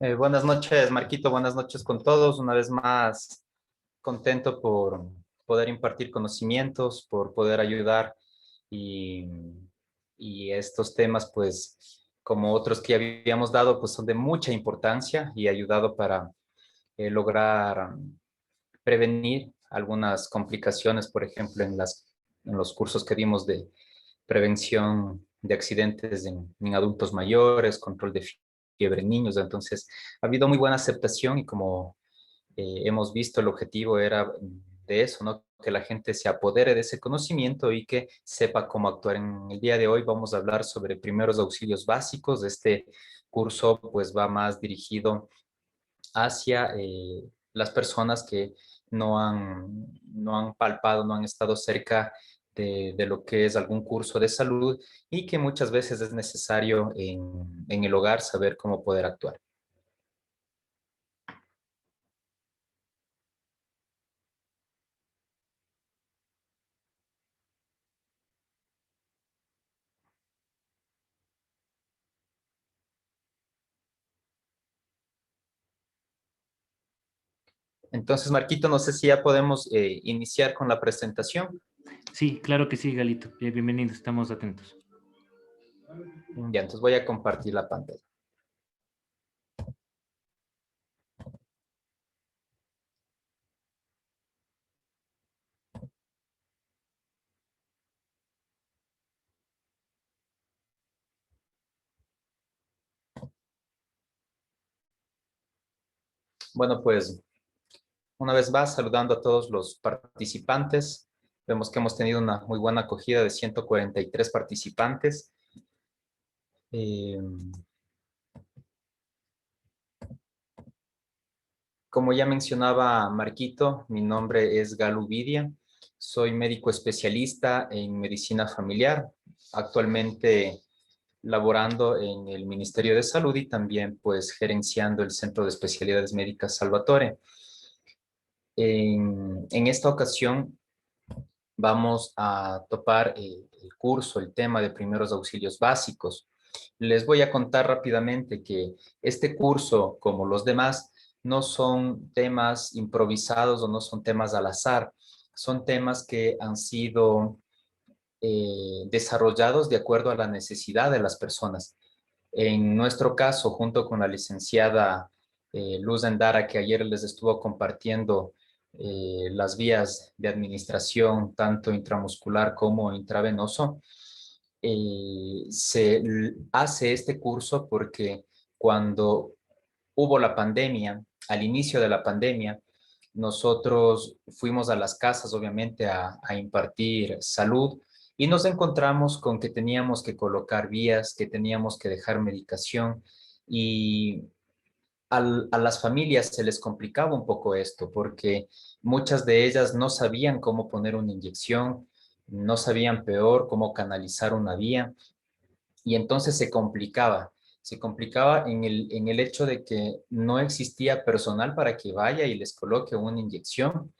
Buenas noches, Marquito. Buenas noches con todos. Una vez más, contento por poder impartir conocimientos, por poder ayudar y, y estos temas, pues, como otros que ya habíamos dado, pues son de mucha importancia y ha ayudado para lograr prevenir algunas complicaciones, por ejemplo, en los cursos que dimos de prevención de accidentes en adultos mayores, control de fiebre en niños. Entonces, ha habido muy buena aceptación y como hemos visto, el objetivo era de eso, ¿no? Que la gente se apodere de ese conocimiento y que sepa cómo actuar. En el día de hoy vamos a hablar sobre primeros auxilios básicos. Este curso pues va más dirigido hacia las personas que no han palpado, no han estado cerca de lo que es algún curso de salud y que muchas veces es necesario en el hogar saber cómo poder actuar. Entonces, Marquito, no sé si ya podemos iniciar con la presentación. Sí, claro que sí, Galito. Bienvenido, estamos atentos. Ya, entonces voy a compartir la pantalla. Bueno, pues una vez más, saludando a todos los participantes. Vemos que hemos tenido una muy buena acogida de 143 participantes. Eh, Como ya mencionaba Marquito, mi nombre es Galo Vidia. Soy médico especialista en medicina familiar, actualmente laborando en el Ministerio de Salud y también pues gerenciando el Centro de Especialidades Médicas Salvatore. En esta ocasión vamos a topar el curso, el tema de primeros auxilios básicos. Les voy a contar rápidamente que este curso, como los demás, no son temas improvisados o no son temas al azar, son temas que han sido desarrollados de acuerdo a la necesidad de las personas. En nuestro caso, junto con la licenciada Luz Endara, que ayer les estuvo compartiendo las vías de administración, tanto intramuscular como intravenoso, se hace este curso porque cuando hubo la pandemia, al inicio de la pandemia, nosotros fuimos a las casas, obviamente, a impartir salud y nos encontramos con que teníamos que colocar vías, que teníamos que dejar medicación y a las familias se les complicaba un poco esto porque muchas de ellas no sabían cómo poner una inyección, no sabían peor cómo canalizar una vía y entonces se complicaba en el hecho de que no existía personal para que vaya y les coloque una inyección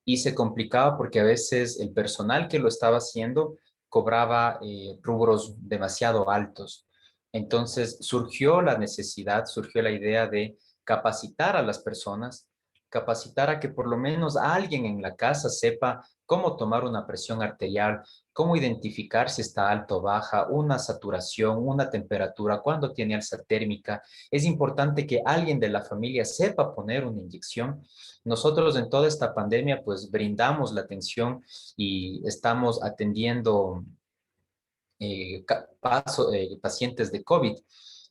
y se complicaba porque a veces el personal que lo estaba haciendo cobraba rubros demasiado altos. Entonces surgió la necesidad, surgió la idea de capacitar a las personas, capacitar a que por lo menos alguien en la casa sepa cómo tomar una presión arterial, cómo identificar si está alto o baja, una saturación, una temperatura, cuándo tiene alza térmica. Es importante que alguien de la familia sepa poner una inyección. Nosotros en toda esta pandemia pues brindamos la atención y estamos atendiendo pacientes de COVID.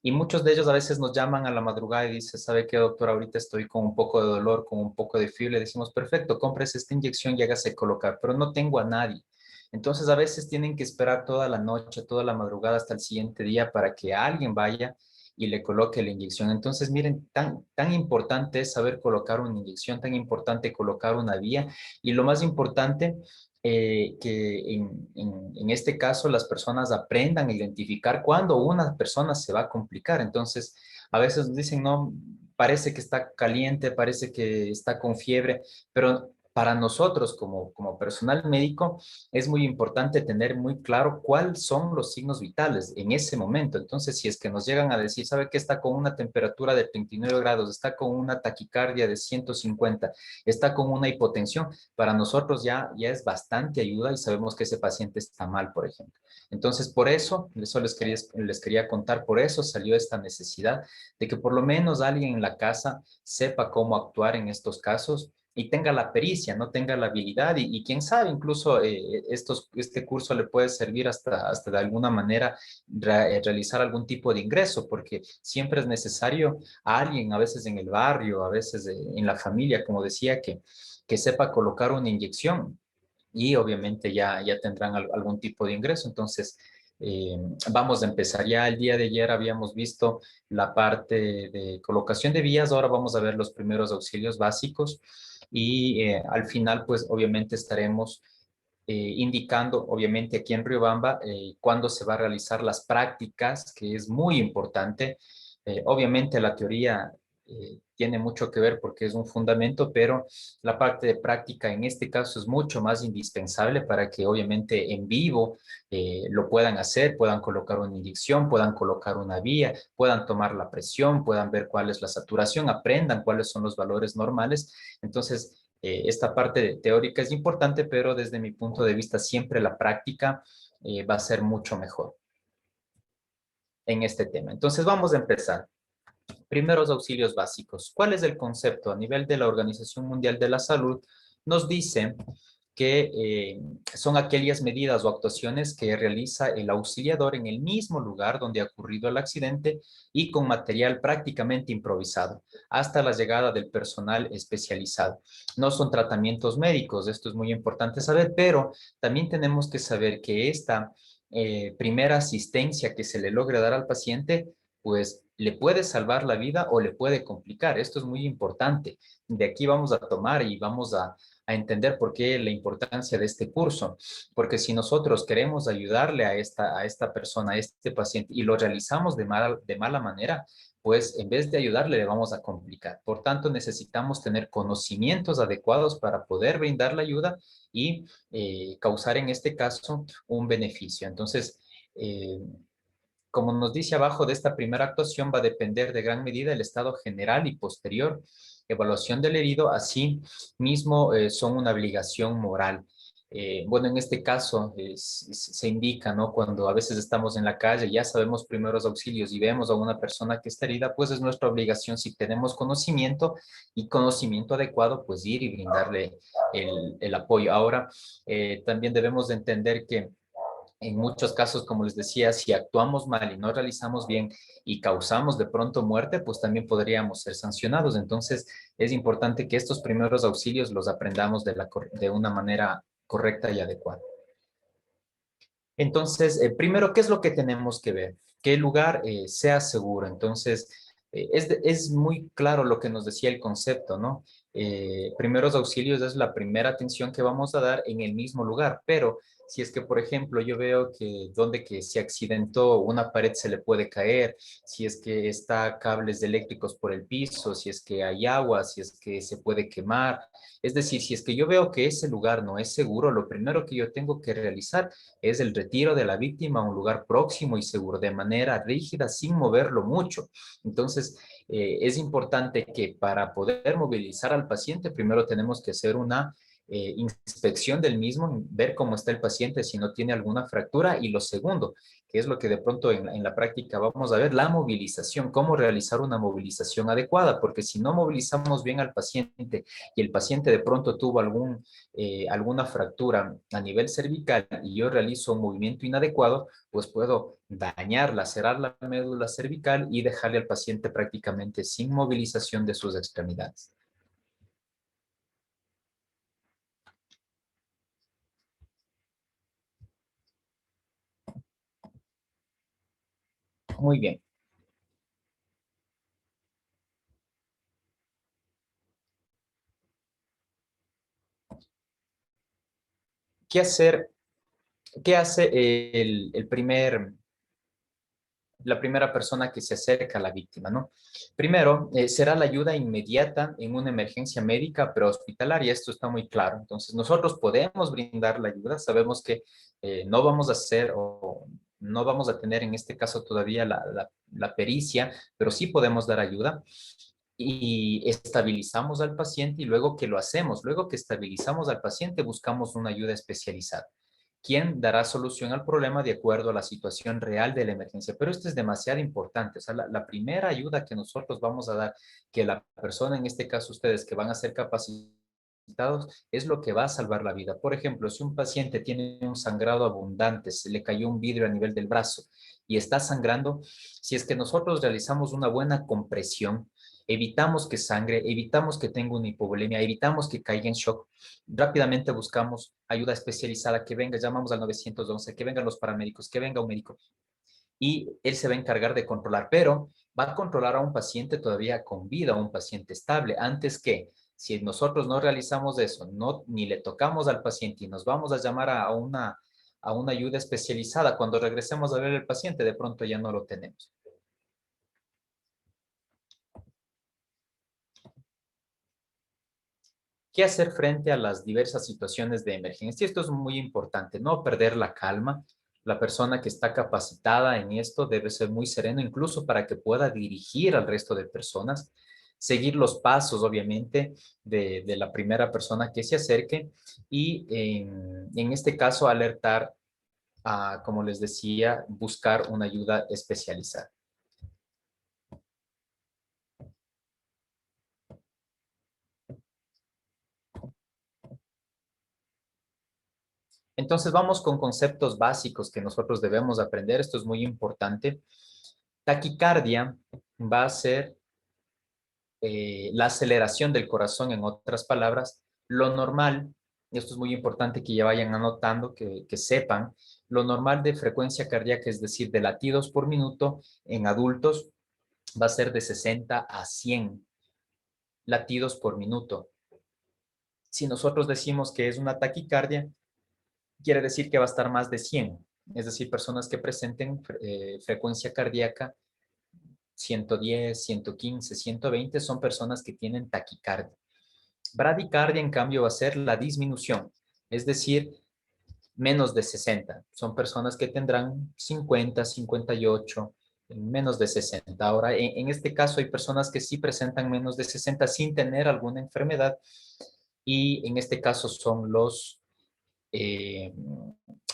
Y muchos de ellos a veces nos llaman a la madrugada y dicen, ¿sabe qué, doctor? Ahorita estoy con un poco de dolor, con un poco de fiebre. Le decimos, perfecto, compres esta inyección y hágase colocar, pero no tengo a nadie. Entonces a veces tienen que esperar toda la noche, toda la madrugada hasta el siguiente día para que alguien vaya y le coloque la inyección. Entonces, miren, tan importante es saber colocar una inyección, tan importante colocar una vía y lo más importante que en este caso las personas aprendan a identificar cuándo una persona se va a complicar. Entonces, a veces dicen, no, parece que está caliente, parece que está con fiebre, pero para nosotros como personal médico es muy importante tener muy claro cuáles son los signos vitales en ese momento. Entonces, si es que nos llegan a decir, ¿sabe que está con una temperatura de 39 grados, está con una taquicardia de 150, está con una hipotensión? Para nosotros ya es bastante ayuda y sabemos que ese paciente está mal, por ejemplo. Entonces, por eso les quería contar, por eso salió esta necesidad de que por lo menos alguien en la casa sepa cómo actuar en estos casos y tenga la pericia, no tenga la habilidad y quién sabe, incluso este curso le puede servir hasta de alguna manera realizar algún tipo de ingreso, porque siempre es necesario a alguien, a veces en el barrio, a veces en la familia, como decía, que sepa colocar una inyección y obviamente ya tendrán algún tipo de ingreso. Entonces, eh, vamos a empezar. Ya el día de ayer habíamos visto la parte de colocación de vías, ahora vamos a ver los primeros auxilios básicos y al final, pues obviamente estaremos indicando, obviamente aquí en Riobamba, cuándo se va a realizar las prácticas, que es muy importante. Obviamente la teoría tiene mucho que ver porque es un fundamento, pero la parte de práctica en este caso es mucho más indispensable para que obviamente en vivo lo puedan hacer, puedan colocar una inyección, puedan colocar una vía, puedan tomar la presión, puedan ver cuál es la saturación, aprendan cuáles son los valores normales. Entonces, esta parte teórica es importante, pero desde mi punto de vista siempre la práctica va a ser mucho mejor en este tema. Entonces vamos a empezar. Primeros auxilios básicos. ¿Cuál es el concepto? A nivel de la Organización Mundial de la Salud, nos dice que son aquellas medidas o actuaciones que realiza el auxiliador en el mismo lugar donde ha ocurrido el accidente y con material prácticamente improvisado, hasta la llegada del personal especializado. No son tratamientos médicos, esto es muy importante saber, pero también tenemos que saber que esta primera asistencia que se le logra dar al paciente pues le puede salvar la vida o le puede complicar. Esto es muy importante. De aquí vamos a tomar y vamos a entender por qué la importancia de este curso. Porque si nosotros queremos ayudarle a esta persona, a este paciente, y lo realizamos de mala manera, pues en vez de ayudarle le vamos a complicar. Por tanto, necesitamos tener conocimientos adecuados para poder brindar la ayuda y causar en este caso un beneficio. Entonces, como nos dice abajo de esta primera actuación, va a depender de gran medida el estado general y posterior evaluación del herido, así mismo son una obligación moral. Bueno, en este caso se indica, ¿no? Cuando a veces estamos en la calle, ya sabemos primeros auxilios y vemos a una persona que está herida, pues es nuestra obligación, si tenemos conocimiento y conocimiento adecuado, pues ir y brindarle el apoyo. Ahora, también debemos de entender que en muchos casos, como les decía, si actuamos mal y no realizamos bien y causamos de pronto muerte, pues también podríamos ser sancionados. Entonces, es importante que estos primeros auxilios los aprendamos de una manera correcta y adecuada. Entonces, primero, ¿qué es lo que tenemos que ver? Que el lugar sea seguro. Entonces, es muy claro lo que nos decía el concepto, ¿no? Primeros auxilios es la primera atención que vamos a dar en el mismo lugar, pero si es que, por ejemplo, yo veo que donde que se accidentó una pared se le puede caer, si es que está cables eléctricos por el piso, si es que hay agua, si es que se puede quemar, es decir, si es que yo veo que ese lugar no es seguro, lo primero que yo tengo que realizar es el retiro de la víctima a un lugar próximo y seguro, de manera rígida, sin moverlo mucho. Entonces, es importante que para poder movilizar al paciente, primero tenemos que hacer una inspección del mismo, ver cómo está el paciente, si no tiene alguna fractura. Y lo segundo, que es lo que de pronto en la práctica vamos a ver, la movilización, cómo realizar una movilización adecuada, porque si no movilizamos bien al paciente y el paciente de pronto tuvo alguna fractura a nivel cervical y yo realizo un movimiento inadecuado, pues puedo dañar, lacerar la médula cervical y dejarle al paciente prácticamente sin movilización de sus extremidades. Muy bien. ¿Qué hacer? ¿Qué hace el primer la primera persona que se acerca a la víctima, ¿no? Primero, será la ayuda inmediata en una emergencia médica prehospitalaria, esto está muy claro. Entonces, nosotros podemos brindar la ayuda, sabemos que no vamos a hacer o no vamos a tener en este caso todavía la pericia, pero sí podemos dar ayuda y estabilizamos al paciente y luego que lo hacemos, luego que estabilizamos al paciente, buscamos una ayuda especializada, quien dará solución al problema de acuerdo a la situación real de la emergencia. Pero esto es demasiado importante. O sea, la primera ayuda que nosotros vamos a dar, que la persona, en este caso ustedes, que van a ser capacitados, es lo que va a salvar la vida. Por ejemplo, si un paciente tiene un sangrado abundante, se le cayó un vidrio a nivel del brazo y está sangrando, si es que nosotros realizamos una buena compresión, evitamos que sangre, evitamos que tenga una hipovolemia, evitamos que caiga en shock, rápidamente buscamos ayuda especializada, que venga, llamamos al 911, que vengan los paramédicos, que venga un médico y él se va a encargar de controlar, pero va a controlar a un paciente todavía con vida, a un paciente estable, antes que si nosotros no realizamos eso, no, ni le tocamos al paciente y nos vamos a llamar a una ayuda especializada, cuando regresemos a ver el paciente, de pronto ya no lo tenemos. ¿Qué hacer frente a las diversas situaciones de emergencia? Esto es muy importante, no perder la calma. La persona que está capacitada en esto debe ser muy sereno, incluso para que pueda dirigir al resto de personas, seguir los pasos, obviamente, de la primera persona que se acerque y en este caso alertar a, como les decía, buscar una ayuda especializada. Entonces vamos con conceptos básicos que nosotros debemos aprender. Esto es muy importante. Taquicardia va a ser la aceleración del corazón, en otras palabras. Lo normal, y esto es muy importante que ya vayan anotando, que sepan, lo normal de frecuencia cardíaca, es decir, de latidos por minuto en adultos, va a ser de 60 a 100 latidos por minuto. Si nosotros decimos que es una taquicardia, quiere decir que va a estar más de 100, es decir, personas que presenten frecuencia cardíaca 110, 115, 120 son personas que tienen taquicardia. Bradicardia, en cambio, va a ser la disminución, es decir, menos de 60. Son personas que tendrán 50, 58, menos de 60. Ahora, en este caso hay personas que sí presentan menos de 60 sin tener alguna enfermedad y en este caso eh,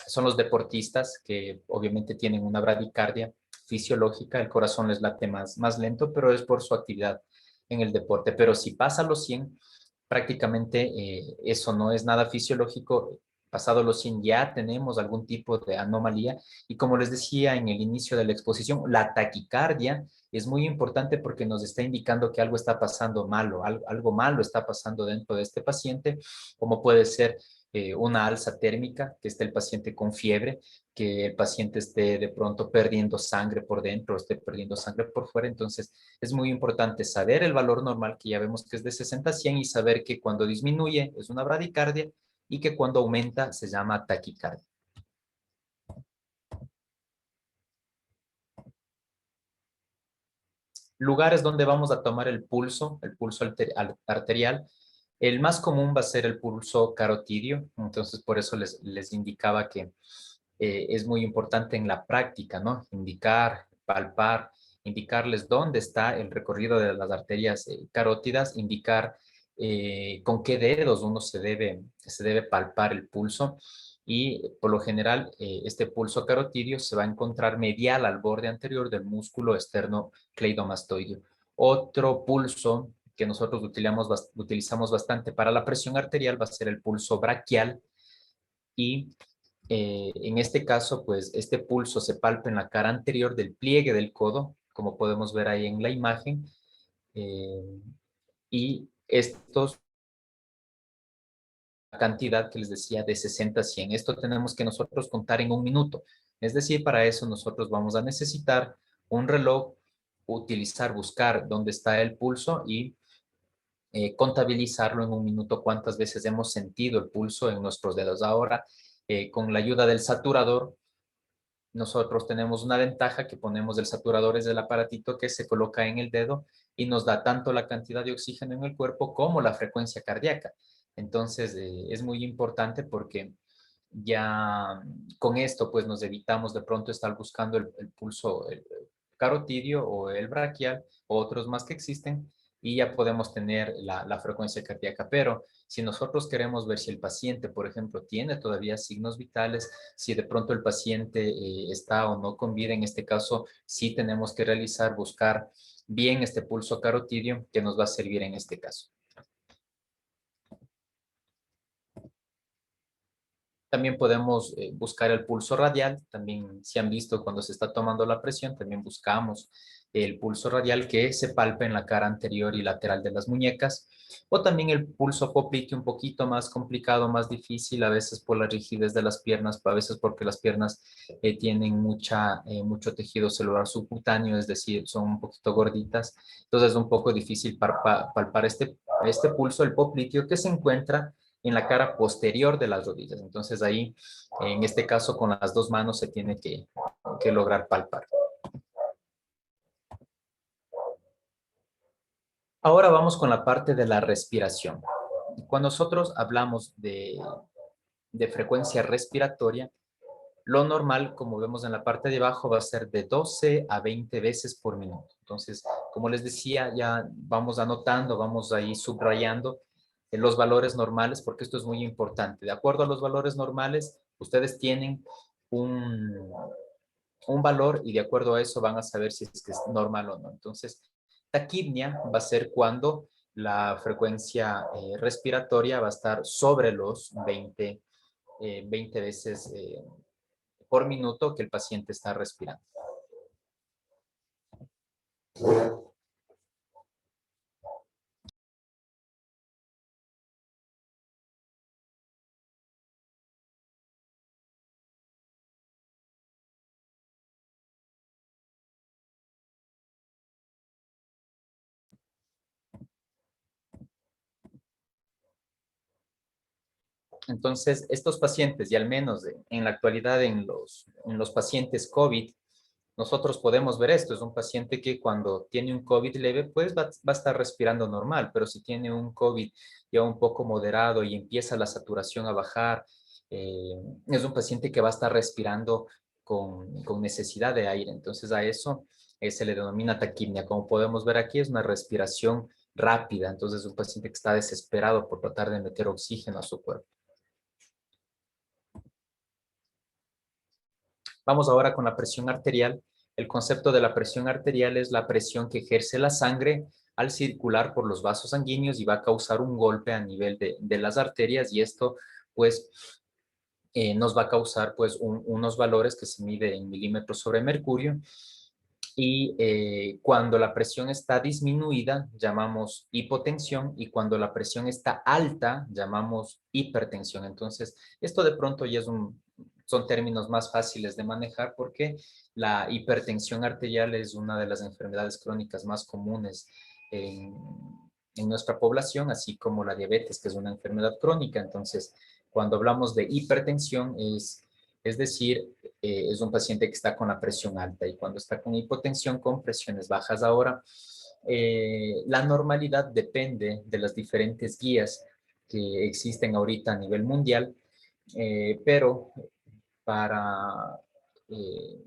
son los deportistas que obviamente tienen una bradicardia fisiológica, el corazón les late más lento, pero es por su actividad en el deporte. Pero si pasa los 100, prácticamente eso no es nada fisiológico. Pasado los 100 ya tenemos algún tipo de anomalía y como les decía en el inicio de la exposición, la taquicardia es muy importante porque nos está indicando que algo está pasando malo, algo malo está pasando dentro de este paciente, como puede ser una alza térmica, que esté el paciente con fiebre, que el paciente esté de pronto perdiendo sangre por dentro, esté perdiendo sangre por fuera. Entonces, es muy importante saber el valor normal, que ya vemos que es de 60 a 100, y saber que cuando disminuye es una bradicardia y que cuando aumenta se llama taquicardia. Lugares donde vamos a tomar el pulso arterial. El más común va a ser el pulso carotidio, entonces por eso les indicaba que es muy importante en la práctica, ¿no? Indicar, palpar, indicarles dónde está el recorrido de las arterias carótidas, indicar con qué dedos uno se debe palpar el pulso y por lo general este pulso carotidio se va a encontrar medial al borde anterior del músculo externo cleidomastoideo. Otro pulso que nosotros utilizamos bastante para la presión arterial va a ser el pulso braquial y en este caso, pues este pulso se palpa en la cara anterior del pliegue del codo, como podemos ver ahí en la imagen, eh, y estos cantidad que les decía de 60 a 100. Esto tenemos que nosotros contar en un minuto. Es decir, para eso nosotros vamos a necesitar un reloj, buscar dónde está el pulso y contabilizarlo en un minuto cuántas veces hemos sentido el pulso en nuestros dedos. Ahora, con la ayuda del saturador, nosotros tenemos una ventaja que ponemos el saturador es el aparatito que se coloca en el dedo y nos da tanto la cantidad de oxígeno en el cuerpo como la frecuencia cardíaca. Entonces, es muy importante porque ya con esto pues nos evitamos de pronto estar buscando el pulso el carotidio o el braquial o otros más que existen y ya podemos tener la frecuencia cardíaca. Pero si nosotros queremos ver si el paciente, por ejemplo, tiene todavía signos vitales, si de pronto el paciente está o no con vida, en este caso sí tenemos que realizar, buscar bien este pulso carotidio que nos va a servir en este caso. También podemos buscar el pulso radial, también si han visto cuando se está tomando la presión, también buscamos el pulso radial que se palpa en la cara anterior y lateral de las muñecas, o también el pulso popliteo un poquito más complicado, más difícil, a veces por la rigidez de las piernas, a veces porque las piernas tienen mucho tejido celular subcutáneo, es decir, son un poquito gorditas, entonces es un poco difícil palpar este pulso, el popliteo, que se encuentra en la cara posterior de las rodillas. Entonces ahí, en este caso, con las dos manos se tiene que lograr palpar. Ahora vamos con la parte de la respiración. Cuando nosotros hablamos de frecuencia respiratoria, lo normal, como vemos en la parte de abajo, va a ser de 12 a 20 veces por minuto. Entonces, como les decía, ya vamos anotando, vamos ahí subrayando los valores normales, porque esto es muy importante. De acuerdo a los valores normales, ustedes tienen un, un valor y de acuerdo a eso van a saber si es que es normal o no. Entonces, taquipnia va a ser cuando la frecuencia respiratoria va a estar sobre los 20 veces por minuto que el paciente está respirando. Entonces, estos pacientes, y al menos en la actualidad en los pacientes COVID, nosotros podemos ver esto. Es un paciente que cuando tiene un COVID leve, pues va a estar respirando normal, pero si tiene un COVID ya un poco moderado y empieza la saturación a bajar, es un paciente que va a estar respirando con necesidad de aire. Entonces, a eso se le denomina taquipnia. Como podemos ver aquí, es una respiración rápida. Entonces, es un paciente que está desesperado por tratar de meter oxígeno a su cuerpo. Vamos ahora con la presión arterial. El concepto de la presión arterial es la presión que ejerce la sangre al circular por los vasos sanguíneos y va a causar un golpe a nivel de las arterias y esto pues nos va a causar pues unos valores que se mide en milímetros sobre mercurio y cuando la presión está disminuida llamamos hipotensión y cuando la presión está alta llamamos hipertensión. Entonces, esto de pronto ya son términos más fáciles de manejar porque la hipertensión arterial es una de las enfermedades crónicas más comunes en, en nuestra población, así como la diabetes, que es una enfermedad crónica. Entonces, cuando hablamos de hipertensión es decir, es un paciente que está con la presión alta y cuando está con hipotensión con presiones bajas. Ahora, la normalidad depende de las diferentes guías que existen ahorita a nivel mundial, pero para eh,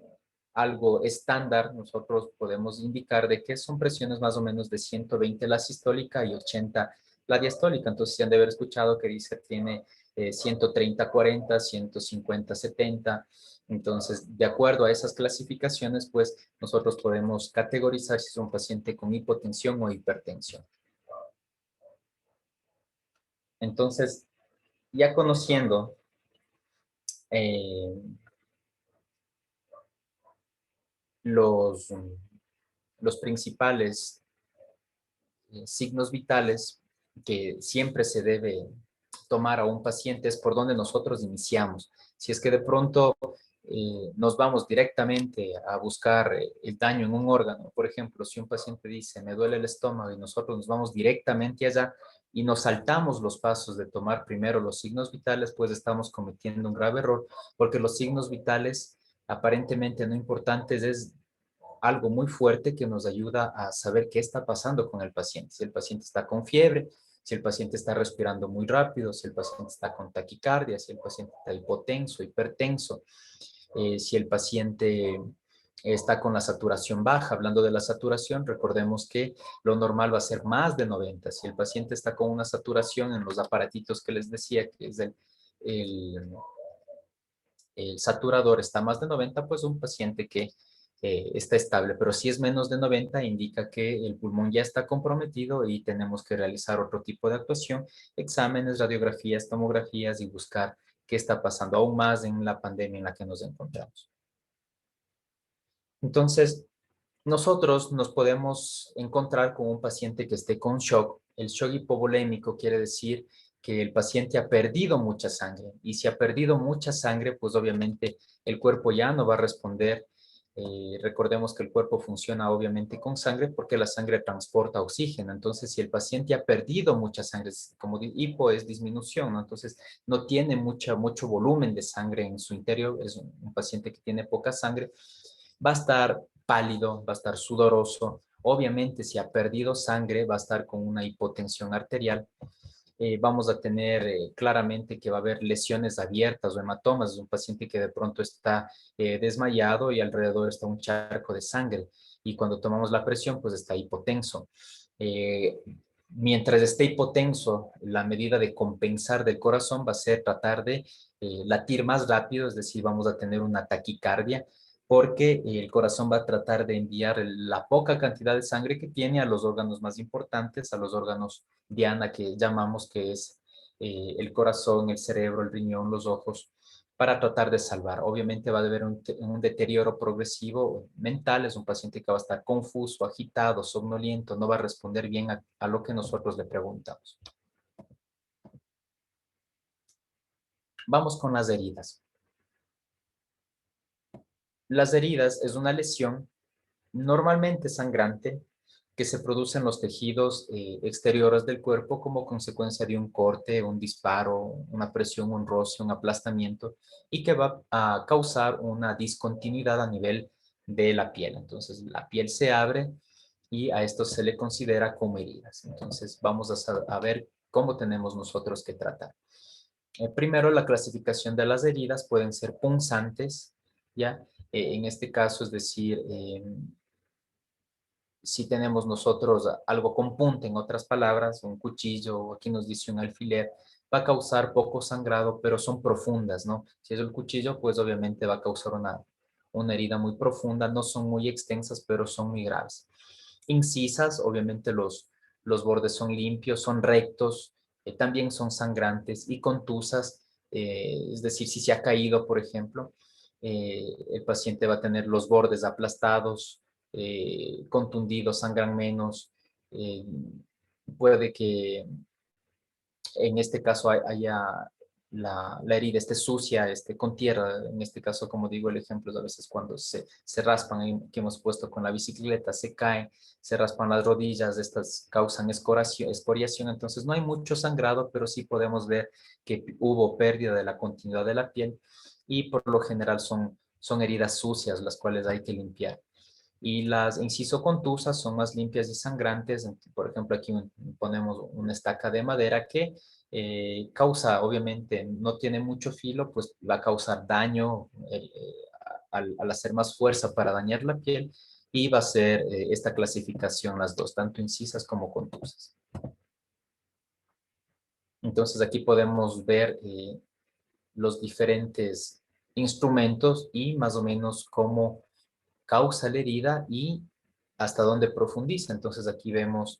algo estándar, nosotros podemos indicar de que son presiones más o menos de 120 la sistólica y 80 la diastólica. Entonces, se han de haber escuchado que dice que tiene 130-40, 150-70. Entonces, de acuerdo a esas clasificaciones, pues nosotros podemos categorizar si es un paciente con hipotensión o hipertensión. Entonces, ya conociendo eh, los, los principales signos vitales que siempre se debe tomar a un paciente es por donde nosotros iniciamos. Si es que de pronto nos vamos directamente a buscar el daño en un órgano, por ejemplo, si un paciente dice me duele el estómago y nosotros nos vamos directamente allá y nos saltamos los pasos de tomar primero los signos vitales, pues estamos cometiendo un grave error porque los signos vitales aparentemente no importantes, es algo muy fuerte que nos ayuda a saber qué está pasando con el paciente. Si el paciente está con fiebre, si el paciente está respirando muy rápido, si el paciente está con taquicardia, si el paciente está hipotenso, hipertenso, si el paciente está con la saturación baja. Hablando de la saturación, recordemos que lo normal va a ser más de 90. Si el paciente está con una saturación en los aparatitos que les decía, que es el, el saturador está más de 90, pues un paciente que está estable, pero si es menos de 90 indica que el pulmón ya está comprometido y tenemos que realizar otro tipo de actuación, exámenes, radiografías, tomografías y buscar qué está pasando aún más en la pandemia en la que nos encontramos. Entonces, nosotros nos podemos encontrar con un paciente que esté con shock. El shock hipovolémico quiere decir que el paciente ha perdido mucha sangre y si ha perdido mucha sangre, pues obviamente el cuerpo ya no va a responder. Recordemos que el cuerpo funciona obviamente con sangre porque la sangre transporta oxígeno. Entonces, si el paciente ha perdido mucha sangre, como hipo es disminución, ¿no? Entonces no tiene mucho volumen de sangre en su interior, es un paciente que tiene poca sangre, va a estar pálido, va a estar sudoroso. Obviamente, si ha perdido sangre, va a estar con una hipotensión arterial. Vamos a tener claramente que va a haber lesiones abiertas o hematomas. Es un paciente que de pronto está desmayado y alrededor está un charco de sangre. Y cuando tomamos la presión, pues está hipotenso. Eh, Mientras esté hipotenso, la medida de compensar del corazón va a ser tratar de latir más rápido, es decir, vamos a tener una taquicardia porque el corazón va a tratar de enviar la poca cantidad de sangre que tiene a los órganos más importantes, a los órganos diana que llamamos, que es el corazón, el cerebro, el riñón, los ojos, para tratar de salvar. Obviamente va a haber un deterioro progresivo mental, es un paciente que va a estar confuso, agitado, somnoliento, no va a responder bien a lo que nosotros le preguntamos. Vamos con las heridas. Las heridas es una lesión normalmente sangrante que se produce en los tejidos exteriores del cuerpo como consecuencia de un corte, un disparo, una presión, un roce, un aplastamiento y que va a causar una discontinuidad a nivel de la piel. Entonces la piel se abre y a esto se le considera como heridas. Entonces vamos a ver cómo tenemos nosotros que tratar. Primero, la clasificación de las heridas pueden ser punzantes, ¿ya? En este caso, es decir, si tenemos nosotros algo con punta, en otras palabras, un cuchillo, aquí nos dice un alfiler, va a causar poco sangrado, pero son profundas, ¿no? Si es el cuchillo, pues obviamente va a causar una herida muy profunda, no son muy extensas, pero son muy graves. Incisas, obviamente los bordes son limpios, son rectos, también son sangrantes y contusas, es decir, si se ha caído, por ejemplo, el paciente va a tener los bordes aplastados, contundidos, sangran menos, eh, puede que en este caso haya la herida esté sucia, esté con tierra, en este caso, como digo, el ejemplo es a veces cuando se raspan, que hemos puesto con la bicicleta, se caen, se raspan las rodillas, estas causan escoriación, entonces no hay mucho sangrado, pero sí podemos ver que hubo pérdida de la continuidad de la piel y por lo general son heridas sucias las cuales hay que limpiar. Y las inciso contusas son más limpias y sangrantes. Por ejemplo, aquí ponemos una estaca de madera que causa, obviamente, no tiene mucho filo, pues va a causar daño al hacer más fuerza para dañar la piel y va a ser esta clasificación las dos, tanto incisas como contusas. Entonces aquí podemos ver los diferentes instrumentos y más o menos cómo causa la herida y hasta dónde profundiza. Entonces aquí vemos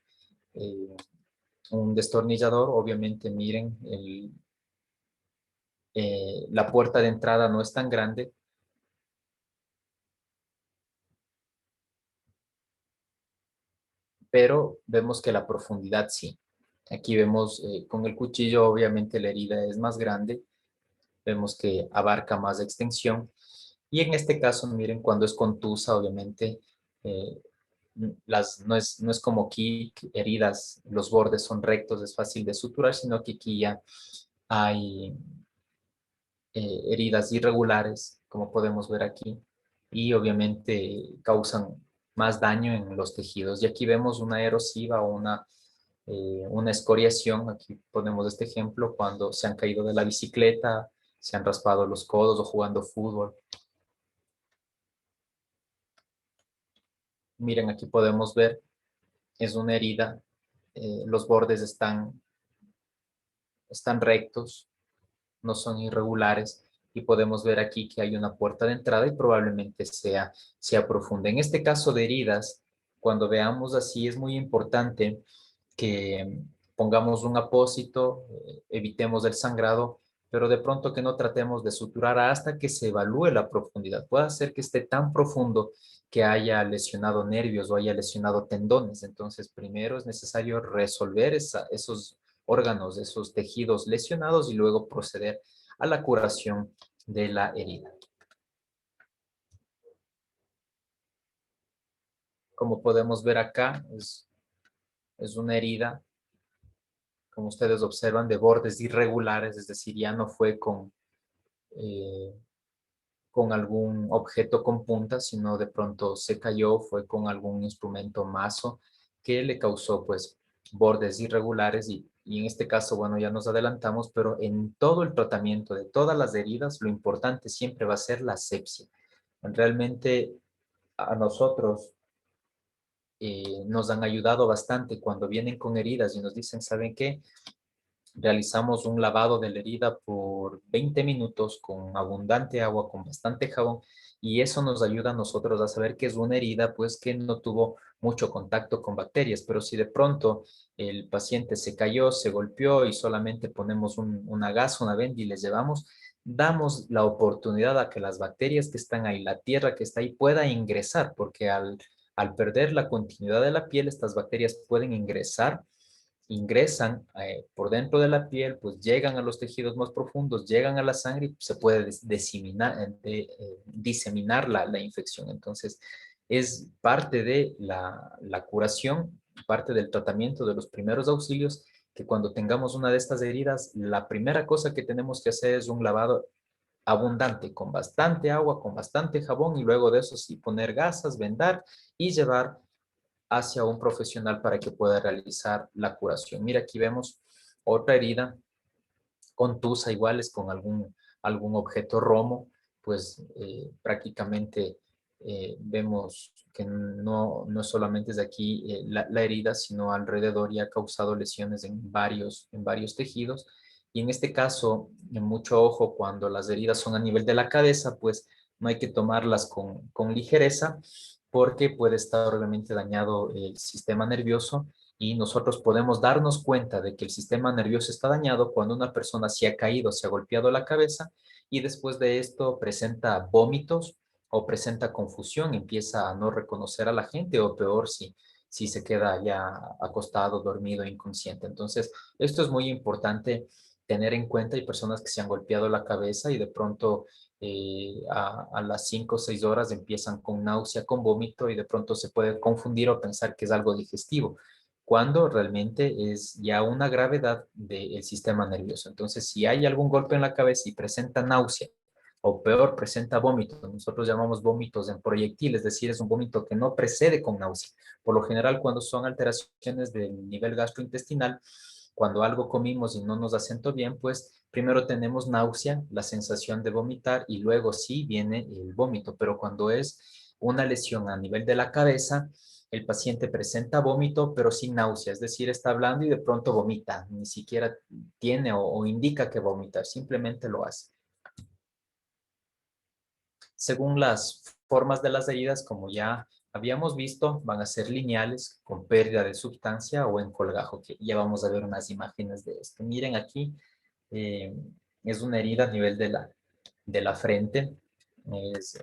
un destornillador, obviamente miren, la puerta de entrada no es tan grande, pero vemos que la profundidad sí. Aquí vemos con el cuchillo, obviamente la herida es más grande, vemos que abarca más extensión. Y en este caso, miren, cuando es contusa, obviamente, eh, no es como aquí heridas, los bordes son rectos, es fácil de suturar, sino que aquí ya hay heridas irregulares como podemos ver aquí, y obviamente causan más daño en los tejidos. Y aquí vemos una erosiva o una escoriación. Aquí ponemos este ejemplo cuando se han caído de la bicicleta, se han raspado los codos o jugando fútbol. Miren, aquí podemos ver, es una herida, los bordes están rectos, no son irregulares, y podemos ver aquí que hay una puerta de entrada y probablemente sea profunda. En este caso de heridas, cuando veamos así, es muy importante que pongamos un apósito, evitemos el sangrado, pero de pronto que no tratemos de suturar hasta que se evalúe la profundidad. Puede ser que esté tan profundo que haya lesionado nervios o haya lesionado tendones. Entonces, primero es necesario resolver esos órganos, esos tejidos lesionados y luego proceder a la curación de la herida. Como podemos ver acá, es una herida, como ustedes observan, de bordes irregulares, es decir, ya no fue eh, con algún objeto con punta, sino de pronto se cayó, fue con algún instrumento mazo que le causó pues bordes irregulares y en este caso, bueno, ya nos adelantamos, pero en todo el tratamiento de todas las heridas, lo importante siempre va a ser la asepsia. Realmente a nosotros nos han ayudado bastante cuando vienen con heridas y nos dicen, ¿saben qué? Realizamos un lavado de la herida por 20 minutos con abundante agua, con bastante jabón, y eso nos ayuda a nosotros a saber que es una herida, pues que no tuvo mucho contacto con bacterias, pero si de pronto el paciente se cayó, se golpeó y solamente ponemos una gasa, una venda y les llevamos, damos la oportunidad a que las bacterias que están ahí, la tierra que está ahí, pueda ingresar, porque al perder la continuidad de la piel, estas bacterias pueden ingresan por dentro de la piel, pues llegan a los tejidos más profundos, llegan a la sangre y se puede diseminar la infección. Entonces, es parte de la curación, parte del tratamiento de los primeros auxilios, que cuando tengamos una de estas heridas, la primera cosa que tenemos que hacer es un lavado abundante, con bastante agua, con bastante jabón, y luego de eso sí poner gasas, vendar y llevar hacia un profesional para que pueda realizar la curación. Mira, aquí vemos otra herida contusa, iguales con algún objeto romo, pues prácticamente vemos que no solamente es de aquí la herida, sino alrededor y ha causado lesiones en varios tejidos. Y en este caso, mucho ojo, cuando las heridas son a nivel de la cabeza, pues no hay que tomarlas con ligereza, porque puede estar obviamente dañado el sistema nervioso y nosotros podemos darnos cuenta de que el sistema nervioso está dañado cuando una persona se ha caído, se ha golpeado la cabeza y después de esto presenta vómitos o presenta confusión, empieza a no reconocer a la gente o peor si se queda ya acostado, dormido, inconsciente. Entonces, esto es muy importante tener en cuenta. Hay personas que se han golpeado la cabeza y de pronto a las 5 o 6 horas empiezan con náusea, con vómito y de pronto se puede confundir o pensar que es algo digestivo cuando realmente es ya una gravedad del sistema nervioso. Entonces, si hay algún golpe en la cabeza y presenta náusea, o peor, presenta vómitos, nosotros llamamos vómitos en proyectil, es decir, es un vómito que no precede con náusea. Por lo general, cuando son alteraciones del nivel gastrointestinal, cuando algo comimos y no nos asentó bien, pues primero tenemos náusea, la sensación de vomitar y luego sí viene el vómito. Pero cuando es una lesión a nivel de la cabeza, el paciente presenta vómito, pero sin náusea, es decir, está hablando y de pronto vomita, ni siquiera tiene o indica que vomita, simplemente lo hace. Según las formas de las heridas, como ya habíamos visto, van a ser lineales, con pérdida de sustancia o en colgajo, que ya vamos a ver unas imágenes de esto. Miren aquí, eh, es una herida a nivel de la frente. Es,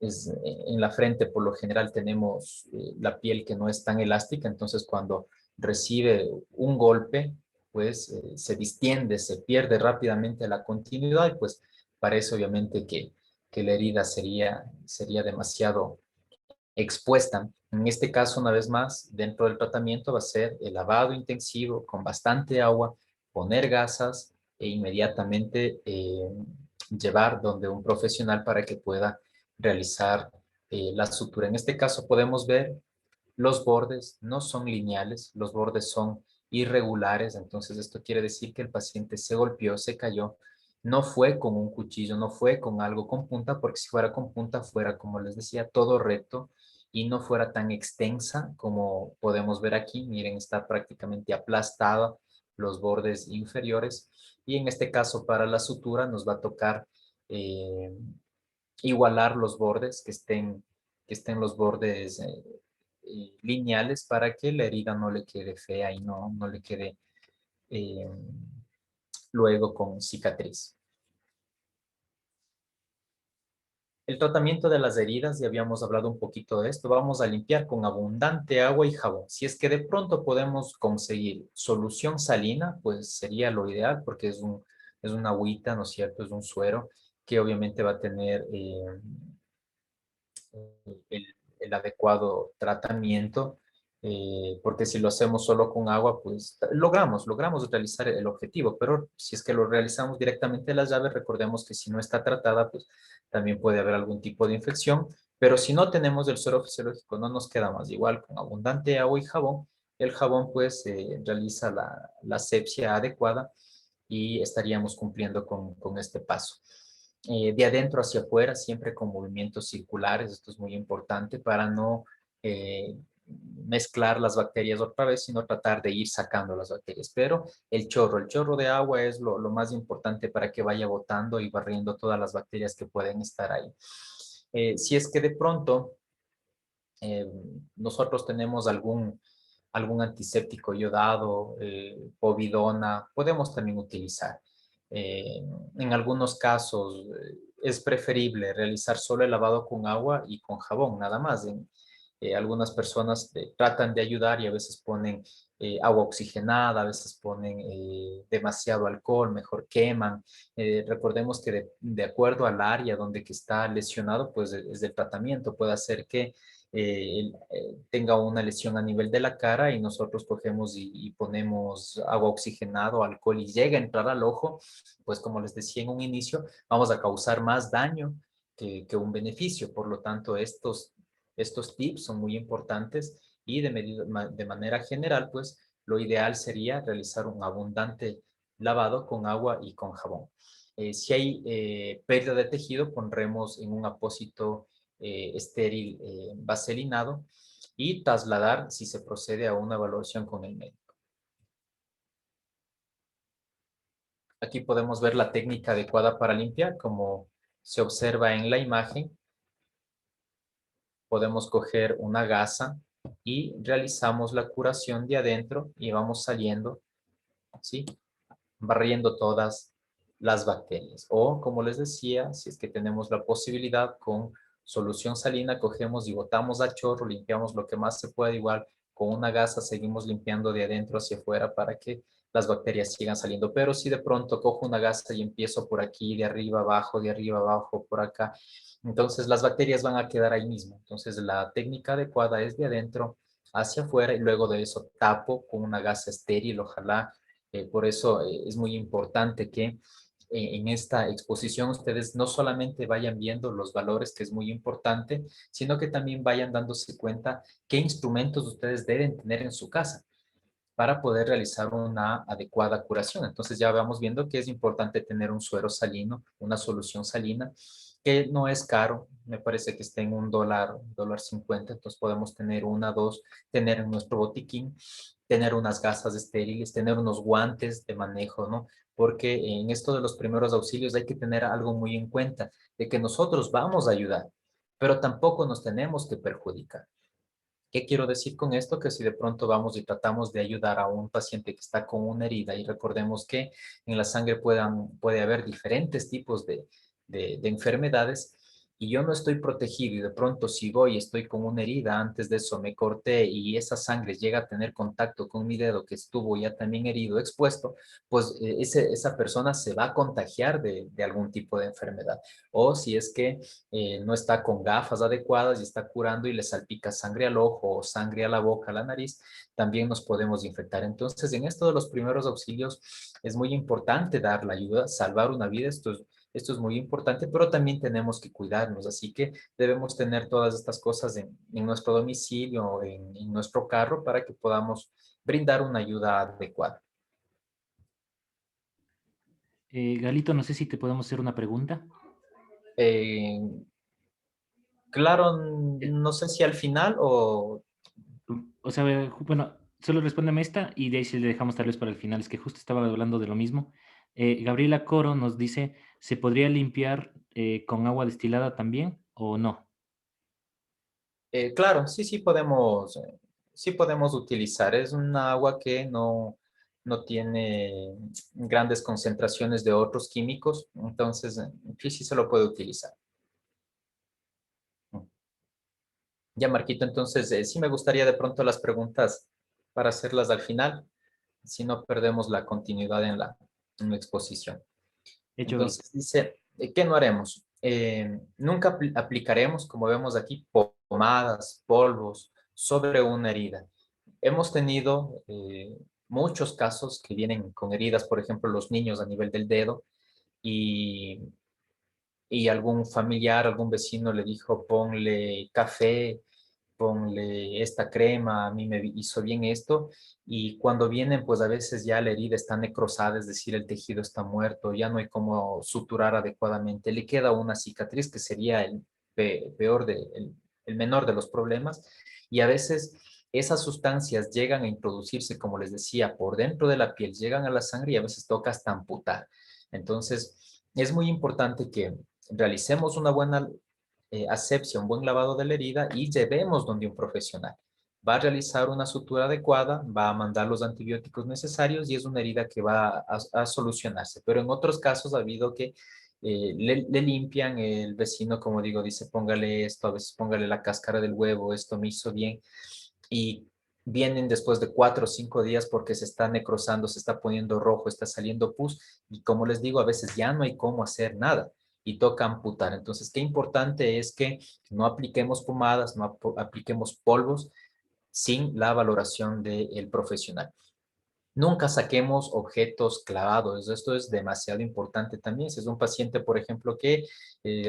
en la frente, por lo general, tenemos la piel que no es tan elástica, entonces cuando recibe un golpe, pues se distiende, se pierde rápidamente la continuidad y pues parece obviamente que la herida sería demasiado expuesta. En este caso, una vez más, dentro del tratamiento va a ser el lavado intensivo con bastante agua, poner gasas e inmediatamente llevar donde un profesional para que pueda realizar la sutura. En este caso podemos ver los bordes no son lineales, los bordes son irregulares, entonces esto quiere decir que el paciente se golpeó, se cayó, no fue con un cuchillo, no fue con algo con punta, porque si fuera con punta fuera, como les decía, todo recto y no fuera tan extensa como podemos ver aquí. Miren, está prácticamente aplastada los bordes inferiores y en este caso para la sutura nos va a tocar eh, igualar los bordes, que estén los bordes lineales para que la herida no le quede fea y no le quede eh, luego con cicatriz. El tratamiento de las heridas, ya habíamos hablado un poquito de esto, vamos a limpiar con abundante agua y jabón. Si es que de pronto podemos conseguir solución salina, pues sería lo ideal porque es una agüita, ¿no es cierto? Es un suero que obviamente va a tener el, el adecuado tratamiento, porque si lo hacemos solo con agua, pues logramos realizar el objetivo, pero si es que lo realizamos directamente en las llaves, recordemos que si no está tratada, pues también puede haber algún tipo de infección, pero si no tenemos el suero fisiológico, no nos queda más igual con abundante agua y jabón, el jabón pues realiza la asepsia adecuada y estaríamos cumpliendo con este paso. De adentro hacia afuera, siempre con movimientos circulares, esto es muy importante para no eh, mezclar las bacterias otra vez, sino tratar de ir sacando las bacterias. Pero el chorro de agua es lo más importante para que vaya botando y barriendo todas las bacterias que pueden estar ahí. Si es que de pronto eh, nosotros tenemos algún antiséptico yodado, povidona, podemos también utilizar. Eh, en algunos casos es preferible realizar solo el lavado con agua y con jabón, nada más. Algunas personas tratan de ayudar y a veces ponen agua oxigenada, a veces ponen demasiado alcohol, mejor queman. Recordemos que de acuerdo al área donde que está lesionado, pues es del tratamiento. Puede hacer que tenga una lesión a nivel de la cara y nosotros cogemos y ponemos agua oxigenada, alcohol y llega a entrar al ojo, pues como les decía en un inicio, vamos a causar más daño que un beneficio. Por lo tanto, estos tips son muy importantes y de manera general, pues lo ideal sería realizar un abundante lavado con agua y con jabón. Si hay pérdida de tejido, pondremos en un apósito estéril vaselinado y trasladar si se procede a una evaluación con el médico. Aquí podemos ver la técnica adecuada para limpiar, como se observa en la imagen. Podemos coger una gasa y realizamos la curación de adentro y vamos saliendo, ¿sí? Barriendo todas las bacterias. O, como les decía, si es que tenemos la posibilidad con solución salina, cogemos y botamos a chorro, limpiamos lo que más se pueda, igual con una gasa seguimos limpiando de adentro hacia afuera para que las bacterias sigan saliendo. Pero si de pronto cojo una gasa y empiezo por aquí, de arriba abajo, por acá, entonces las bacterias van a quedar ahí mismo. Entonces la técnica adecuada es de adentro hacia afuera y luego de eso tapo con una gasa estéril, ojalá. Por eso es muy importante que en esta exposición ustedes no solamente vayan viendo los valores, que es muy importante, sino que también vayan dándose cuenta qué instrumentos ustedes deben tener en su casa para poder realizar una adecuada curación. Entonces ya vamos viendo que es importante tener un suero salino, una solución salina, que no es caro, me parece que está en $1, $1.50, entonces podemos tener una, dos, tener en nuestro botiquín, tener unas gasas estériles, tener unos guantes de manejo, ¿no? Porque en esto de los primeros auxilios hay que tener algo muy en cuenta, de que nosotros vamos a ayudar, pero tampoco nos tenemos que perjudicar. ¿Qué quiero decir con esto? Que si de pronto vamos y tratamos de ayudar a un paciente que está con una herida y recordemos que en la sangre puede haber diferentes tipos de enfermedades y yo no estoy protegido y de pronto si voy y estoy con una herida, antes de eso me corté y esa sangre llega a tener contacto con mi dedo que estuvo ya también herido, expuesto, pues esa persona se va a contagiar de algún tipo de enfermedad. O si es que no está con gafas adecuadas y está curando y le salpica sangre al ojo o sangre a la boca, a la nariz, también nos podemos infectar. Entonces, en esto de los primeros auxilios es muy importante dar la ayuda, salvar una vida. Esto Esto es muy importante, pero también tenemos que cuidarnos, así que debemos tener todas estas cosas en nuestro domicilio, en nuestro carro, para que podamos brindar una ayuda adecuada. Galito, no sé si te podemos hacer una pregunta. Eh, claro, Eh, no sé si al final o... O sea, bueno, solo respóndeme esta y de ahí si le dejamos tal vez para el final. Es que justo estaba hablando de lo mismo. Gabriela Coro nos dice, ¿se podría limpiar con agua destilada también o no? claro, sí podemos utilizar. Es un agua que no tiene grandes concentraciones de otros químicos, entonces sí se lo puede utilizar. Ya, Marquito, entonces sí me gustaría de pronto las preguntas para hacerlas al final, si no perdemos la continuidad en la exposición. Hecho, Galito. Entonces dice, ¿qué no haremos? Nunca aplicaremos, como vemos aquí, pomadas, polvos sobre una herida. Hemos tenido muchos casos que vienen con heridas, por ejemplo, los niños a nivel del dedo, y, y algún familiar, algún vecino le dijo, ponle café, ponle esta crema, a mí me hizo bien esto, y cuando vienen, pues a veces ya la herida está necrosada, es decir, el tejido está muerto, ya no hay cómo suturar adecuadamente, le queda una cicatriz que sería el peor el menor de los problemas, y a veces esas sustancias llegan a introducirse, como les decía, por dentro de la piel, llegan a la sangre y a veces toca hasta amputar. Entonces, es muy importante que realicemos una buena asepsia, un buen lavado de la herida y llevemos donde un profesional. Va a realizar una sutura adecuada, va a mandar los antibióticos necesarios y es una herida que va a solucionarse. Pero en otros casos ha habido que le limpian, el vecino, como digo, dice, póngale esto, a veces póngale la cáscara del huevo, esto me hizo bien. Y vienen después de 4 o 5 días porque se está necrosando, se está poniendo rojo, está saliendo pus y como les digo, a veces ya no hay cómo hacer nada y toca amputar. Entonces, qué importante es que no apliquemos pomadas, no apliquemos polvos sin la valoración del profesional. Nunca saquemos objetos clavados. Esto es demasiado importante también. Si es un paciente, por ejemplo, que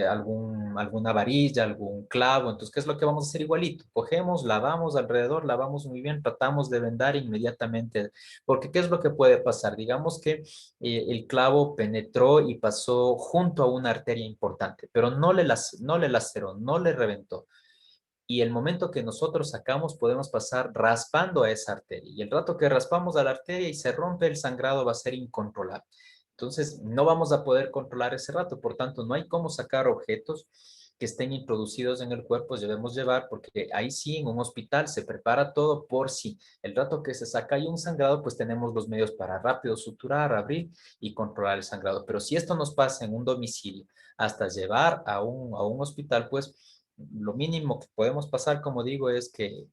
alguna varilla, algún clavo, entonces, ¿qué es lo que vamos a hacer igualito? Cogemos, lavamos alrededor, lavamos muy bien, tratamos de vendar inmediatamente, porque ¿qué es lo que puede pasar? Digamos que el clavo penetró y pasó junto a una arteria importante, pero no le laceró, no le reventó, y el momento que nosotros sacamos podemos pasar raspando a esa arteria. Y el rato que raspamos a la arteria y se rompe el sangrado va a ser incontrolable. Entonces, no vamos a poder controlar ese rato. Por tanto, no hay cómo sacar objetos que estén introducidos en el cuerpo, debemos llevar, porque ahí sí, en un hospital se prepara todo por si el rato que se saca hay un sangrado, pues tenemos los medios para rápido suturar, abrir y controlar el sangrado. Pero si esto nos pasa en un domicilio hasta llevar a un hospital, pues lo mínimo que podemos pasar, como digo, es que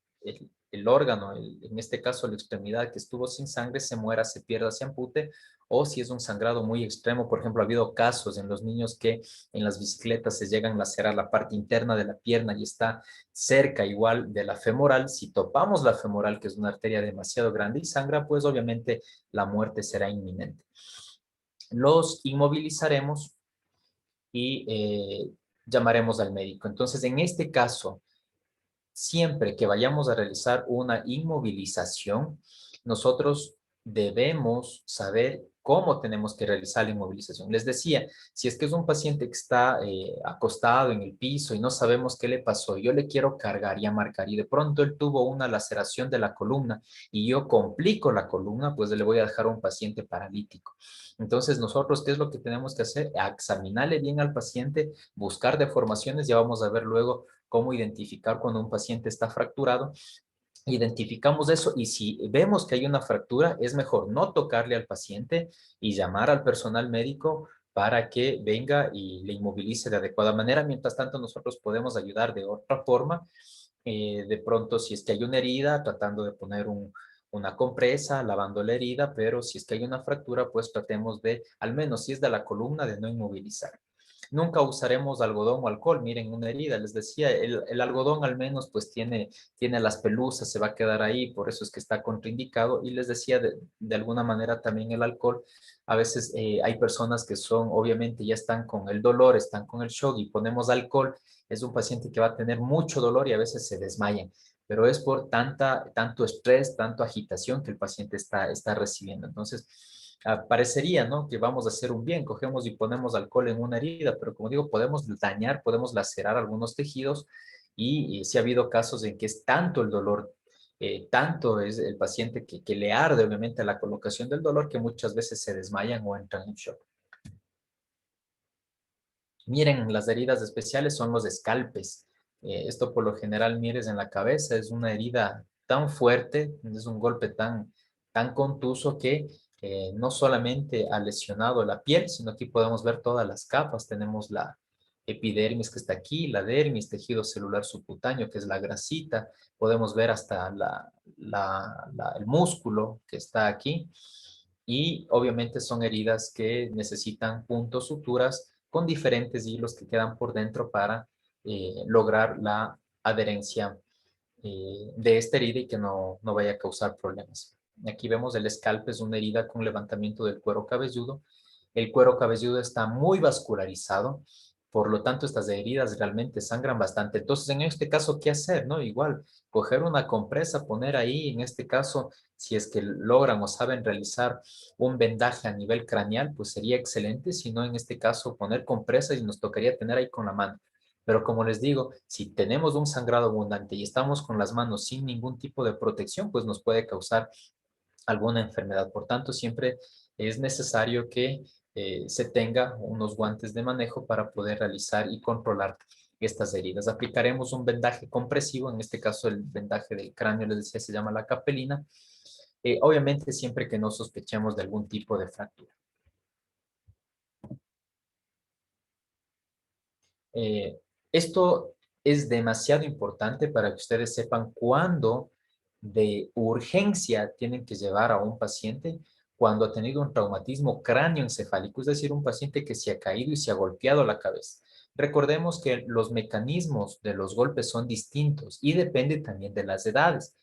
el órgano, en este caso la extremidad que estuvo sin sangre, se muera, se pierda, se ampute, o si es un sangrado muy extremo, por ejemplo, ha habido casos en los niños que en las bicicletas se llegan a lacerar la parte interna de la pierna y está cerca igual de la femoral. Si topamos la femoral, que es una arteria demasiado grande y sangra, pues obviamente la muerte será inminente. Los inmovilizaremos y llamaremos al médico. Entonces, en este caso, siempre que vayamos a realizar una inmovilización, nosotros debemos saber cómo tenemos que realizar la inmovilización. Les decía, si es que es un paciente que está acostado en el piso y no sabemos qué le pasó, yo le quiero cargar y amarcar y de pronto él tuvo una laceración de la columna y yo complico la columna, pues le voy a dejar a un paciente paralítico. Entonces, nosotros, ¿qué es lo que tenemos que hacer? Examinarle bien al paciente, buscar deformaciones, ya vamos a ver luego cómo identificar cuando un paciente está fracturado. Identificamos eso y si vemos que hay una fractura, es mejor no tocarle al paciente y llamar al personal médico para que venga y le inmovilice de adecuada manera. Mientras tanto, nosotros podemos ayudar de otra forma. De pronto, si es que hay una herida, tratando de poner una compresa, lavando la herida, pero si es que hay una fractura, pues tratemos de, al menos si es de la columna, de no inmovilizar. Nunca usaremos algodón o alcohol. Miren, una herida, les decía, el algodón al menos pues tiene las pelusas, se va a quedar ahí, por eso es que está contraindicado. Y les decía, de alguna manera también el alcohol, a veces hay personas que son, obviamente ya están con el dolor, están con el shock y ponemos alcohol, es un paciente que va a tener mucho dolor y a veces se desmayan, pero es por tanto estrés, tanto agitación que el paciente está recibiendo. Entonces, parecería, ¿no? Que vamos a hacer un bien, cogemos y ponemos alcohol en una herida, pero como digo, podemos dañar, podemos lacerar algunos tejidos y sí ha habido casos en que es tanto el dolor, tanto es el paciente que le arde obviamente la colocación del dolor que muchas veces se desmayan o entran en shock. Miren, las heridas especiales son los escalpes. Esto por lo general, mires en la cabeza, es una herida tan fuerte, es un golpe tan contuso que no solamente ha lesionado la piel, sino que podemos ver todas las capas. Tenemos la epidermis que está aquí, la dermis, tejido celular subcutáneo, que es la grasita. Podemos ver hasta el músculo que está aquí. Y obviamente son heridas que necesitan puntos, suturas con diferentes hilos que quedan por dentro para lograr la adherencia de esta herida y que no vaya a causar problemas. Aquí vemos el escalpe, es una herida con levantamiento del cuero cabelludo. El cuero cabelludo está muy vascularizado, por lo tanto estas heridas realmente sangran bastante. Entonces, en este caso, ¿qué hacer? ¿No? Igual, coger una compresa, poner ahí, en este caso, si es que logran o saben realizar un vendaje a nivel craneal, pues sería excelente. Si no, en este caso, poner compresa y nos tocaría tener ahí con la mano. Pero como les digo, si tenemos un sangrado abundante y estamos con las manos sin ningún tipo de protección, pues nos puede causar alguna enfermedad. Por tanto, siempre es necesario que se tenga unos guantes de manejo para poder realizar y controlar estas heridas. Aplicaremos un vendaje compresivo, en este caso el vendaje del cráneo, les decía, se llama la capelina. Obviamente siempre que no sospechemos de algún tipo de fractura. Eh, Esto es demasiado importante para que ustedes sepan cuándo de urgencia tienen que llevar a un paciente cuando ha tenido un traumatismo cráneoencefálico, es decir, un paciente que se ha caído y se ha golpeado la cabeza. Recordemos que los mecanismos de los golpes son distintos y depende también de las edades.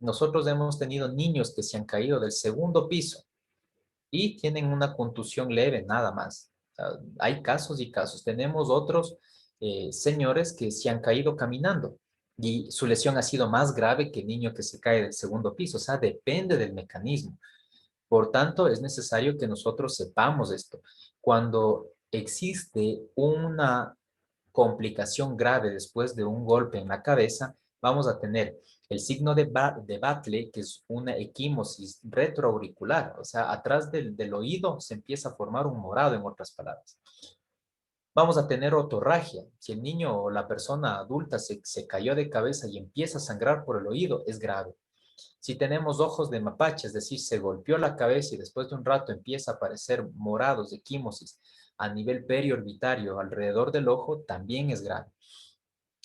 Nosotros hemos tenido niños que se han caído del segundo piso y tienen una contusión leve, nada más. O sea, hay casos y casos. Tenemos otros señores que se han caído caminando y su lesión ha sido más grave que el niño que se cae del segundo piso. O sea, depende del mecanismo. Por tanto, es necesario que nosotros sepamos esto. Cuando existe una complicación grave después de un golpe en la cabeza, vamos a tener el signo de Batley, que es una equimosis retroauricular, o sea, atrás del oído se empieza a formar un morado, en otras palabras. Vamos a tener otorragia. Si el niño o la persona adulta se cayó de cabeza y empieza a sangrar por el oído, es grave. Si tenemos ojos de mapache, es decir, se golpeó la cabeza y después de un rato empieza a aparecer morados de quimosis a nivel periorbitario alrededor del ojo, también es grave.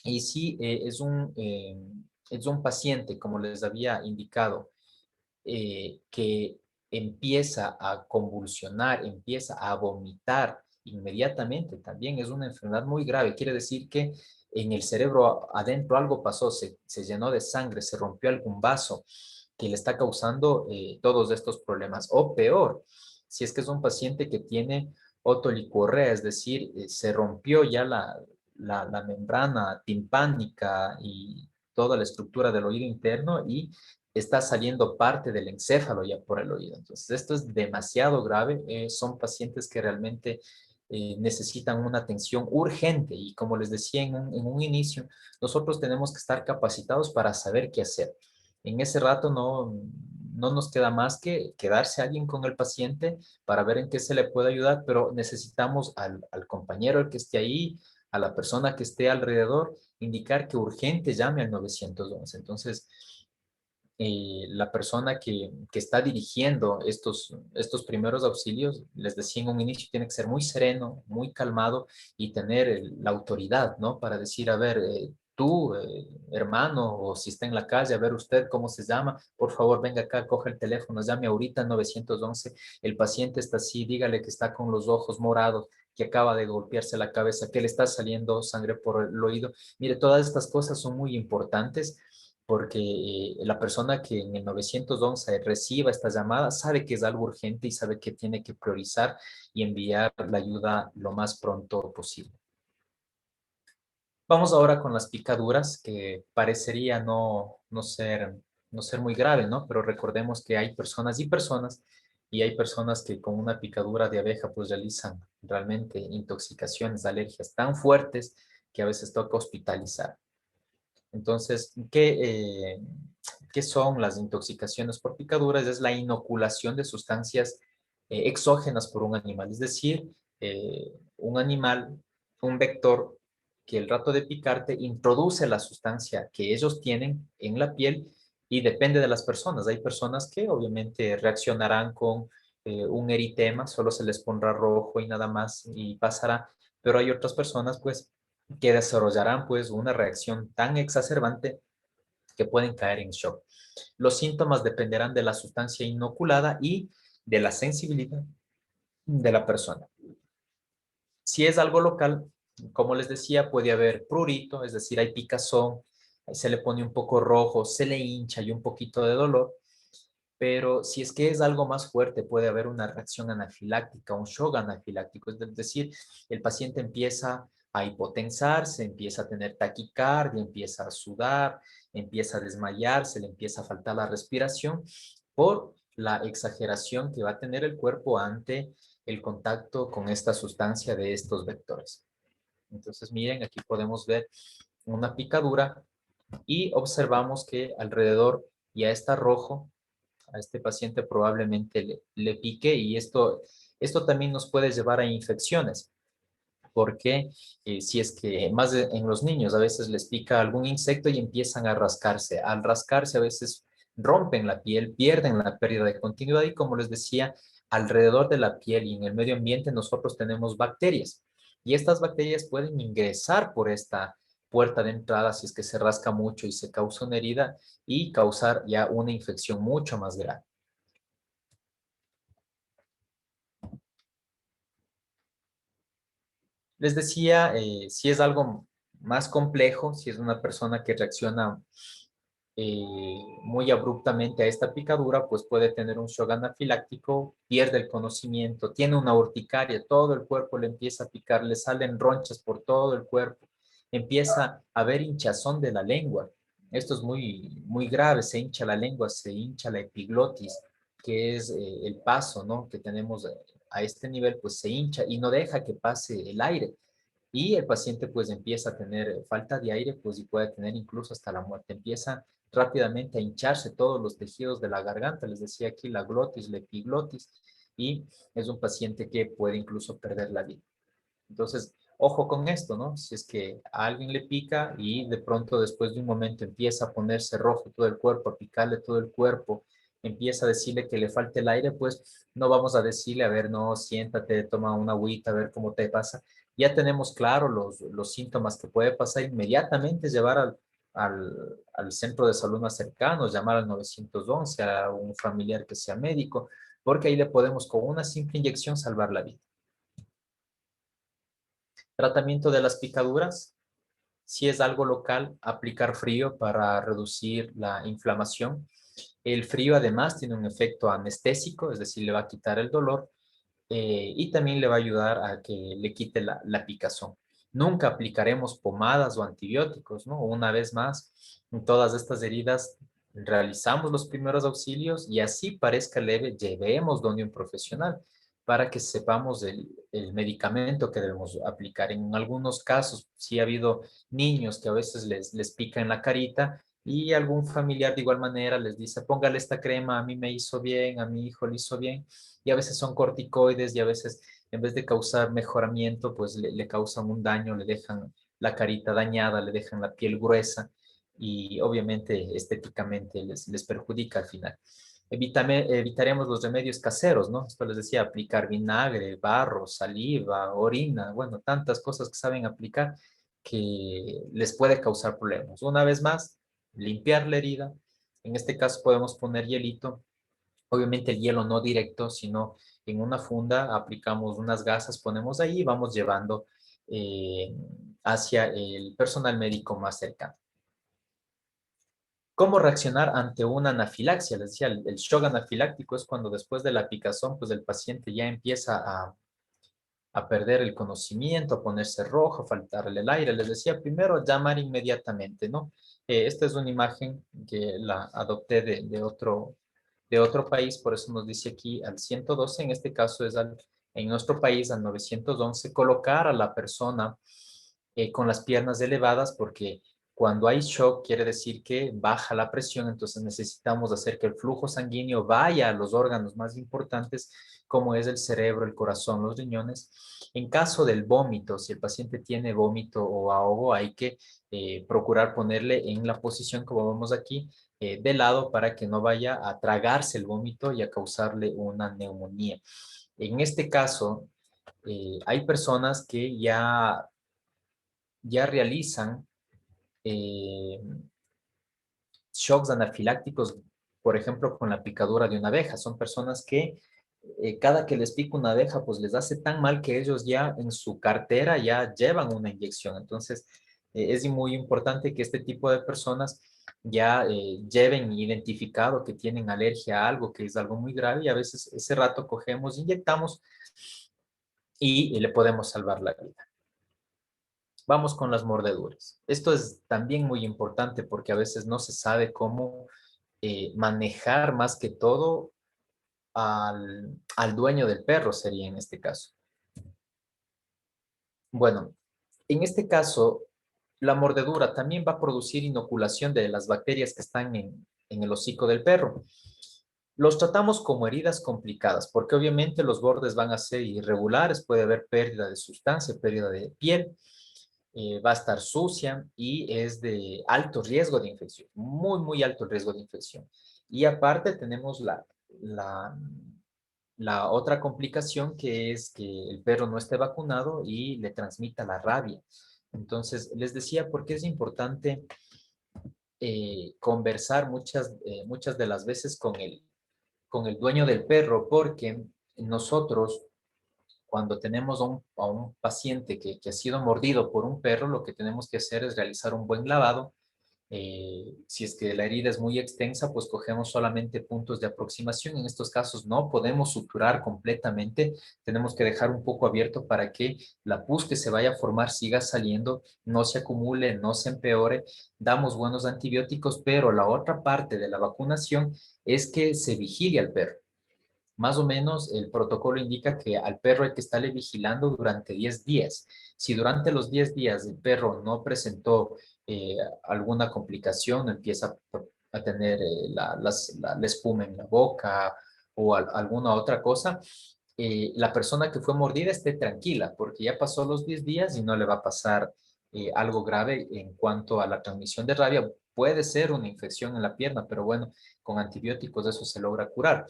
Y si es un paciente, como les había indicado, que empieza a convulsionar, empieza a vomitar inmediatamente, también es una enfermedad muy grave. Quiere decir que en el cerebro adentro algo pasó, se llenó de sangre, se rompió algún vaso que le está causando todos estos problemas. O peor, si es que es un paciente que tiene otolicorrea, es decir, se rompió ya la membrana timpánica y toda la estructura del oído interno y está saliendo parte del encéfalo ya por el oído. Entonces, esto es demasiado grave. Son pacientes que realmente necesitan una atención urgente y como les decía en un inicio, nosotros tenemos que estar capacitados para saber qué hacer. En ese rato no nos queda más que quedarse alguien con el paciente para ver en qué se le puede ayudar, pero necesitamos al compañero el que esté ahí, a la persona que esté alrededor, indicar que urgente llame al 911. Entonces, la persona que está dirigiendo estos primeros auxilios, les decía en un inicio, tiene que ser muy sereno, muy calmado y tener la autoridad, ¿no? Para decir, a ver, tú, hermano, o si está en la calle, a ver usted cómo se llama, por favor, venga acá, coge el teléfono, llame ahorita al 911, el paciente está así, dígale que está con los ojos morados, que acaba de golpearse la cabeza, que le está saliendo sangre por el oído. Mire, todas estas cosas son muy importantes porque la persona que en el 911 reciba esta llamada sabe que es algo urgente y sabe que tiene que priorizar y enviar la ayuda lo más pronto posible. Vamos ahora con las picaduras, que parecería no ser muy grave, ¿no? Pero recordemos que hay personas y personas, y hay personas que con una picadura de abeja pues realizan realmente intoxicaciones, alergias tan fuertes que a veces toca hospitalizar. Entonces, ¿qué son las intoxicaciones por picaduras? Es la inoculación de sustancias exógenas por un animal, es decir, un animal, un vector que el rato de picarte introduce la sustancia que ellos tienen en la piel y depende de las personas. Hay personas que obviamente reaccionarán con un eritema, solo se les pondrá rojo y nada más y pasará, pero hay otras personas pues que desarrollarán pues una reacción tan exacerbante que pueden caer en shock. Los síntomas dependerán de la sustancia inoculada y de la sensibilidad de la persona. Si es algo local, como les decía, puede haber prurito, es decir, hay picazón, se le pone un poco rojo, se le hincha y un poquito de dolor, pero si es que es algo más fuerte, puede haber una reacción anafiláctica, un shock anafiláctico, es decir, el paciente empieza a hipotensarse, empieza a tener taquicardia, empieza a sudar, empieza a desmayarse, le empieza a faltar la respiración por la exageración que va a tener el cuerpo ante el contacto con esta sustancia de estos vectores. Entonces, miren, aquí podemos ver una picadura y observamos que alrededor ya está rojo, a este paciente probablemente le pique y esto también nos puede llevar a infecciones, porque si es que en los niños a veces les pica algún insecto y empiezan a rascarse. Al rascarse a veces rompen la piel, pierden la pérdida de continuidad y como les decía, alrededor de la piel y en el medio ambiente nosotros tenemos bacterias y estas bacterias pueden ingresar por esta puerta de entrada si es que se rasca mucho y se causa una herida y causar ya una infección mucho más grave. Les decía, si es algo más complejo, si es una persona que reacciona muy abruptamente a esta picadura, pues puede tener un shock anafiláctico, pierde el conocimiento, tiene una urticaria, todo el cuerpo le empieza a picar, le salen ronchas por todo el cuerpo, empieza a haber hinchazón de la lengua. Esto es muy grave, se hincha la lengua, se hincha la epiglotis, que es el paso, ¿no? Que tenemos a este nivel, pues se hincha y no deja que pase el aire. Y el paciente pues empieza a tener falta de aire, pues y puede tener incluso hasta la muerte. Empieza rápidamente a hincharse todos los tejidos de la garganta, les decía aquí la glotis, la epiglotis, y es un paciente que puede incluso perder la vida. Entonces, ojo con esto, ¿no? Si es que a alguien le pica y de pronto después de un momento empieza a ponerse rojo todo el cuerpo, a picarle todo el cuerpo, empieza a decirle que le falta el aire, pues no vamos a decirle, a ver, no, siéntate, toma una agüita, a ver cómo te pasa. Ya tenemos claro los síntomas que puede pasar inmediatamente, llevar al centro de salud más cercano, llamar al 911 a un familiar que sea médico, porque ahí le podemos con una simple inyección salvar la vida. Tratamiento de las picaduras. Si es algo local, aplicar frío para reducir la inflamación. El frío además tiene un efecto anestésico, es decir, le va a quitar el dolor y también le va a ayudar a que le quite la picazón. Nunca aplicaremos pomadas o antibióticos, ¿no? Una vez más, en todas estas heridas realizamos los primeros auxilios y así parezca leve, llevemos donde un profesional para que sepamos el medicamento que debemos aplicar. En algunos casos, sí ha habido niños que a veces les pica en la carita y algún familiar de igual manera les dice, póngale esta crema, a mí me hizo bien, a mi hijo le hizo bien, y a veces son corticoides y a veces en vez de causar mejoramiento, pues le causan un daño, le dejan la carita dañada, le dejan la piel gruesa y obviamente estéticamente les perjudica al final. Evitaremos los remedios caseros, ¿no? Esto les decía, aplicar vinagre, barro, saliva, orina, bueno, tantas cosas que saben aplicar que les puede causar problemas. Una vez más, limpiar la herida. En este caso podemos poner hielito Obviamente el hielo no directo, sino en una funda aplicamos unas gasas, ponemos ahí y vamos llevando eh, hacia el personal médico más cercano. ¿Cómo reaccionar ante una anafilaxia? Les decía, el shock anafiláctico es cuando después de la picazón, pues el paciente ya empieza a perder el conocimiento, a ponerse rojo, a faltarle el aire. Les decía, primero llamar inmediatamente, ¿no? Esta es una imagen que la adopté de otro país, por eso nos dice aquí al 112, en este caso es en nuestro país al 911, colocar a la persona con las piernas elevadas porque cuando hay shock quiere decir que baja la presión, entonces necesitamos hacer que el flujo sanguíneo vaya a los órganos más importantes como es el cerebro, el corazón, los riñones. En caso del vómito, si el paciente tiene vómito o ahogo, hay que procurar ponerle en la posición como vemos aquí, de lado para que no vaya a tragarse el vómito y a causarle una neumonía. En este caso, hay personas que ya realizan eh, shocks anafilácticos, por ejemplo, con la picadura de una abeja. Son personas que cada que les pica una abeja, pues les hace tan mal que ellos ya en su cartera ya llevan una inyección. Entonces, es muy importante que este tipo de personas ya lleven identificado que tienen alergia a algo, que es algo muy grave, y a veces ese rato cogemos, inyectamos y le podemos salvar la vida. Vamos con las mordeduras. Esto es también muy importante porque a veces no se sabe cómo manejar más que todo al dueño del perro, sería en este caso. Bueno, en este caso, la mordedura también va a producir inoculación de las bacterias que están en el hocico del perro. Los tratamos como heridas complicadas, porque obviamente los bordes van a ser irregulares, puede haber pérdida de sustancia, pérdida de piel, va a estar sucia y es de alto riesgo de infección, muy, muy alto riesgo de infección. Y aparte tenemos la, la otra complicación que es que el perro no esté vacunado y le transmita la rabia. Entonces, les decía por qué es importante conversar muchas de las veces con el dueño del perro, porque nosotros, cuando tenemos a un paciente que ha sido mordido por un perro, lo que tenemos que hacer es realizar un buen lavado. Si es que la herida es muy extensa, pues cogemos solamente puntos de aproximación. En estos casos no podemos suturar completamente, tenemos que dejar un poco abierto para que la pus que se vaya a formar siga saliendo, no se acumule, no se empeore. Damos buenos antibióticos, pero la otra parte de la vacunación es que se vigile al perro. Más o menos el protocolo indica que al perro hay que estarle vigilando durante 10 días. Si durante los 10 días el perro no presentó alguna complicación, empieza a tener la espuma en la boca o alguna otra cosa, la persona que fue mordida esté tranquila porque ya pasó los 10 días y no le va a pasar algo grave en cuanto a la transmisión de rabia. Puede ser una infección en la pierna, pero bueno, con antibióticos eso se logra curar.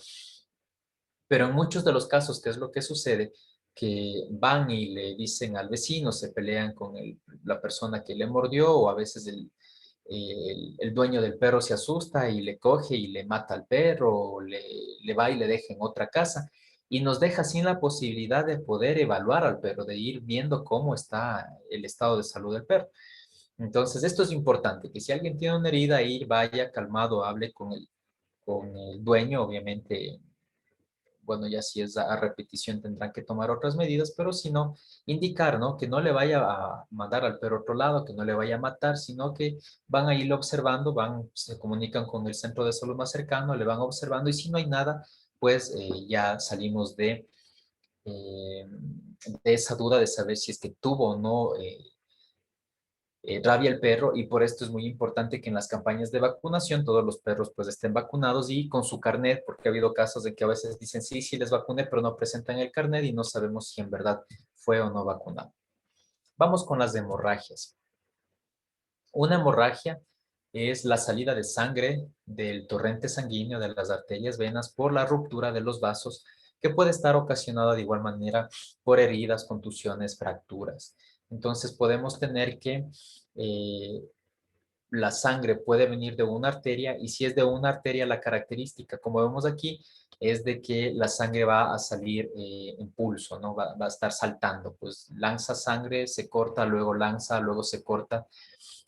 Pero en muchos de los casos, ¿qué es lo que sucede? Que van y le dicen al vecino, se pelean con la persona que le mordió o a veces el dueño del perro se asusta y le coge y le mata al perro o le va y le deja en otra casa y nos deja sin la posibilidad de poder evaluar al perro, de ir viendo cómo está el estado de salud del perro. Entonces, esto es importante, que si alguien tiene una herida, ir, vaya calmado, hable con el dueño, obviamente bueno, ya si es a repetición tendrán que tomar otras medidas, pero si no, indicar, ¿no? Que no le vaya a mandar al perro a otro lado, que no le vaya a matar, sino que van a irlo observando, se comunican con el centro de salud más cercano, le van observando y si no hay nada, pues ya salimos de esa duda de saber si es que tuvo o no rabia el perro y por esto es muy importante que en las campañas de vacunación todos los perros pues estén vacunados y con su carnet, porque ha habido casos de que a veces dicen sí, sí les vacuné, pero no presentan el carnet y no sabemos si en verdad fue o no vacunado. Vamos con las hemorragias. Una hemorragia es la salida de sangre del torrente sanguíneo de las arterias, venas por la ruptura de los vasos que puede estar ocasionada de igual manera por heridas, contusiones, fracturas. Entonces podemos tener que eh, la sangre puede venir de una arteria y si es de una arteria, la característica, como vemos aquí, es de que la sangre va a salir en pulso, ¿no? Va a estar saltando, pues lanza sangre, se corta, luego lanza, luego se corta.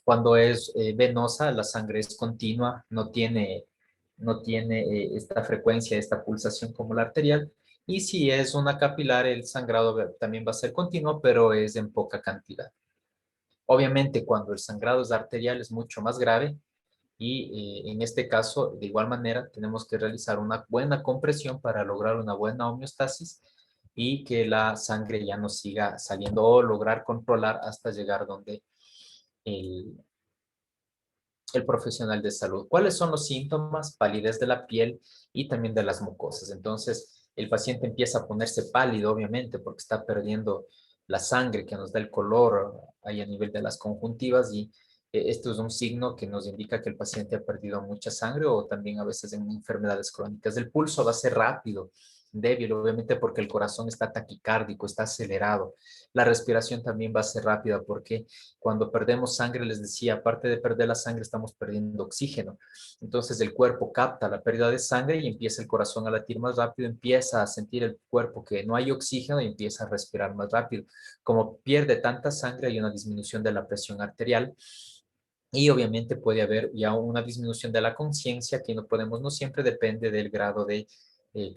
Cuando es venosa, la sangre es continua, no tiene esta frecuencia, esta pulsación como la arterial. Y si es una capilar, el sangrado también va a ser continuo, pero es en poca cantidad. Obviamente, cuando el sangrado es arterial es mucho más grave y en este caso, de igual manera, tenemos que realizar una buena compresión para lograr una buena homeostasis y que la sangre ya no siga saliendo o lograr controlar hasta llegar donde el, el profesional de salud. ¿Cuáles son los síntomas? Palidez de la piel y también de las mucosas. Entonces, el paciente empieza a ponerse pálido, obviamente, porque está perdiendo la sangre que nos da el color ahí a nivel de las conjuntivas y esto es un signo que nos indica que el paciente ha perdido mucha sangre o también a veces en enfermedades crónicas. El pulso va a ser rápido, débil, obviamente porque el corazón está taquicárdico, está acelerado. La respiración también va a ser rápida porque cuando perdemos sangre, les decía, aparte de perder la sangre, estamos perdiendo oxígeno. Entonces el cuerpo capta la pérdida de sangre y empieza el corazón a latir más rápido, empieza a sentir el cuerpo que no hay oxígeno y empieza a respirar más rápido. Como pierde tanta sangre, hay una disminución de la presión arterial. Y obviamente puede haber ya una disminución de la conciencia que no podemos, no siempre depende del grado de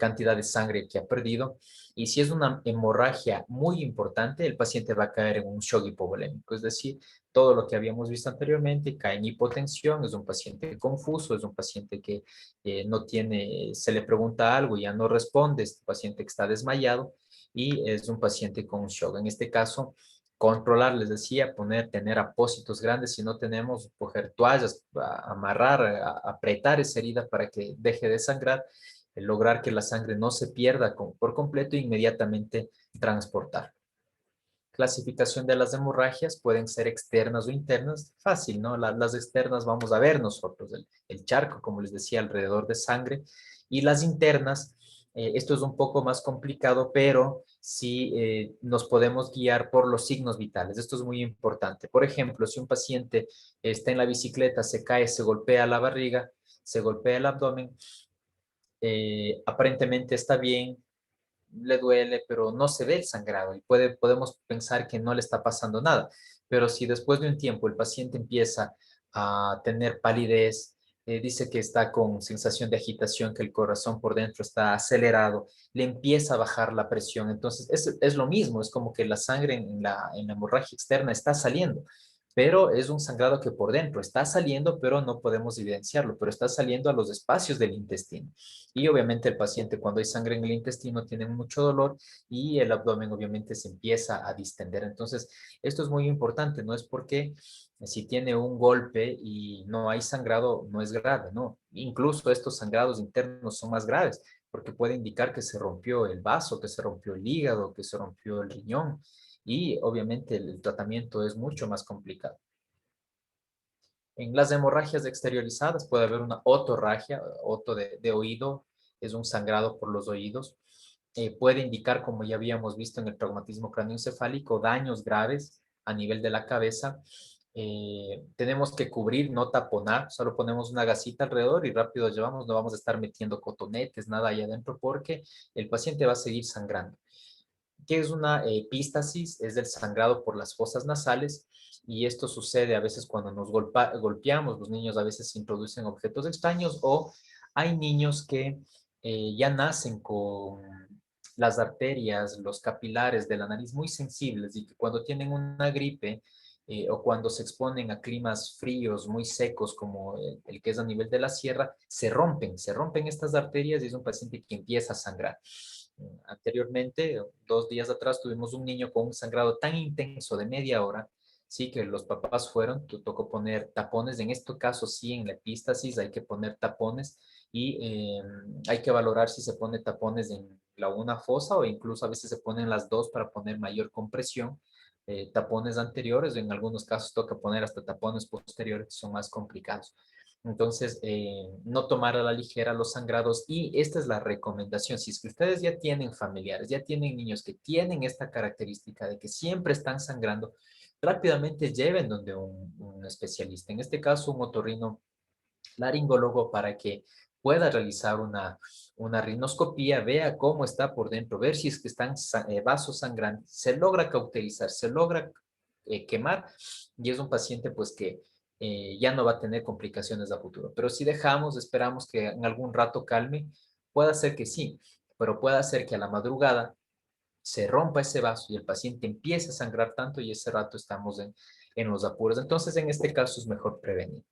cantidad de sangre que ha perdido. Y si es una hemorragia muy importante, el paciente va a caer en un shock hipovolémico, es decir, todo lo que habíamos visto anteriormente, cae en hipotensión, es un paciente confuso, es un paciente que no tiene, se le pregunta algo y ya no responde, es un paciente que está desmayado y es un paciente con un shock. En este caso, controlar, les decía, tener apósitos grandes, si no tenemos, coger toallas, amarrar, apretar esa herida para que deje de sangrar, lograr que la sangre no se pierda por completo e inmediatamente transportar. Clasificación de las hemorragias pueden ser externas o internas, fácil, ¿no? Las externas vamos a ver nosotros, el charco, como les decía, alrededor de sangre, y las internas, esto es un poco más complicado, pero sí nos podemos guiar por los signos vitales. Esto es muy importante. Por ejemplo, si un paciente está en la bicicleta, se cae, se golpea la barriga, se golpea el abdomen, aparentemente está bien, le duele, pero no se ve el sangrado y podemos pensar que no le está pasando nada. Pero si después de un tiempo el paciente empieza a tener palidez, dice que está con sensación de agitación, que el corazón por dentro está acelerado, le empieza a bajar la presión. Entonces, es lo mismo, es como que la sangre en la hemorragia externa está saliendo, pero es un sangrado que por dentro está saliendo, pero no podemos evidenciarlo, pero está saliendo a los espacios del intestino. Y obviamente el paciente cuando hay sangre en el intestino tiene mucho dolor y el abdomen obviamente se empieza a distender. Entonces, esto es muy importante, no es porque si tiene un golpe y no hay sangrado, no es grave, no. Incluso estos sangrados internos son más graves porque puede indicar que se rompió el vaso, que se rompió el hígado, que se rompió el riñón y obviamente el tratamiento es mucho más complicado. En las hemorragias exteriorizadas puede haber una otorragia, oto de oído, es un sangrado por los oídos. Puede indicar, como ya habíamos visto en el traumatismo cráneoencefálico, daños graves a nivel de la cabeza. Tenemos que cubrir, no taponar, solo ponemos una gasita alrededor y rápido llevamos, no vamos a estar metiendo cotonetes, nada ahí adentro porque el paciente va a seguir sangrando. ¿Qué es una epístasis? Es el sangrado por las fosas nasales y esto sucede a veces cuando nos golpeamos, los niños a veces introducen objetos extraños o hay niños que ya nacen con las arterias, los capilares de la nariz muy sensibles y que cuando tienen una gripe o cuando se exponen a climas fríos, muy secos, como el que es a nivel de la sierra, se rompen estas arterias y es un paciente que empieza a sangrar. Anteriormente, 2 días atrás, tuvimos un niño con un sangrado tan intenso de media hora, sí, que los papás fueron, tocó poner tapones, en este caso sí, en la epístasis hay que poner tapones y hay que valorar si se pone tapones en la una fosa o incluso a veces se ponen las dos para poner mayor compresión, tapones anteriores, en algunos casos toca poner hasta tapones posteriores que son más complicados. Entonces, no tomar a la ligera los sangrados y esta es la recomendación. Si es que ustedes ya tienen familiares, ya tienen niños que tienen esta característica de que siempre están sangrando, rápidamente lleven donde un especialista, en este caso un otorrino laringólogo, para que pueda realizar una rinoscopía, vea cómo está por dentro, ver si es que están vasos sangrantes, se logra cauterizar, se logra quemar, y es un paciente pues que ya no va a tener complicaciones a futuro. Pero si dejamos, esperamos que en algún rato calme, puede ser que sí, pero puede ser que a la madrugada se rompa ese vaso y el paciente empiece a sangrar tanto, y ese rato estamos en los apuros. Entonces, en este caso es mejor prevenir.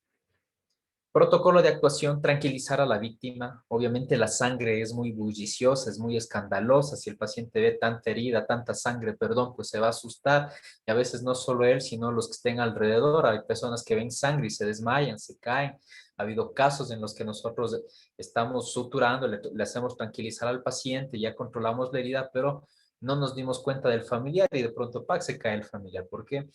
Protocolo de actuación: tranquilizar a la víctima. Obviamente la sangre es muy bulliciosa, es muy escandalosa. Si el paciente ve tanta herida, tanta sangre, perdón, pues se va a asustar. Y a veces no solo él, sino los que estén alrededor. Hay personas que ven sangre y se desmayan, se caen. Ha habido casos en los que nosotros estamos suturando, le hacemos tranquilizar al paciente, ya controlamos la herida, pero no nos dimos cuenta del familiar y de pronto, ¡pac!, se cae el familiar. ¿Por qué?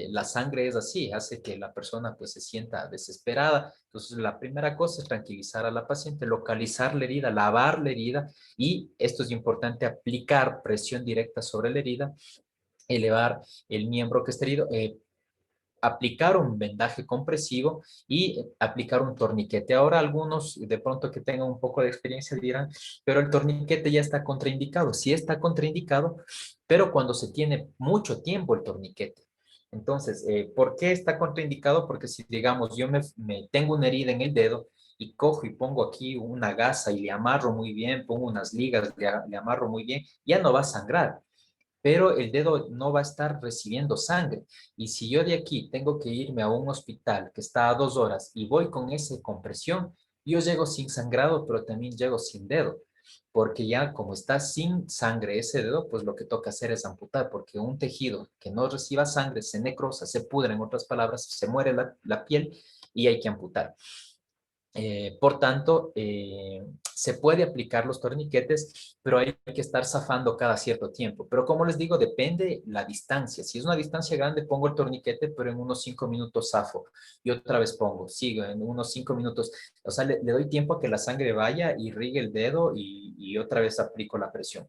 La sangre es así, hace que la persona pues se sienta desesperada. Entonces, la primera cosa es tranquilizar a la paciente, localizar la herida, lavar la herida, y esto es importante: aplicar presión directa sobre la herida, elevar el miembro que está herido, aplicar un vendaje compresivo y aplicar un torniquete. Ahora algunos de pronto que tengan un poco de experiencia dirán, pero el torniquete ya está contraindicado. Sí está contraindicado, pero cuando se tiene mucho tiempo el torniquete. Entonces, ¿por qué está contraindicado? Porque si, digamos, yo me tengo una herida en el dedo y cojo y pongo aquí una gasa y le amarro muy bien, pongo unas ligas, le amarro muy bien, ya no va a sangrar, pero el dedo no va a estar recibiendo sangre. Y si yo de aquí tengo que irme a un hospital que está a 2 horas y voy con esa compresión, yo llego sin sangrado, pero también llego sin dedo, porque ya como está sin sangre ese dedo, pues lo que toca hacer es amputar, porque un tejido que no reciba sangre se necrosa, se pudre, en otras palabras, se muere la piel, y hay que amputar. Por tanto, se puede aplicar los torniquetes, pero hay que estar zafando cada cierto tiempo. Pero como les digo, depende la distancia. Si es una distancia grande, pongo el torniquete, pero en unos 5 minutos zafo y otra vez pongo, sigo en unos 5 minutos. O sea, le doy tiempo a que la sangre vaya, irrigue el dedo, y otra vez aplico la presión.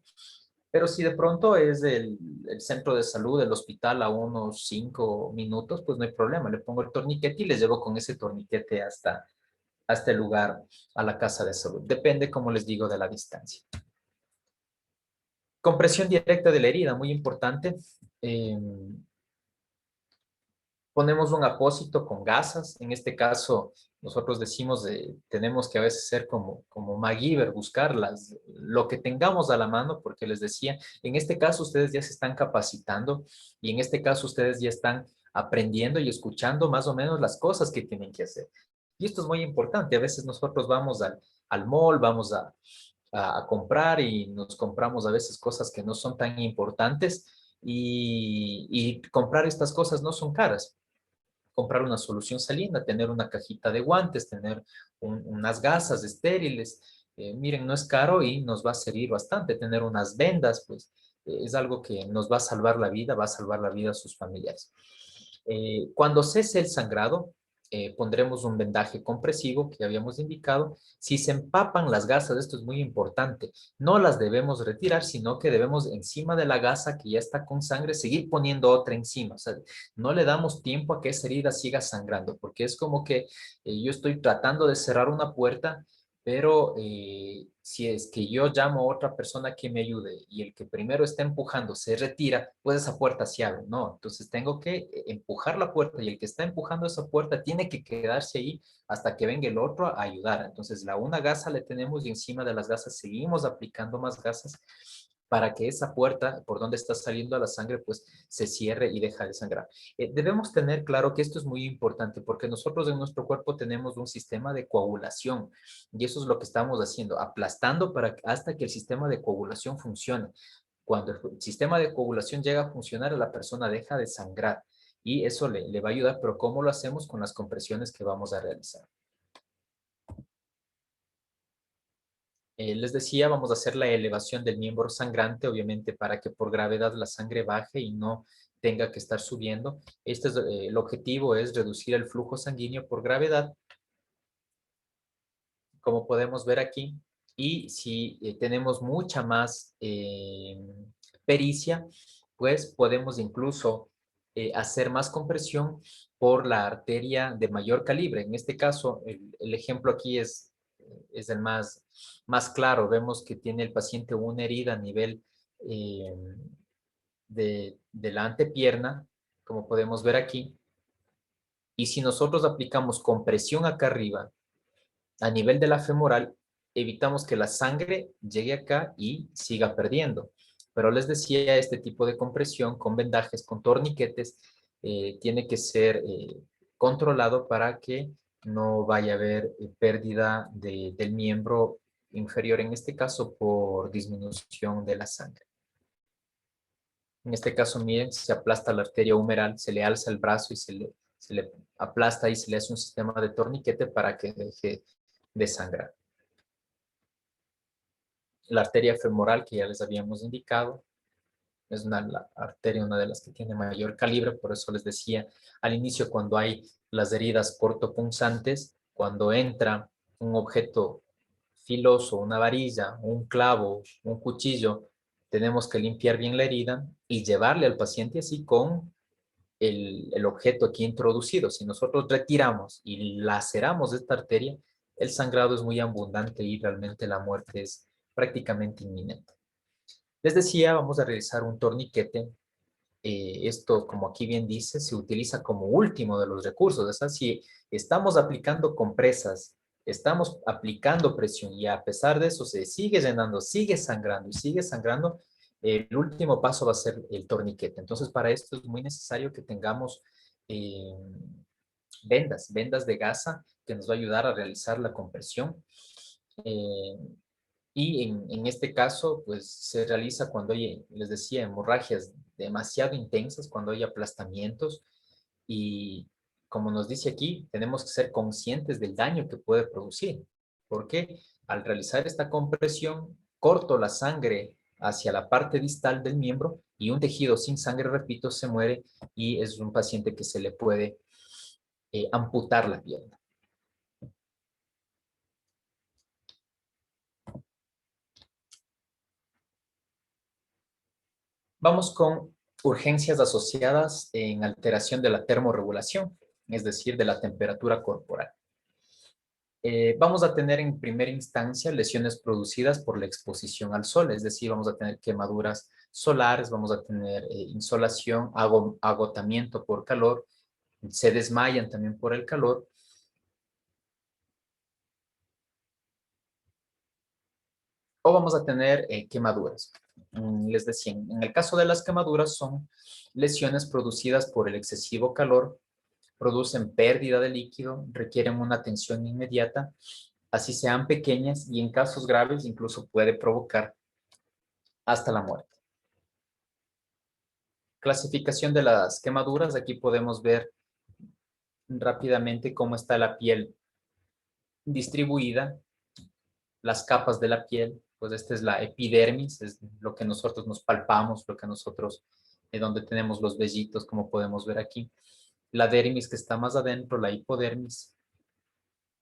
Pero si de pronto es el centro de salud, el hospital, a unos 5 minutos, pues no hay problema. Le pongo el torniquete y les llevo con ese torniquete hasta el lugar, a la casa de salud. Depende, como les digo, de la distancia. Compresión directa de la herida, muy importante. Eh, Ponemos un apósito con gasas. En este caso, nosotros decimos, tenemos que a veces ser como MacGyver, buscar lo que tengamos a la mano, porque les decía, en este caso ustedes ya se están capacitando, y en este caso ustedes ya están aprendiendo y escuchando más o menos las cosas que tienen que hacer. Y esto es muy importante. A veces nosotros vamos al mall, vamos a comprar, y nos compramos a veces cosas que no son tan importantes, y comprar estas cosas no son caras. Comprar una solución salina, tener una cajita de guantes, tener unas gasas estériles. Miren, no es caro y nos va a servir bastante. Tener unas vendas, pues es algo que nos va a salvar la vida, va a salvar la vida a sus familiares. Cuando cese el sangrado, pondremos un vendaje compresivo que habíamos indicado. Si se empapan las gasas, esto es muy importante, no las debemos retirar, sino que debemos, encima de la gasa que ya está con sangre, seguir poniendo otra encima. O sea, no le damos tiempo a que esa herida siga sangrando, porque es como que yo estoy tratando de cerrar una puerta, pero si es que yo llamo a otra persona que me ayude y el que primero está empujando se retira, pues esa puerta se abre, ¿no? Entonces tengo que empujar la puerta, y el que está empujando esa puerta tiene que quedarse ahí hasta que venga el otro a ayudar. Entonces la una gasa le tenemos, y encima de las gasas seguimos aplicando más gasas para que esa puerta por donde está saliendo la sangre pues se cierre y deja de sangrar. Debemos tener claro que esto es muy importante, porque nosotros en nuestro cuerpo tenemos un sistema de coagulación, y eso es lo que estamos haciendo, aplastando hasta que el sistema de coagulación funcione. Cuando el sistema de coagulación llega a funcionar, la persona deja de sangrar, y eso le va a ayudar. Pero ¿cómo lo hacemos? Con las compresiones que vamos a realizar. Les decía, vamos a hacer la elevación del miembro sangrante, obviamente para que por gravedad la sangre baje y no tenga que estar subiendo. El objetivo es reducir el flujo sanguíneo por gravedad, como podemos ver aquí. Y si tenemos mucha más pericia, pues podemos incluso hacer más compresión por la arteria de mayor calibre. En este caso, el ejemplo aquí es el más claro. Vemos que tiene el paciente una herida a nivel de la antepierna, como podemos ver aquí. Y si nosotros aplicamos compresión acá arriba, a nivel de la femoral, evitamos que la sangre llegue acá y siga perdiendo. Pero les decía, este tipo de compresión con vendajes, con torniquetes, tiene que ser controlado para que no vaya a haber pérdida del miembro inferior, en este caso por disminución de la sangre. En este caso, miren, se aplasta la arteria humeral, se le alza el brazo y se le aplasta y se le hace un sistema de torniquete para que deje de sangrar. La arteria femoral, que ya les habíamos indicado, es la arteria, una de las que tiene mayor calibre, por eso les decía al inicio, cuando hay las heridas cortopunzantes, cuando entra un objeto filoso, una varilla, un clavo, un cuchillo, tenemos que limpiar bien la herida y llevarle al paciente así con el objeto aquí introducido. Si nosotros retiramos y laceramos esta arteria, el sangrado es muy abundante y realmente la muerte es prácticamente inminente. Les decía, vamos a realizar un torniquete. Esto, como aquí bien dice, se utiliza como último de los recursos. O sea, si estamos aplicando compresas, estamos aplicando presión y a pesar de eso se sigue llenando, sigue sangrando y sigue sangrando, el último paso va a ser el torniquete. Entonces, para esto es muy necesario que tengamos eh, vendas de gasa que nos va a ayudar a realizar la compresión. Eh, y en este caso, pues se realiza cuando hay, les decía, hemorragias demasiado intensas, cuando hay aplastamientos y como nos dice aquí, tenemos que ser conscientes del daño que puede producir, porque al realizar esta compresión, corto la sangre hacia la parte distal del miembro y un tejido sin sangre, repito, se muere y es un paciente que se le puede amputar la pierna. Vamos con urgencias asociadas en alteración de la termorregulación, es decir, de la temperatura corporal. Vamos a tener en primera instancia lesiones producidas por la exposición al sol, es decir, vamos a tener quemaduras solares, vamos a tener insolación, agotamiento por calor, se desmayan también por el calor. O vamos a tener quemaduras. Les decía, en el caso de las quemaduras son lesiones producidas por el excesivo calor, producen pérdida de líquido, requieren una atención inmediata, así sean pequeñas y en casos graves incluso puede provocar hasta la muerte. Clasificación de las quemaduras. Aquí podemos ver rápidamente cómo está la piel distribuida, las capas de la piel. Pues esta es la epidermis, es lo que nosotros nos palpamos, lo que nosotros, donde tenemos los vellitos, como podemos ver aquí. La dermis que está más adentro, la hipodermis.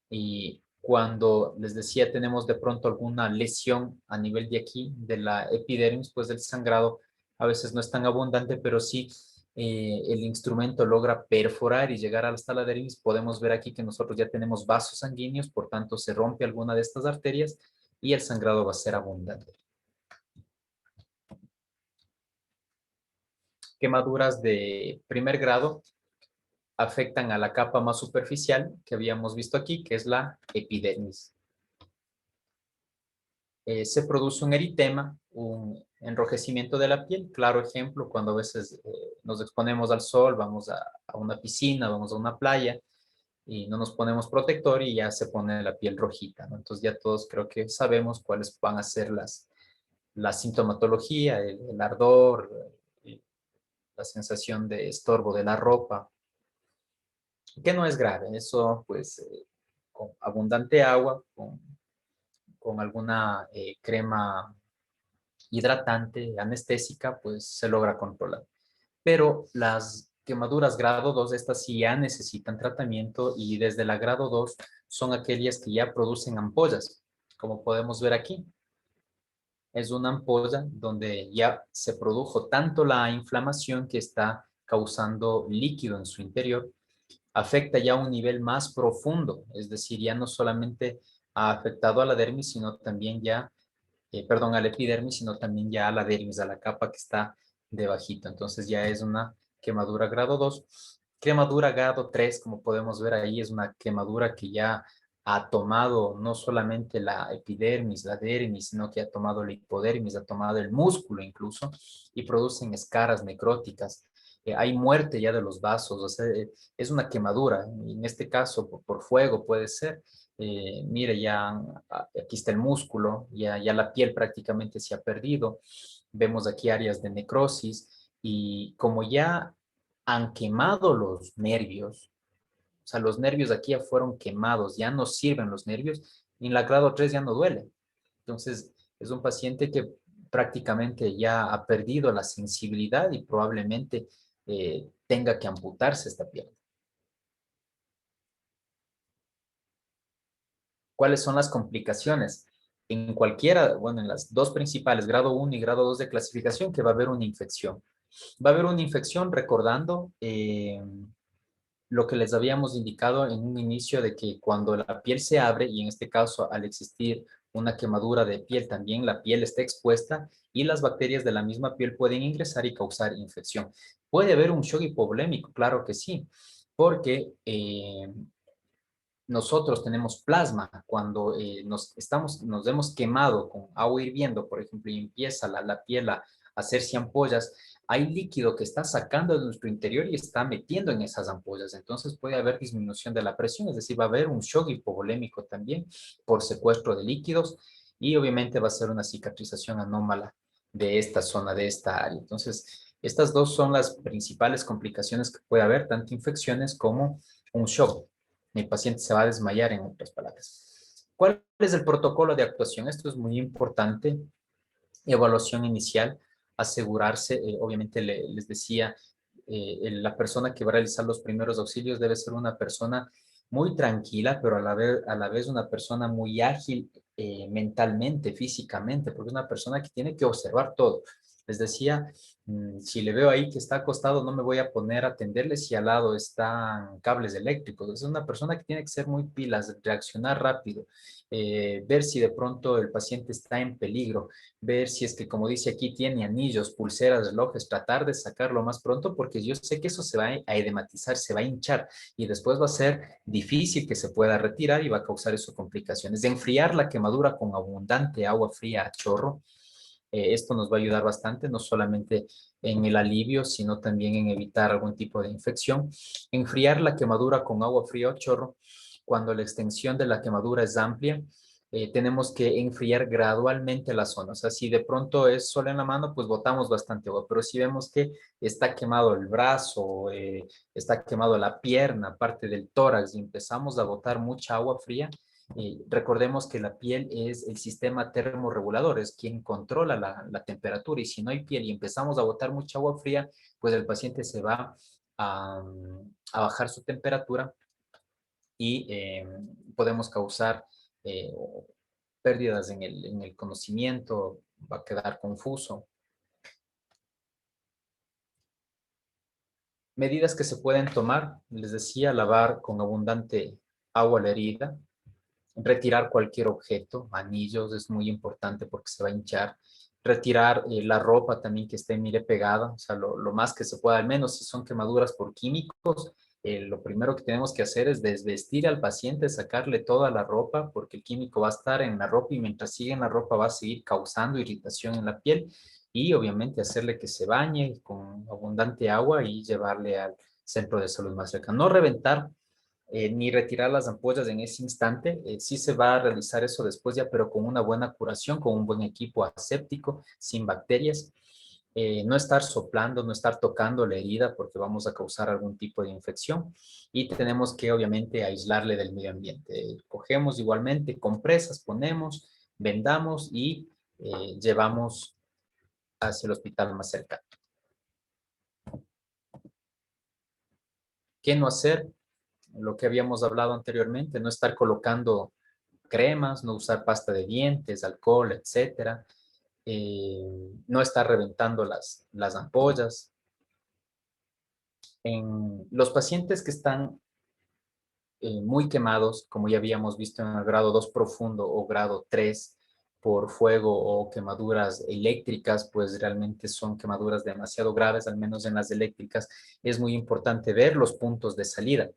Y cuando les decía tenemos de pronto alguna lesión a nivel de aquí, de la epidermis, pues el sangrado a veces no es tan abundante, pero sí el instrumento logra perforar y llegar hasta la dermis. Podemos ver aquí que nosotros ya tenemos vasos sanguíneos, por tanto se rompe alguna de estas arterias y el sangrado va a ser abundante. Quemaduras de primer grado afectan a la capa más superficial que habíamos visto aquí, que es la epidermis. Se produce un eritema, un enrojecimiento de la piel. Claro ejemplo, cuando a veces nos exponemos al sol, vamos a una piscina, vamos a una playa y no nos ponemos protector y ya se pone la piel rojita, ¿no? Entonces ya todos creo que sabemos cuáles van a ser la sintomatología, el ardor, la sensación de estorbo de la ropa, que no es grave. Eso pues con abundante agua, con alguna crema hidratante, anestésica, pues se logra controlar. Pero las quemaduras grado 2 estas sí ya necesitan tratamiento y desde la grado 2 son aquellas que ya producen ampollas, como podemos ver aquí. Es una ampolla donde ya se produjo tanto la inflamación que está causando líquido en su interior, afecta ya a un nivel más profundo, es decir, ya no solamente ha afectado a la dermis, sino también ya, perdón, a la epidermis, sino también ya a la dermis, a la capa que está debajito. Entonces ya es una quemadura grado 2. Quemadura grado 3, como podemos ver ahí, es una quemadura que ya ha tomado no solamente la epidermis, la dermis, sino que ha tomado la hipodermis, ha tomado el músculo incluso, y producen escaras necróticas. Hay muerte ya de los vasos, o sea, es una quemadura, en este caso por fuego puede ser. Mire, ya aquí está el músculo, ya la piel prácticamente se ha perdido, vemos aquí áreas de necrosis y como ya han quemado los nervios, o sea, los nervios aquí ya fueron quemados, ya no sirven los nervios, y en la grado 3 ya no duele. Entonces, es un paciente que prácticamente ya ha perdido la sensibilidad y probablemente tenga que amputarse esta pierna. ¿Cuáles son las complicaciones? En cualquiera, bueno, en las dos principales, grado 1 y grado 2 de clasificación, que va a haber una infección. Va a haber una infección recordando lo que les habíamos indicado en un inicio de que cuando la piel se abre, y en este caso al existir una quemadura de piel, también la piel está expuesta y las bacterias de la misma piel pueden ingresar y causar infección. ¿Puede haber un shock hipovolémico? Claro que sí, porque nosotros tenemos plasma. Cuando nos hemos quemado con agua hirviendo, por ejemplo, y empieza la piel a hacerse ampollas, hay líquido que está sacando de nuestro interior y está metiendo en esas ampollas. Entonces puede haber disminución de la presión, es decir, va a haber un shock hipovolémico también por secuestro de líquidos y obviamente va a ser una cicatrización anómala de esta zona, de esta área. Entonces, estas dos son las principales complicaciones que puede haber, tanto infecciones como un shock. El paciente se va a desmayar, en otras palabras. ¿Cuál es el protocolo de actuación? Esto es muy importante. Evaluación inicial, asegurarse, obviamente les decía, la persona que va a realizar los primeros auxilios debe ser una persona muy tranquila, pero a la vez una persona muy ágil mentalmente, físicamente, porque es una persona que tiene que observar todo. Les decía, si le veo ahí que está acostado, no me voy a poner a atenderle si al lado están cables eléctricos. Es una persona que tiene que ser muy pilas, reaccionar rápido, ver si de pronto el paciente está en peligro, ver si es que, como dice aquí, tiene anillos, pulseras, relojes, tratar de sacarlo más pronto, porque yo sé que eso se va a edematizar, se va a hinchar y después va a ser difícil que se pueda retirar y va a causar eso complicaciones. De enfriar la quemadura con abundante agua fría a chorro. Esto nos va a ayudar bastante, no solamente en el alivio, sino también en evitar algún tipo de infección. Enfriar la quemadura con agua fría o chorro cuando la extensión de la quemadura es amplia. Tenemos que enfriar gradualmente la zona. O sea, si de pronto es solo en la mano, pues botamos bastante agua. Pero si vemos que está quemado el brazo, está quemado la pierna, parte del tórax y empezamos a botar mucha agua fría, recordemos que la piel es el sistema termorregulador, es quien controla la temperatura y si no hay piel y empezamos a botar mucha agua fría, pues el paciente se va a bajar su temperatura y podemos causar pérdidas en el conocimiento, va a quedar confuso. Medidas que se pueden tomar, les decía, lavar con abundante agua la herida, retirar cualquier objeto, anillos es muy importante porque se va a hinchar, retirar la ropa también que esté, mire, pegada, o sea, lo más que se pueda, al menos si son quemaduras por químicos, lo primero que tenemos que hacer es desvestir al paciente, sacarle toda la ropa, porque el químico va a estar en la ropa y mientras sigue en la ropa va a seguir causando irritación en la piel y obviamente hacerle que se bañe con abundante agua y llevarle al centro de salud más cercano. No reventar ni retirar las ampollas en ese instante. Sí se va a realizar eso después ya, pero con una buena curación, con un buen equipo aséptico, sin bacterias. No estar soplando, no estar tocando la herida porque vamos a causar algún tipo de infección y tenemos que obviamente aislarle del medio ambiente. Cogemos igualmente compresas, ponemos, vendamos y llevamos hacia el hospital más cercano. ¿Qué no hacer? Lo que habíamos hablado anteriormente, no estar colocando cremas, no usar pasta de dientes, alcohol, etcétera, no estar reventando las ampollas. En los pacientes que están muy quemados, como ya habíamos visto en el grado 2 profundo o grado 3 por fuego o quemaduras eléctricas, pues realmente son quemaduras demasiado graves, al menos en las eléctricas. Es muy importante ver los puntos de salida.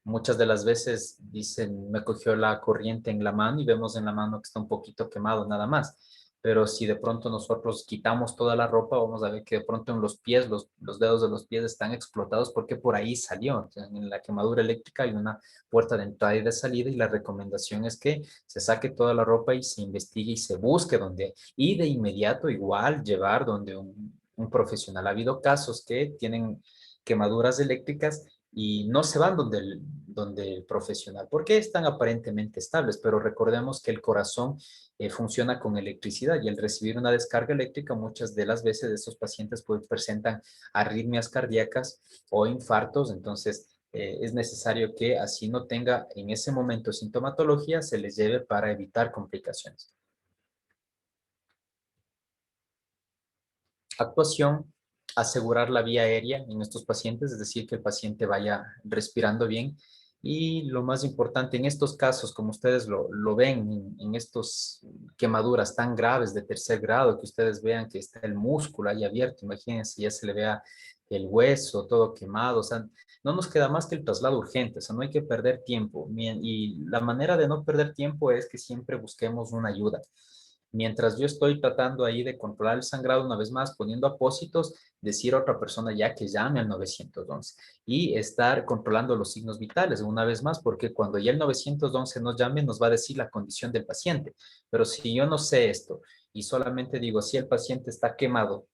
Muchas de las veces dicen, me cogió la corriente en la mano y vemos en la mano que está un poquito quemado nada más. Pero si de pronto nosotros quitamos toda la ropa, vamos a ver que de pronto en los pies, los dedos de los pies están explotados porque por ahí salió. Entonces, en la quemadura eléctrica hay una puerta de entrada y de salida y la recomendación es que se saque toda la ropa y se investigue y se busque donde. Y de inmediato igual llevar donde un profesional. Ha habido casos que tienen quemaduras eléctricas y no se van donde el profesional, porque están aparentemente estables, pero recordemos que el corazón funciona con electricidad y al recibir una descarga eléctrica, muchas de las veces estos pacientes pues, presentan arritmias cardíacas o infartos, entonces es necesario que así no tenga en ese momento sintomatología, se les lleve para evitar complicaciones. Actuación, asegurar la vía aérea en estos pacientes, es decir, que el paciente vaya respirando bien. Y lo más importante en estos casos, como ustedes lo ven, en estos quemaduras tan graves de tercer grado, que ustedes vean que está el músculo ahí abierto, imagínense, ya se le vea el hueso todo quemado, o sea, no nos queda más que el traslado urgente, o sea, no hay que perder tiempo. Y la manera de no perder tiempo es que siempre busquemos una ayuda. Mientras yo estoy tratando ahí de controlar el sangrado una vez más, poniendo apósitos, decir a otra persona ya que llame al 911 y estar controlando los signos vitales una vez más, porque cuando ya el 911 nos llame, nos va a decir la condición del paciente. Pero si yo no sé esto y solamente digo si el paciente está quemado,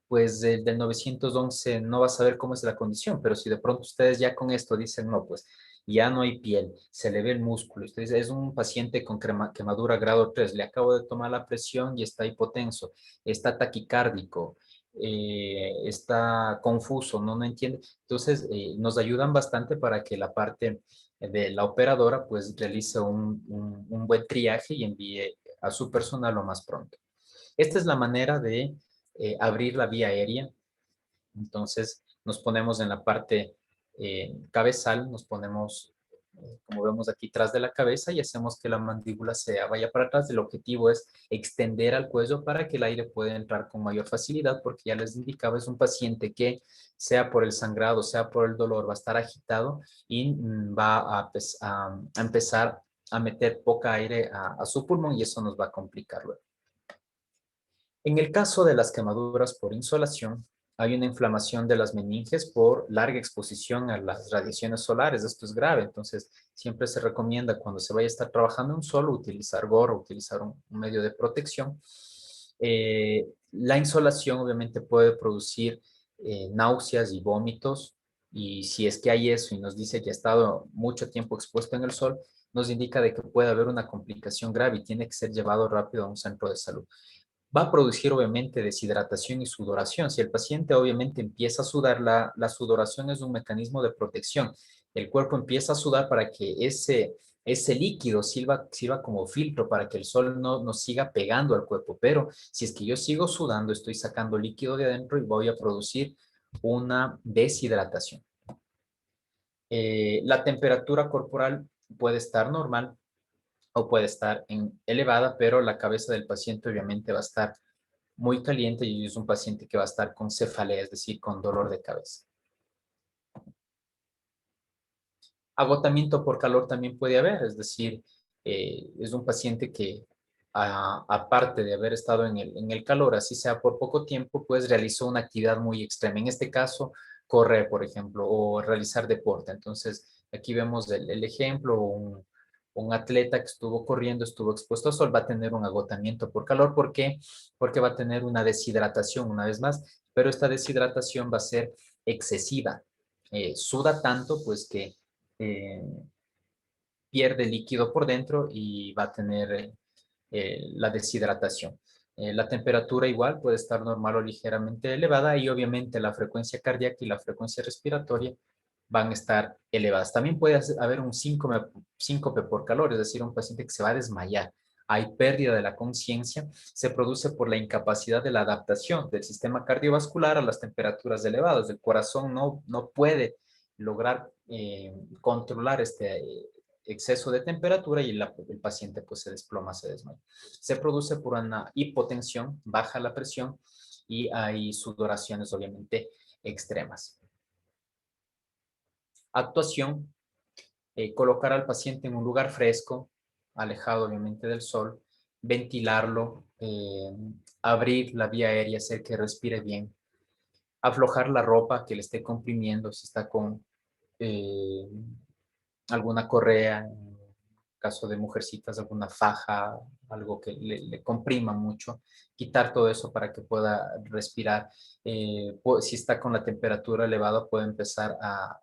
pues el del 911 no va a saber cómo es la condición, pero si de pronto ustedes ya con esto dicen, no, pues ya no hay piel, se le ve el músculo, usted dice, es un paciente con quemadura grado 3, le acabo de tomar la presión y está hipotenso, está taquicárdico, está confuso, no entiende. Entonces, nos ayudan bastante para que la parte de la operadora pues realice un buen triaje y envíe a su personal lo más pronto. Esta es la manera de abrir la vía aérea. Entonces nos ponemos en la parte cabezal, nos ponemos, como vemos aquí, tras de la cabeza y hacemos que la mandíbula se vaya para atrás. El objetivo es extender al cuello para que el aire pueda entrar con mayor facilidad, porque ya les indicaba, es un paciente que sea por el sangrado, sea por el dolor, va a estar agitado y va a empezar a meter poca aire a su pulmón y eso nos va a complicar luego. En el caso de las quemaduras por insolación, hay una inflamación de las meninges por larga exposición a las radiaciones solares. Esto es grave, entonces siempre se recomienda cuando se vaya a estar trabajando en sol utilizar gorro, utilizar un medio de protección. La insolación obviamente puede producir náuseas y vómitos y si es que hay eso y nos dice que ha estado mucho tiempo expuesto en el sol, nos indica de que puede haber una complicación grave y tiene que ser llevado rápido a un centro de salud. Va a producir obviamente deshidratación y sudoración. Si el paciente obviamente empieza a sudar, la sudoración es un mecanismo de protección. El cuerpo empieza a sudar para que ese líquido sirva como filtro para que el sol no nos siga pegando al cuerpo. Pero si es que yo sigo sudando, estoy sacando líquido de adentro y voy a producir una deshidratación. La temperatura corporal puede estar normal o puede estar elevada, pero la cabeza del paciente obviamente va a estar muy caliente y es un paciente que va a estar con cefalea, es decir, con dolor de cabeza. Agotamiento por calor también puede haber, es decir, es un paciente que aparte de haber estado en el calor, así sea por poco tiempo, pues realizó una actividad muy extrema. En este caso, correr, por ejemplo, o realizar deporte. Entonces, aquí vemos el ejemplo, un atleta que estuvo corriendo, estuvo expuesto al sol, va a tener un agotamiento por calor. ¿Por qué? Porque va a tener una deshidratación una vez más, pero esta deshidratación va a ser excesiva. Suda tanto, pues que eh, pierde líquido por dentro y va a tener la deshidratación. La temperatura igual puede estar normal o ligeramente elevada y obviamente la frecuencia cardíaca y la frecuencia respiratoria van a estar elevadas. También puede haber un síncope por calor, es decir, un paciente que se va a desmayar. hay pérdida de la conciencia, se produce por la incapacidad de la adaptación del sistema cardiovascular a las temperaturas elevadas. El corazón no puede lograr controlar este exceso de temperatura y el paciente pues se desploma, se desmaya. Se produce por una hipotensión, baja la presión y hay sudoraciones obviamente extremas. Actuación, colocar al paciente en un lugar fresco, alejado obviamente del sol, ventilarlo, abrir la vía aérea, hacer que respire bien, aflojar la ropa que le esté comprimiendo, si está con eh, alguna correa, en caso de mujercitas, alguna faja, algo que le comprima mucho, quitar todo eso para que pueda respirar. Si está con la temperatura elevada, puede empezar a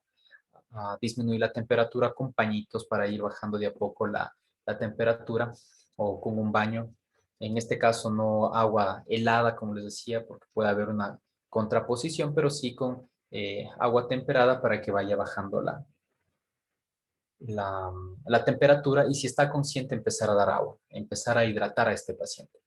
disminuir la temperatura con pañitos para ir bajando de a poco la temperatura o con un baño. En este caso no agua helada, como les decía, porque puede haber una contraposición, pero sí con agua temperada para que vaya bajando la, la temperatura y si está consciente empezar a dar agua, empezar a hidratar a este paciente.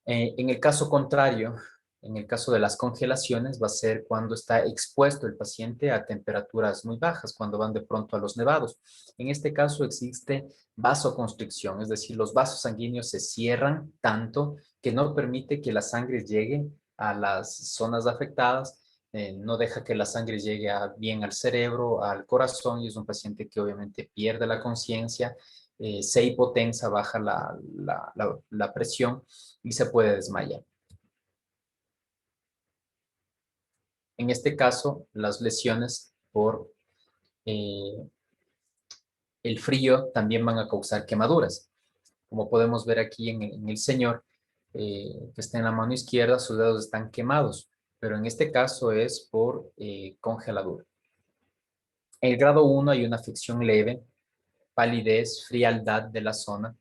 En el caso contrario, en el caso de las congelaciones, va a ser cuando está expuesto el paciente a temperaturas muy bajas, cuando van de pronto a los nevados. En este caso existe vasoconstricción, es decir, los vasos sanguíneos se cierran tanto que no permite que la sangre llegue a las zonas afectadas, no deja que la sangre llegue bien al cerebro, al corazón, y es un paciente que obviamente pierde la conciencia, se hipotensa, baja la presión y se puede desmayar. En este caso, las lesiones por eh, el frío también van a causar quemaduras. Como podemos ver aquí en el señor que está en la mano izquierda, sus dedos están quemados, pero en este caso es por congeladura. En el grado 1 hay una afección leve, palidez, frialdad de la zona.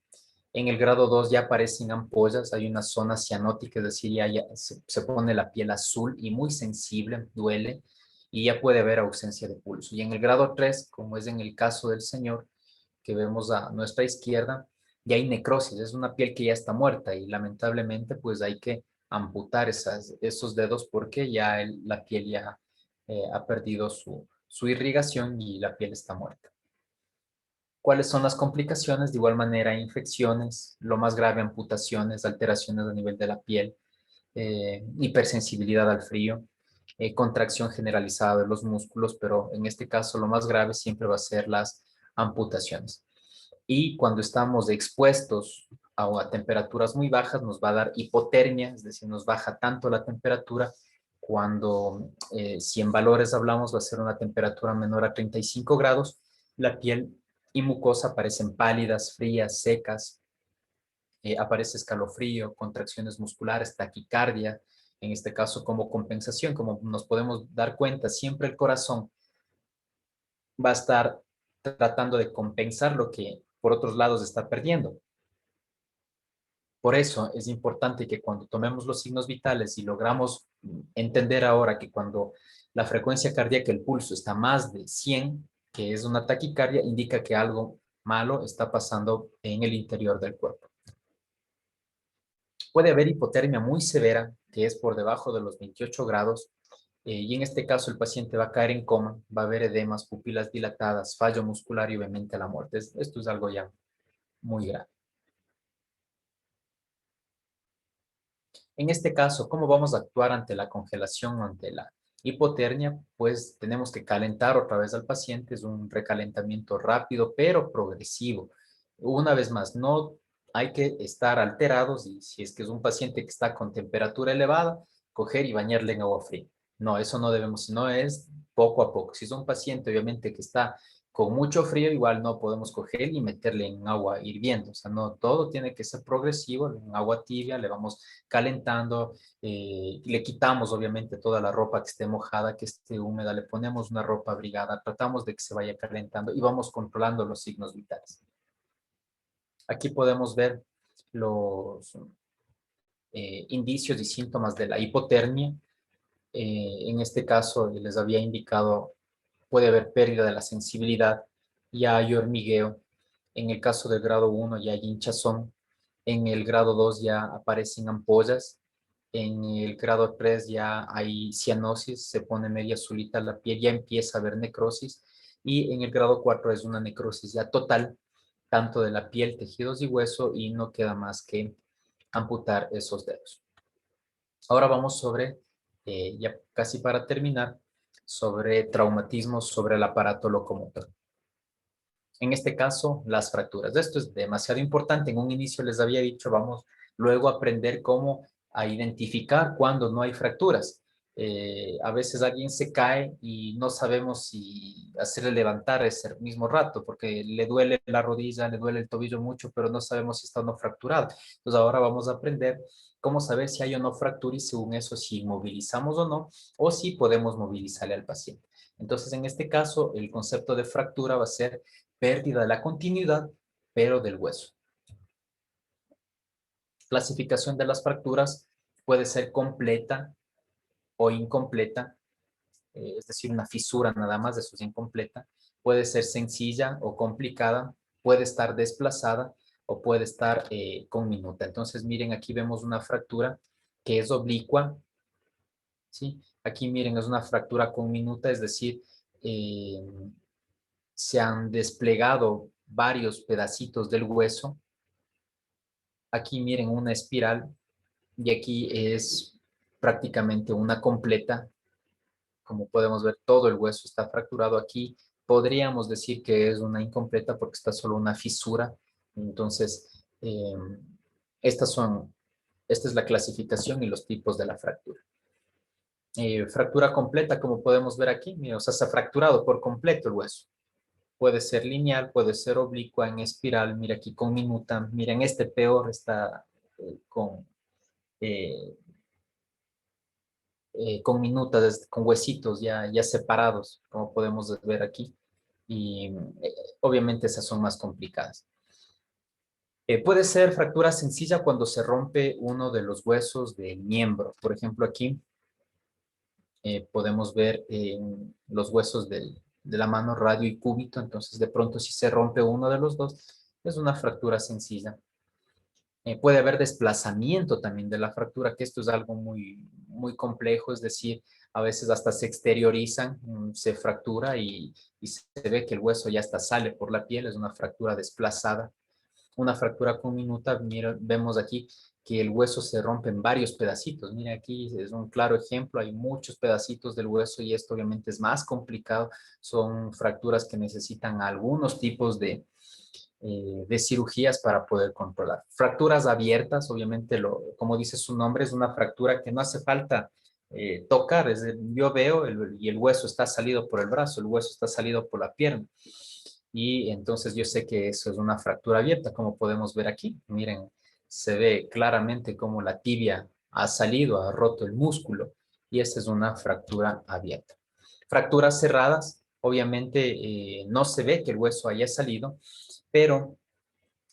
En el grado 2 ya aparecen ampollas, hay una zona cianótica, es decir, ya se pone la piel azul y muy sensible, duele, y ya puede haber ausencia de pulso. Y en el grado 3, como es en el caso del señor, que vemos a nuestra izquierda, ya hay necrosis, es una piel que ya está muerta y lamentablemente pues hay que amputar esos dedos porque ya la piel ya ha perdido su irrigación y la piel está muerta. ¿Cuáles son las complicaciones? De igual manera, infecciones, lo más grave, amputaciones, alteraciones a nivel de la piel, hipersensibilidad al frío, contracción generalizada de los músculos, pero en este caso lo más grave siempre va a ser las amputaciones. Y cuando estamos expuestos a temperaturas muy bajas, nos va a dar hipotermia, es decir, nos baja tanto la temperatura cuando, si en valores hablamos, va a ser una temperatura menor a 35 grados, la piel y mucosa aparecen pálidas, frías, secas, aparece escalofrío, contracciones musculares, taquicardia, en este caso como compensación, como nos podemos dar cuenta, siempre el corazón va a estar tratando de compensar lo que por otros lados está perdiendo. Por eso es importante que cuando tomemos los signos vitales y logramos entender ahora que cuando la frecuencia cardíaca, el pulso está más de 100, que es una taquicardia, indica que algo malo está pasando en el interior del cuerpo. Puede haber hipotermia muy severa, que es por debajo de los 28 grados, y en este caso el paciente va a caer en coma, va a haber edemas, pupilas dilatadas, fallo muscular y obviamente la muerte. Esto es algo ya muy grave. En este caso, ¿cómo vamos a actuar ante la congelación o ante la hipotermia? Pues tenemos que calentar otra vez al paciente, es un recalentamiento rápido pero progresivo. Una vez más, no hay que estar alterados y si es que es un paciente que está con temperatura elevada, coger y bañarle en agua fría. No, eso no debemos, no es poco a poco. Si es un paciente obviamente que está con mucho frío, igual no podemos coger y meterle en agua hirviendo. O sea, no, todo tiene que ser progresivo, en agua tibia le vamos calentando, le quitamos obviamente toda la ropa que esté mojada, que esté húmeda, le ponemos una ropa abrigada, tratamos de que se vaya calentando y vamos controlando los signos vitales. Aquí podemos ver los indicios y síntomas de la hipotermia. En este caso, les había indicado, puede haber pérdida de la sensibilidad, ya hay hormigueo, En el caso del grado 1 ya hay hinchazón. En el grado 2 ya aparecen ampollas. En el grado 3 ya hay cianosis, se pone media azulita la piel, ya empieza a haber necrosis. Y en el grado 4 es una necrosis ya total, tanto de la piel, tejidos y hueso, y no queda más que amputar esos dedos. Ahora vamos sobre, ya casi para terminar, sobre traumatismos sobre el aparato locomotor. En este caso, las fracturas. Esto es demasiado importante. En un inicio les había dicho, vamos luego a aprender cómo a identificar cuando no hay fracturas. A veces alguien se cae y no sabemos si hacerle levantar ese mismo rato, porque le duele la rodilla, le duele el tobillo mucho, pero no sabemos si está o no fracturado. Entonces ahora vamos a aprender cómo saber si hay o no fractura y según eso si movilizamos o si podemos movilizarle al paciente. Entonces en este caso el concepto de fractura va a ser pérdida de la continuidad, pero del hueso. Clasificación de las fracturas puede ser completa o incompleta, es decir, una fisura nada más, eso es incompleta. Puede ser sencilla o complicada, puede estar desplazada o puede estar con minuta. Entonces, miren, aquí vemos una fractura que es oblicua, ¿sí? Aquí, miren, es una fractura con minuta, es decir, se han desplegado varios pedacitos del hueso. Aquí miren una espiral y aquí es prácticamente una completa. Como podemos ver, todo el hueso está fracturado aquí. Podríamos decir que es una incompleta porque está solo una fisura. Entonces, esta es la clasificación y los tipos de la fractura. Fractura completa, como podemos ver aquí, mira, o sea, se ha fracturado por completo el hueso. Puede ser lineal, puede ser oblicua, en espiral, mira aquí con minuta, miren este peor está eh, con minutas, con huesitos ya separados, como podemos ver aquí, y obviamente esas son más complicadas. Puede ser fractura sencilla cuando se rompe uno de los huesos del miembro. Por ejemplo, aquí podemos ver los huesos de la mano, radio y cúbito, entonces de pronto si se rompe uno de los dos, es una fractura sencilla. Puede haber desplazamiento también de la fractura, que esto es algo muy complejo, es decir, a veces hasta se exteriorizan, se fractura y se ve que el hueso ya hasta sale por la piel, es una fractura desplazada. Una fractura con minuta, mira, vemos aquí que el hueso se rompe en varios pedacitos. Mira, aquí es un claro ejemplo, hay muchos pedacitos del hueso y esto obviamente es más complicado. Son fracturas que necesitan algunos tipos de cirugías para poder controlar. Fracturas abiertas, obviamente, como dice su nombre, es una fractura que no hace falta tocar. Yo veo y el hueso está salido por el brazo, el hueso está salido por la pierna. Y entonces yo sé que eso es una fractura abierta, como podemos ver aquí. Miren, se ve claramente cómo la tibia ha salido, ha roto el músculo y esa es una fractura abierta. Fracturas cerradas, obviamente no se ve que el hueso haya salido, pero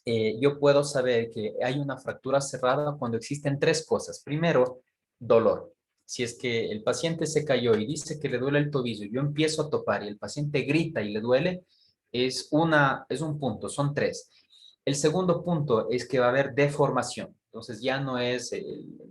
yo puedo saber que hay una fractura cerrada cuando existen tres cosas. Primero, dolor. Si es que el paciente se cayó y dice que le duele el tobillo, yo empiezo a topar y el paciente grita y le duele, es un punto, son tres. El segundo punto es que va a haber deformación. Entonces ya no es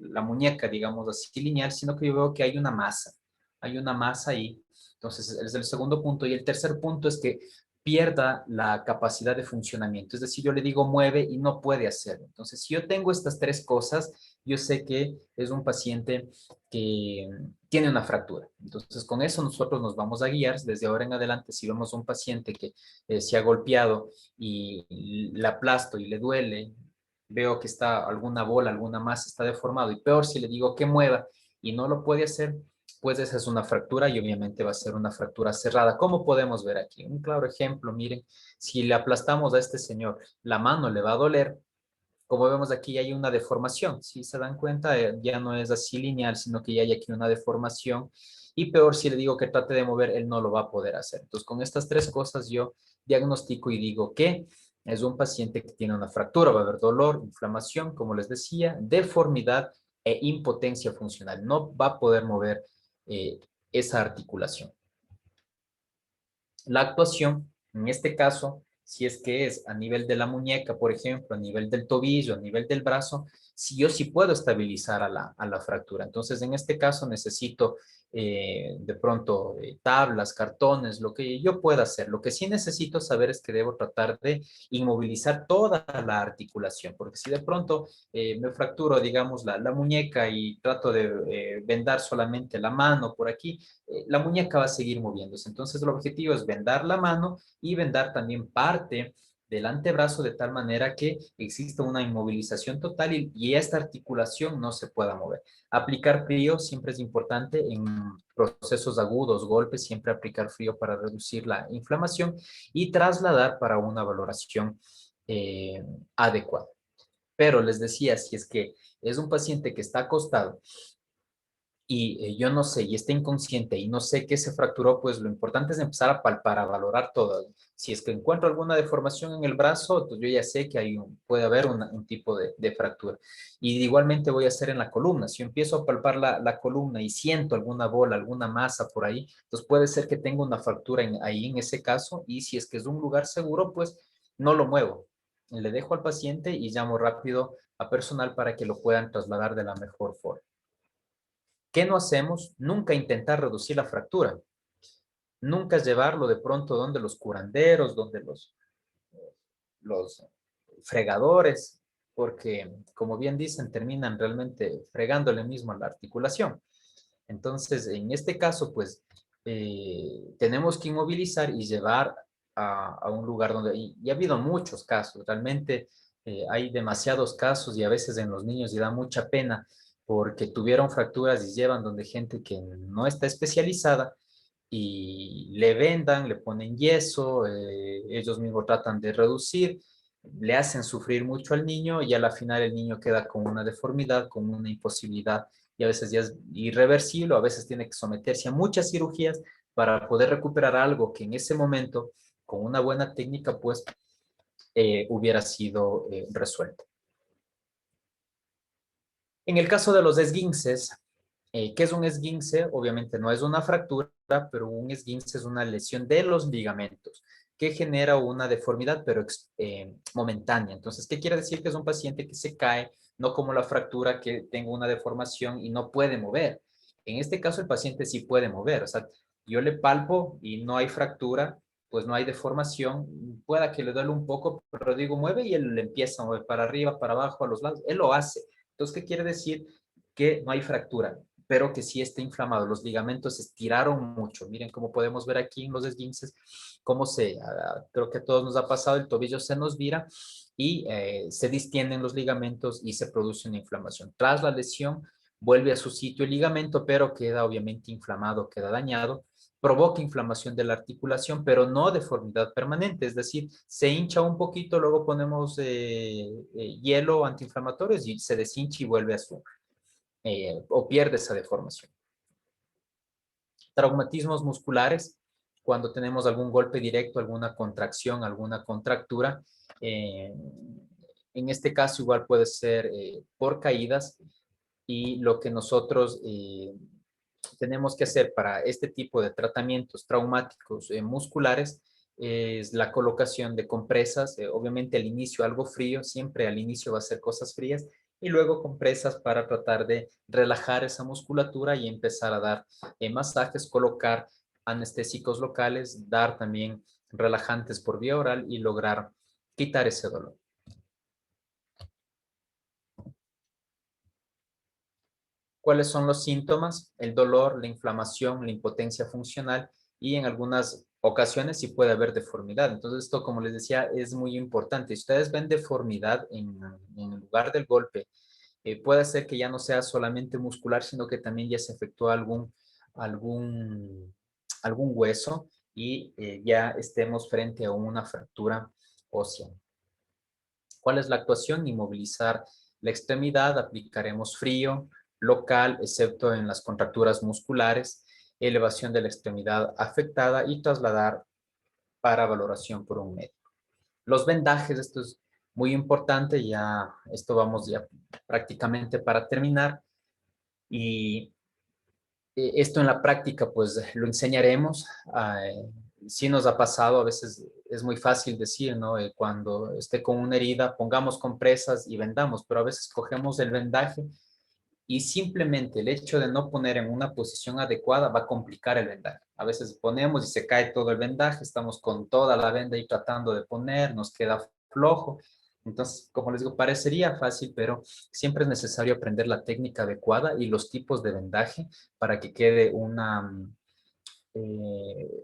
la muñeca, digamos así, lineal, sino que yo veo que hay una masa. Hay una masa ahí. Entonces es el segundo punto. Y el tercer punto es que pierda la capacidad de funcionamiento. Es decir, yo le digo mueve y no puede hacerlo. Entonces, si yo tengo estas tres cosas, yo sé que es un paciente que tiene una fractura. Entonces, con eso nosotros nos vamos a guiar desde ahora en adelante. Si vemos un paciente que se ha golpeado y le aplasto y le duele, veo que está alguna bola, alguna masa está deformado y peor si le digo que mueva y no lo puede hacer, pues esa es una fractura y obviamente va a ser una fractura cerrada. ¿Cómo podemos ver aquí? Un claro ejemplo, miren, si le aplastamos a este señor, la mano le va a doler. Como vemos aquí hay una deformación, si se dan cuenta, ya no es así lineal, sino que ya hay aquí una deformación. Y peor si le digo que trate de mover, él no lo va a poder hacer. Entonces, con estas tres cosas yo diagnostico y digo que es un paciente que tiene una fractura, va a haber dolor, inflamación, como les decía, deformidad e impotencia funcional. No va a poder mover eh, esa articulación. La actuación, en este caso, si es que es a nivel de la muñeca, por ejemplo, a nivel del tobillo, a nivel del brazo, si yo sí puedo estabilizar a la fractura. Entonces, en este caso necesito de pronto tablas, cartones, lo que yo pueda hacer. Lo que sí necesito saber es que debo tratar de inmovilizar toda la articulación, porque si de pronto me fracturo, digamos, la muñeca y trato de vendar solamente la mano por aquí, la muñeca va a seguir moviéndose. Entonces, el objetivo es vendar la mano y vendar también parte del antebrazo de tal manera que exista una inmovilización total y esta articulación no se pueda mover. Aplicar frío siempre es importante en procesos agudos, golpes, siempre aplicar frío para reducir la inflamación y trasladar para una valoración adecuada. Pero les decía, si es que es un paciente que está acostado y yo no sé, y está inconsciente y no sé qué se fracturó, pues lo importante es empezar a palpar, a valorar todo. Si es que encuentro alguna deformación en el brazo, pues yo ya sé que puede haber un tipo de fractura. Y igualmente voy a hacer en la columna. Si yo empiezo a palpar la columna y siento alguna bola, alguna masa por ahí, pues puede ser que tenga una fractura ahí en ese caso. Y si es que es un lugar seguro, pues no lo muevo. Le dejo al paciente y llamo rápido a personal para que lo puedan trasladar de la mejor forma. ¿Qué no hacemos? Nunca intentar reducir la fractura. Nunca llevarlo de pronto donde los curanderos, donde los fregadores, porque como bien dicen, terminan realmente fregándole mismo a la articulación. Entonces, en este caso, pues, tenemos que inmovilizar y llevar a un lugar donde, y ha habido muchos casos, realmente hay demasiados casos y a veces en los niños y da mucha pena porque tuvieron fracturas y llevan donde gente que no está especializada y le vendan, le ponen yeso, ellos mismos tratan de reducir, le hacen sufrir mucho al niño y a la final el niño queda con una deformidad, con una imposibilidad y a veces ya es irreversible, a veces tiene que someterse a muchas cirugías para poder recuperar algo que en ese momento, con una buena técnica, pues hubiera sido resuelto. En el caso de los esguinces, ¿qué es un esguince? Obviamente no es una fractura, pero un esguince es una lesión de los ligamentos que genera una deformidad, pero momentánea. Entonces, ¿qué quiere decir? Que es un paciente que se cae, no como la fractura que tenga una deformación y no puede mover. En este caso, el paciente sí puede mover. O sea, yo le palpo y no hay fractura, pues no hay deformación. Pueda que le duele un poco, pero digo, mueve y él le empieza a mover para arriba, para abajo, a los lados. Él lo hace. Entonces, ¿qué quiere decir? Que no hay fractura, pero que sí está inflamado. Los ligamentos se estiraron mucho. Miren cómo podemos ver aquí en los esguinces, cómo creo que a todos nos ha pasado, el tobillo se nos vira y se distienden los ligamentos y se produce una inflamación. Tras la lesión, vuelve a su sitio el ligamento, pero queda obviamente inflamado, queda dañado, provoca inflamación de la articulación, pero no deformidad permanente, es decir, se hincha un poquito, luego ponemos hielo antiinflamatorios y se deshincha y vuelve a o pierde esa deformación. Traumatismos musculares, cuando tenemos algún golpe directo, alguna contracción, alguna contractura, en este caso igual puede ser por caídas y lo que nosotros tenemos que hacer para este tipo de tratamientos traumáticos musculares es la colocación de compresas, obviamente al inicio algo frío, siempre al inicio va a ser cosas frías, y luego compresas para tratar de relajar esa musculatura y empezar a dar masajes, colocar anestésicos locales, dar también relajantes por vía oral y lograr quitar ese dolor. ¿Cuáles son los síntomas? El dolor, la inflamación, la impotencia funcional y en algunas ocasiones sí puede haber deformidad. Entonces esto, como les decía, es muy importante. Si ustedes ven deformidad en el lugar del golpe, puede ser que ya no sea solamente muscular, sino que también ya se efectuó algún, algún hueso y ya estemos frente a una fractura ósea. ¿Cuál es la actuación? Inmovilizar la extremidad, aplicaremos frío local, excepto en las contracturas musculares, elevación de la extremidad afectada y trasladar para valoración por un médico. Los vendajes, esto es muy importante, ya esto vamos ya prácticamente para terminar y esto en la práctica pues lo enseñaremos. sí nos ha pasado, a veces es muy fácil decir, ¿no? Cuando esté con una herida, pongamos compresas y vendamos, pero a veces cogemos el vendaje y simplemente el hecho de no poner en una posición adecuada va a complicar el vendaje. A veces ponemos y se cae todo el vendaje, estamos con toda la venda y tratando de poner, nos queda flojo. Entonces, como les digo, parecería fácil, pero siempre es necesario aprender la técnica adecuada y los tipos de vendaje para que quede eh,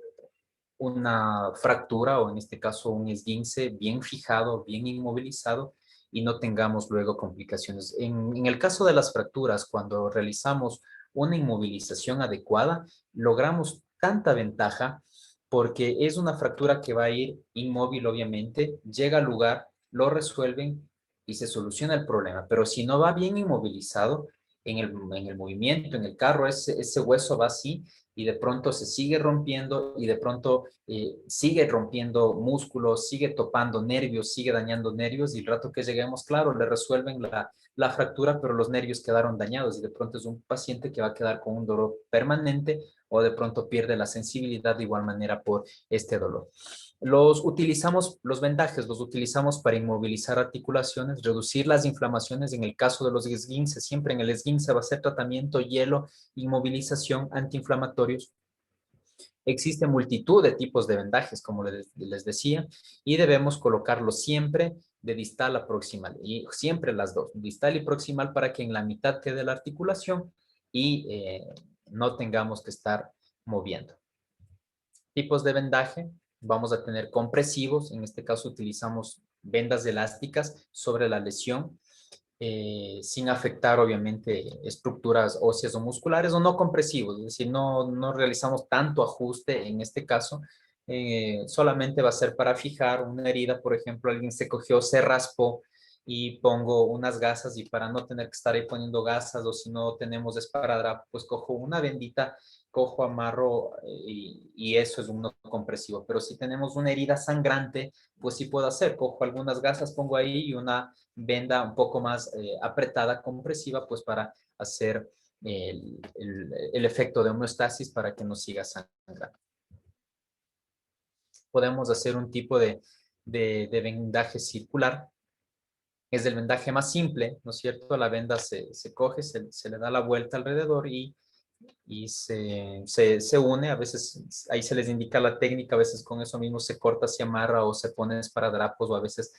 una fractura o en este caso un esguince bien fijado, bien inmovilizado y no tengamos luego complicaciones. En el caso de las fracturas, cuando realizamos una inmovilización adecuada, logramos tanta ventaja porque es una fractura que va a ir inmóvil, obviamente, llega al lugar, lo resuelven y se soluciona el problema. Pero si no va bien inmovilizado en el movimiento, en el carro, ese hueso va así y de pronto se sigue rompiendo y de pronto sigue rompiendo músculos, sigue topando nervios, sigue dañando nervios y el rato que lleguemos, claro, le resuelven la fractura, pero los nervios quedaron dañados y de pronto es un paciente que va a quedar con un dolor permanente o de pronto pierde la sensibilidad de igual manera por este dolor. Los vendajes los utilizamos para inmovilizar articulaciones, reducir las inflamaciones. En el caso de los esguinces, siempre en el esguince va a ser tratamiento, hielo, inmovilización, antiinflamatorios. Existe multitud de tipos de vendajes, como les decía, y debemos colocarlos siempre de distal a proximal, y siempre las dos, distal y proximal, para que en la mitad quede la articulación y no tengamos que estar moviendo. Tipos de vendaje, vamos a tener compresivos, en este caso utilizamos vendas elásticas sobre la lesión, sin afectar obviamente estructuras óseas o musculares, o no compresivos, es decir, no realizamos tanto ajuste en este caso, solamente va a ser para fijar una herida, por ejemplo, alguien se cogió, se raspó y pongo unas gasas y para no tener que estar ahí poniendo gasas o si no tenemos esparadrapo, pues cojo una vendita, cojo, amarro y eso es un no compresivo. Pero si tenemos una herida sangrante, pues sí puedo hacer, cojo algunas gasas, pongo ahí y una venda un poco más apretada, compresiva, pues para hacer el efecto de homeostasis para que no siga sangrando. Podemos hacer un tipo de vendaje circular. Es el vendaje más simple, ¿no es cierto? La venda se coge, se le da la vuelta alrededor y se une. A veces ahí se les indica la técnica, a veces con eso mismo se corta, se amarra o se pone esparadrapos o a veces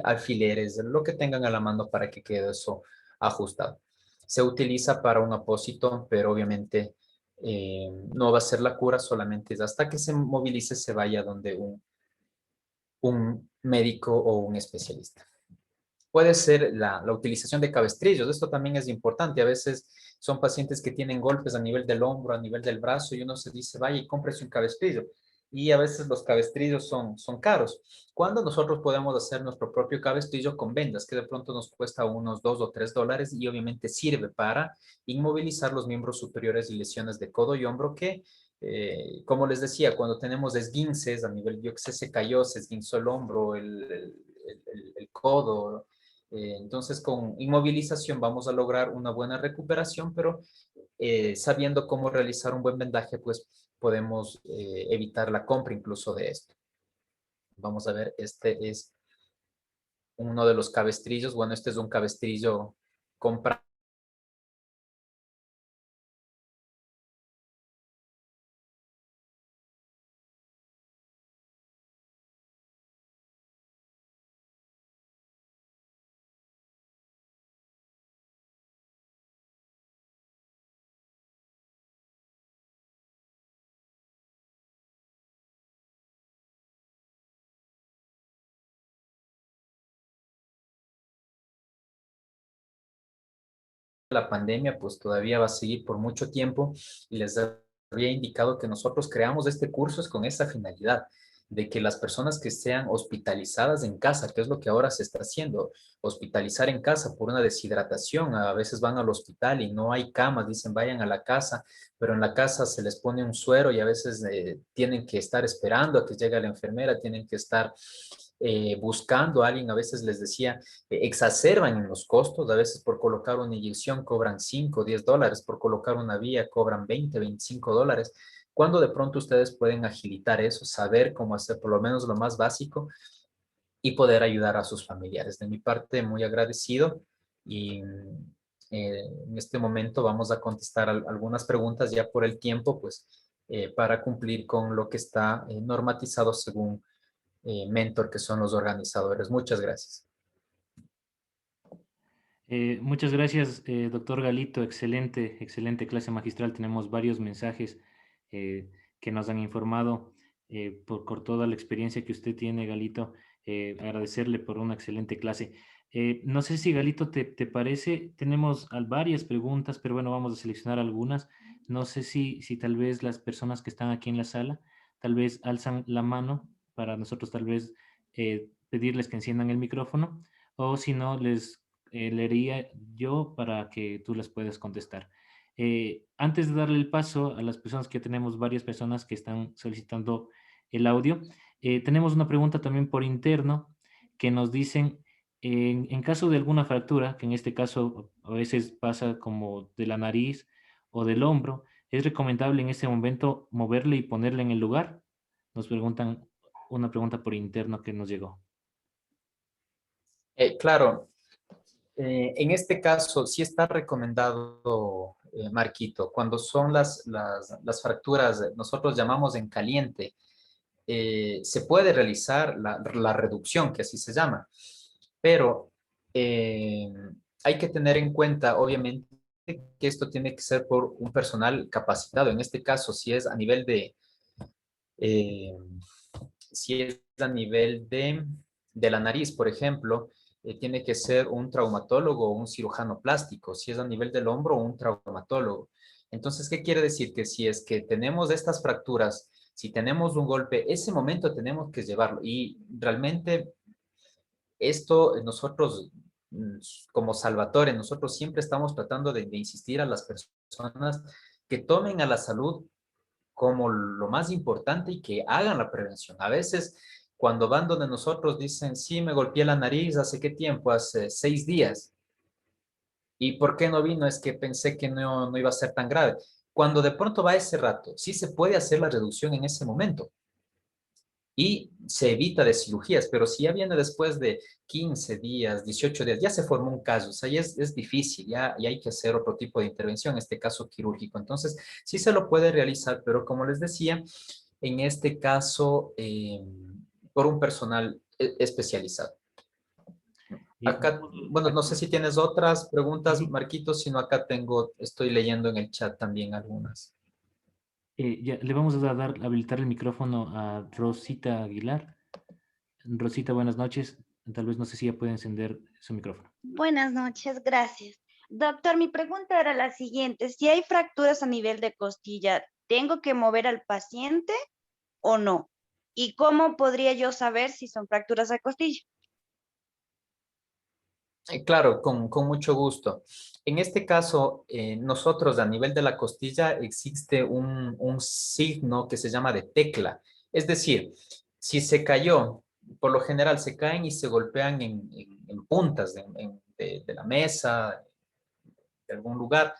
alfileres, lo que tengan a la mano para que quede eso ajustado. Se utiliza para un apósito, pero obviamente no va a ser la cura, solamente es hasta que se movilice, se vaya donde un médico o un especialista. Puede ser la utilización de cabestrillos. Esto también es importante. A veces son pacientes que tienen golpes a nivel del hombro, a nivel del brazo, y uno se dice, vaya y cómprese un cabestrillo. Y a veces los cabestrillos son caros. Cuando nosotros podemos hacer nuestro propio cabestrillo con vendas, que de pronto nos cuesta unos $2 o $3 y obviamente sirve para inmovilizar los miembros superiores y lesiones de codo y hombro que, como les decía, cuando tenemos esguinces a nivel, yo que sé, se cayó, se esguinzó el hombro, el codo, entonces, con inmovilización vamos a lograr una buena recuperación, pero sabiendo cómo realizar un buen vendaje, pues podemos evitar la compra incluso de esto. Vamos a ver, este es uno de los cabestrillos. Bueno, este es un cabestrillo comprado. La pandemia pues todavía va a seguir por mucho tiempo y les había indicado que nosotros creamos este curso es con esa finalidad de que las personas que sean hospitalizadas en casa, que es lo que ahora se está haciendo, hospitalizar en casa por una deshidratación, a veces van al hospital y no hay camas, dicen vayan a la casa, pero en la casa se les pone un suero y a veces tienen que estar esperando a que llegue la enfermera, tienen que estar buscando a alguien, a veces les decía, exacerban en los costos, a veces por colocar una inyección cobran $5 o $10, por colocar una vía cobran $20, $25. ¿Cuándo de pronto ustedes pueden agilitar eso, saber cómo hacer por lo menos lo más básico y poder ayudar a sus familiares? De mi parte, muy agradecido y en este momento vamos a contestar algunas preguntas ya por el tiempo, pues para cumplir con lo que está normatizado según Mentor, que son los organizadores. Muchas gracias. Muchas gracias, doctor Galito. Excelente, excelente clase magistral. Tenemos varios mensajes eh, que nos han informado por toda la experiencia que usted tiene, Galito. Agradecerle por una excelente clase. No sé si, Galito, te parece, tenemos varias preguntas, pero bueno, vamos a seleccionar algunas. No sé si tal vez las personas que están aquí en la sala, tal vez alzan la mano para nosotros tal vez pedirles que enciendan el micrófono, o si no, les leería yo para que tú las puedas contestar. Antes de darle el paso a las personas, que tenemos varias personas que están solicitando el audio, tenemos una pregunta también por interno que nos dicen, en caso de alguna fractura, que en este caso a veces pasa como de la nariz o del hombro, ¿es recomendable en ese momento moverle y ponerle en el lugar? Nos preguntan una pregunta por interno que nos llegó. Claro, en este caso sí está recomendado, Marquito, cuando son las fracturas, nosotros llamamos en caliente, se puede realizar la reducción, que así se llama, pero eh, hay que tener en cuenta, obviamente, que esto tiene que ser por un personal capacitado. En este caso, si es a nivel eh, si es a nivel de la nariz, por ejemplo, tiene que ser un traumatólogo o un cirujano plástico. Si es a nivel del hombro, un traumatólogo. Entonces, ¿qué quiere decir? Que si es que tenemos estas fracturas, si tenemos un golpe, ese momento tenemos que llevarlo. Y realmente esto nosotros, mm, como Salvatore, nosotros siempre estamos tratando de insistir a las personas que tomen a la salud como lo más importante y que hagan la prevención. A veces, cuando van donde nosotros dicen, sí, me golpeé la nariz, ¿hace qué tiempo? Hace 6 días. ¿Y por qué no vino? Es que pensé que no iba a ser tan grave. Cuando de pronto va ese rato, sí se puede hacer la reducción en ese momento y se evita de cirugías, pero si ya viene después de 15 días, 18 días, ya se formó un caso, o sea, ya es difícil, ya hay que hacer otro tipo de intervención, en este caso quirúrgico. Entonces, sí se lo puede realizar, pero como les decía, en este caso, por un personal especializado. Acá, Vamos bueno, a no sé si tienes otras preguntas, Ujú. Marquitos, sino acá tengo, estoy leyendo en el chat también algunas. Ya, le vamos a dar, habilitar el micrófono a Rosita Aguilar. Rosita, buenas noches. Tal vez no sé si ya puede encender su micrófono. Buenas noches, gracias. Doctor, mi pregunta era la siguiente. Si hay fracturas a nivel de costilla, ¿tengo que mover al paciente o no? ¿Y cómo podría yo saber si son fracturas de costilla? Claro, con mucho gusto. En este caso, nosotros a nivel de la costilla existe un signo que se llama de tecla. Es decir, si se cayó, por lo general se caen y se golpean en puntas de la mesa, de algún lugar,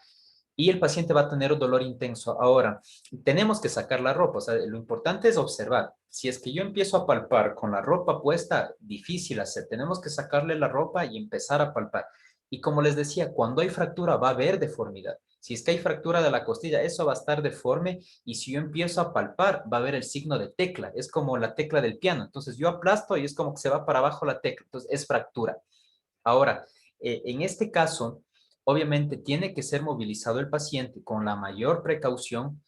y el paciente va a tener un dolor intenso. Ahora, tenemos que sacar la ropa, o sea, lo importante es observar. Si es que yo empiezo a palpar con la ropa puesta, difícil hacer. Tenemos que sacarle la ropa y empezar a palpar. Y como les decía, cuando hay fractura va a haber deformidad. Si es que hay fractura de la costilla, eso va a estar deforme y si yo empiezo a palpar, va a haber el signo de tecla. Es como la tecla del piano. Entonces yo aplasto y es como que se va para abajo la tecla. Entonces es fractura. Ahora, en este caso, obviamente tiene que ser movilizado el paciente con la mayor precaución,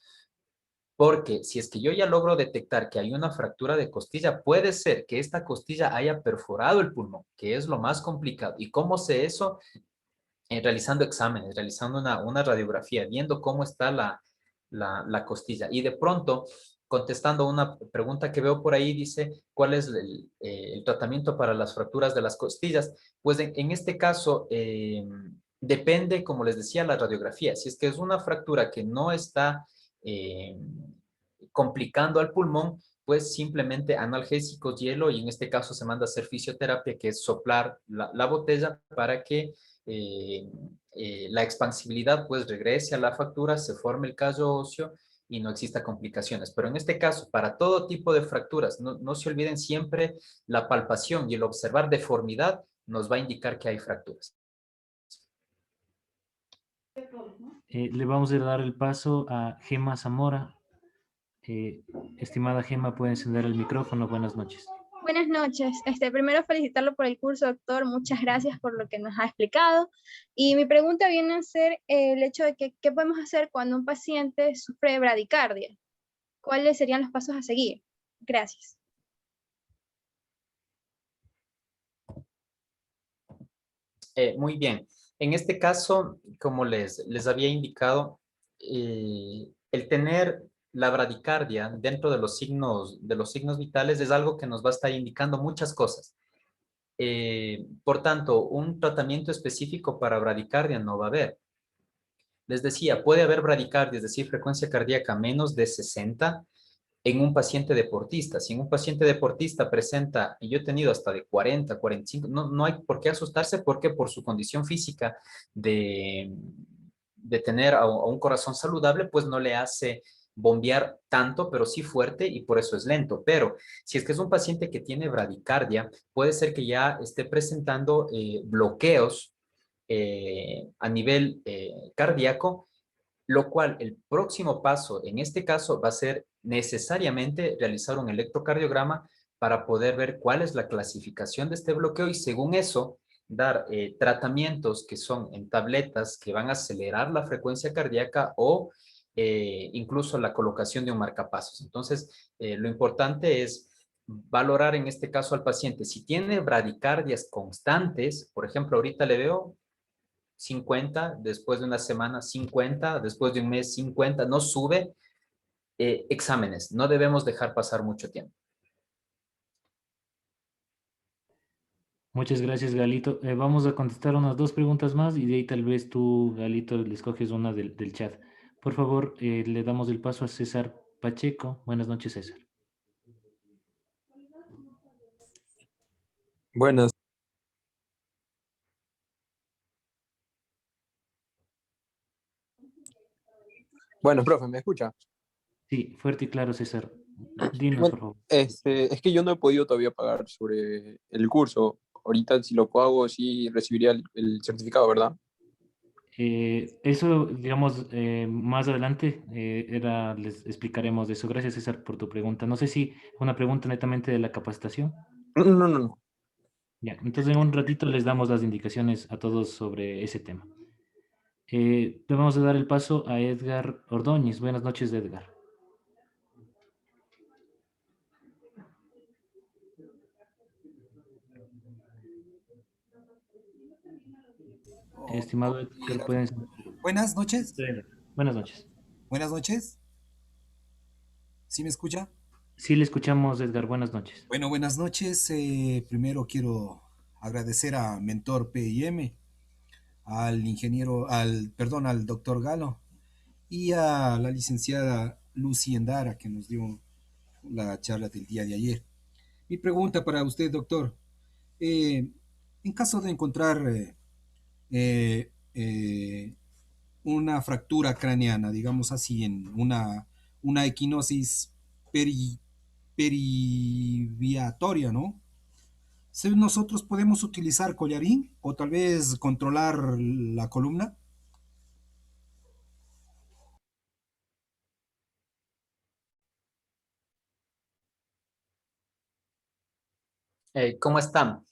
porque si es que yo ya logro detectar que hay una fractura de costilla, puede ser que esta costilla haya perforado el pulmón, que es lo más complicado. ¿Y cómo sé eso? Realizando exámenes, realizando una radiografía, viendo cómo está la costilla. Y de pronto, contestando una pregunta que veo por ahí, dice, ¿cuál es el tratamiento para las fracturas de las costillas? Pues en este caso, depende, como les decía, la radiografía. Si es que es una fractura que no está eh, complicando al pulmón, pues simplemente analgésicos, hielo, y en este caso se manda a hacer fisioterapia, que es soplar la botella para que la expansibilidad pues regrese a la fractura, se forme el callo óseo y no exista complicaciones. Pero en este caso, para todo tipo de fracturas, no se olviden siempre la palpación y el observar deformidad nos va a indicar que hay fracturas. Le vamos a dar el paso a Gema Zamora. Estimada Gema, puede encender el micrófono. Buenas noches. Buenas noches. Primero felicitarlo por el curso, doctor. Muchas gracias por lo que nos ha explicado. Y mi pregunta viene a ser el hecho de que, ¿qué podemos hacer cuando un paciente sufre de bradicardia? ¿Cuáles serían los pasos a seguir? Gracias. Muy bien. En este caso, como les había indicado, el tener la bradicardia dentro de los signos vitales es algo que nos va a estar indicando muchas cosas. Por tanto, un tratamiento específico para bradicardia no va a haber. Les decía, puede haber bradicardia, es decir, frecuencia cardíaca menos de 60 en un paciente deportista. Si en un paciente deportista presenta, y yo he tenido hasta de 40, 45, no hay por qué asustarse porque por su condición física de tener a un corazón saludable, pues no le hace bombear tanto, pero sí fuerte y por eso es lento. Pero si es que es un paciente que tiene bradicardia, puede ser que ya esté presentando bloqueos a nivel cardíaco, lo cual el próximo paso en este caso va a ser necesariamente realizar un electrocardiograma para poder ver cuál es la clasificación de este bloqueo y según eso dar tratamientos que son en tabletas que van a acelerar la frecuencia cardíaca o incluso la colocación de un marcapasos. Entonces, lo importante es valorar en este caso al paciente. Si tiene bradicardias constantes, por ejemplo, ahorita le veo 50, después de una semana 50, después de un mes 50, no sube, exámenes. No debemos dejar pasar mucho tiempo. Muchas gracias, Galito. Vamos a contestar unas 2 preguntas más y de ahí tal vez tú, Galito, le escoges una del chat. Por favor, le damos el paso a César Pacheco. Buenas noches, César. Buenas. Bueno, profe, ¿me escucha? Sí, fuerte y claro, César. Dinos, Bueno, por favor. es que yo no he podido todavía pagar sobre el curso. Ahorita si lo pago, sí recibiría el certificado, ¿verdad? Eso, digamos, más adelante les explicaremos de eso. Gracias, César, por tu pregunta. No sé si una pregunta netamente de la capacitación. No. Ya, entonces en un ratito les damos las indicaciones a todos sobre ese tema. Le vamos a dar el paso a Edgar Ordóñez. Buenas noches, Edgar. Estimado Edgar, pueden... Buenas noches. Buenas noches. Buenas noches. ¿Sí me escucha? Sí, le escuchamos, Edgar. Buenas noches. Bueno, buenas noches. Primero quiero agradecer a Mentor PIM, al doctor Galo y a la licenciada Lucy Endara que nos dio la charla del día de ayer. Mi pregunta para usted, doctor. En caso de encontrar eh, eh, una fractura craneana, digamos así, en una equinosis periviatoria, ¿no? Si nosotros podemos utilizar collarín o tal vez controlar la columna. ¿Cómo están?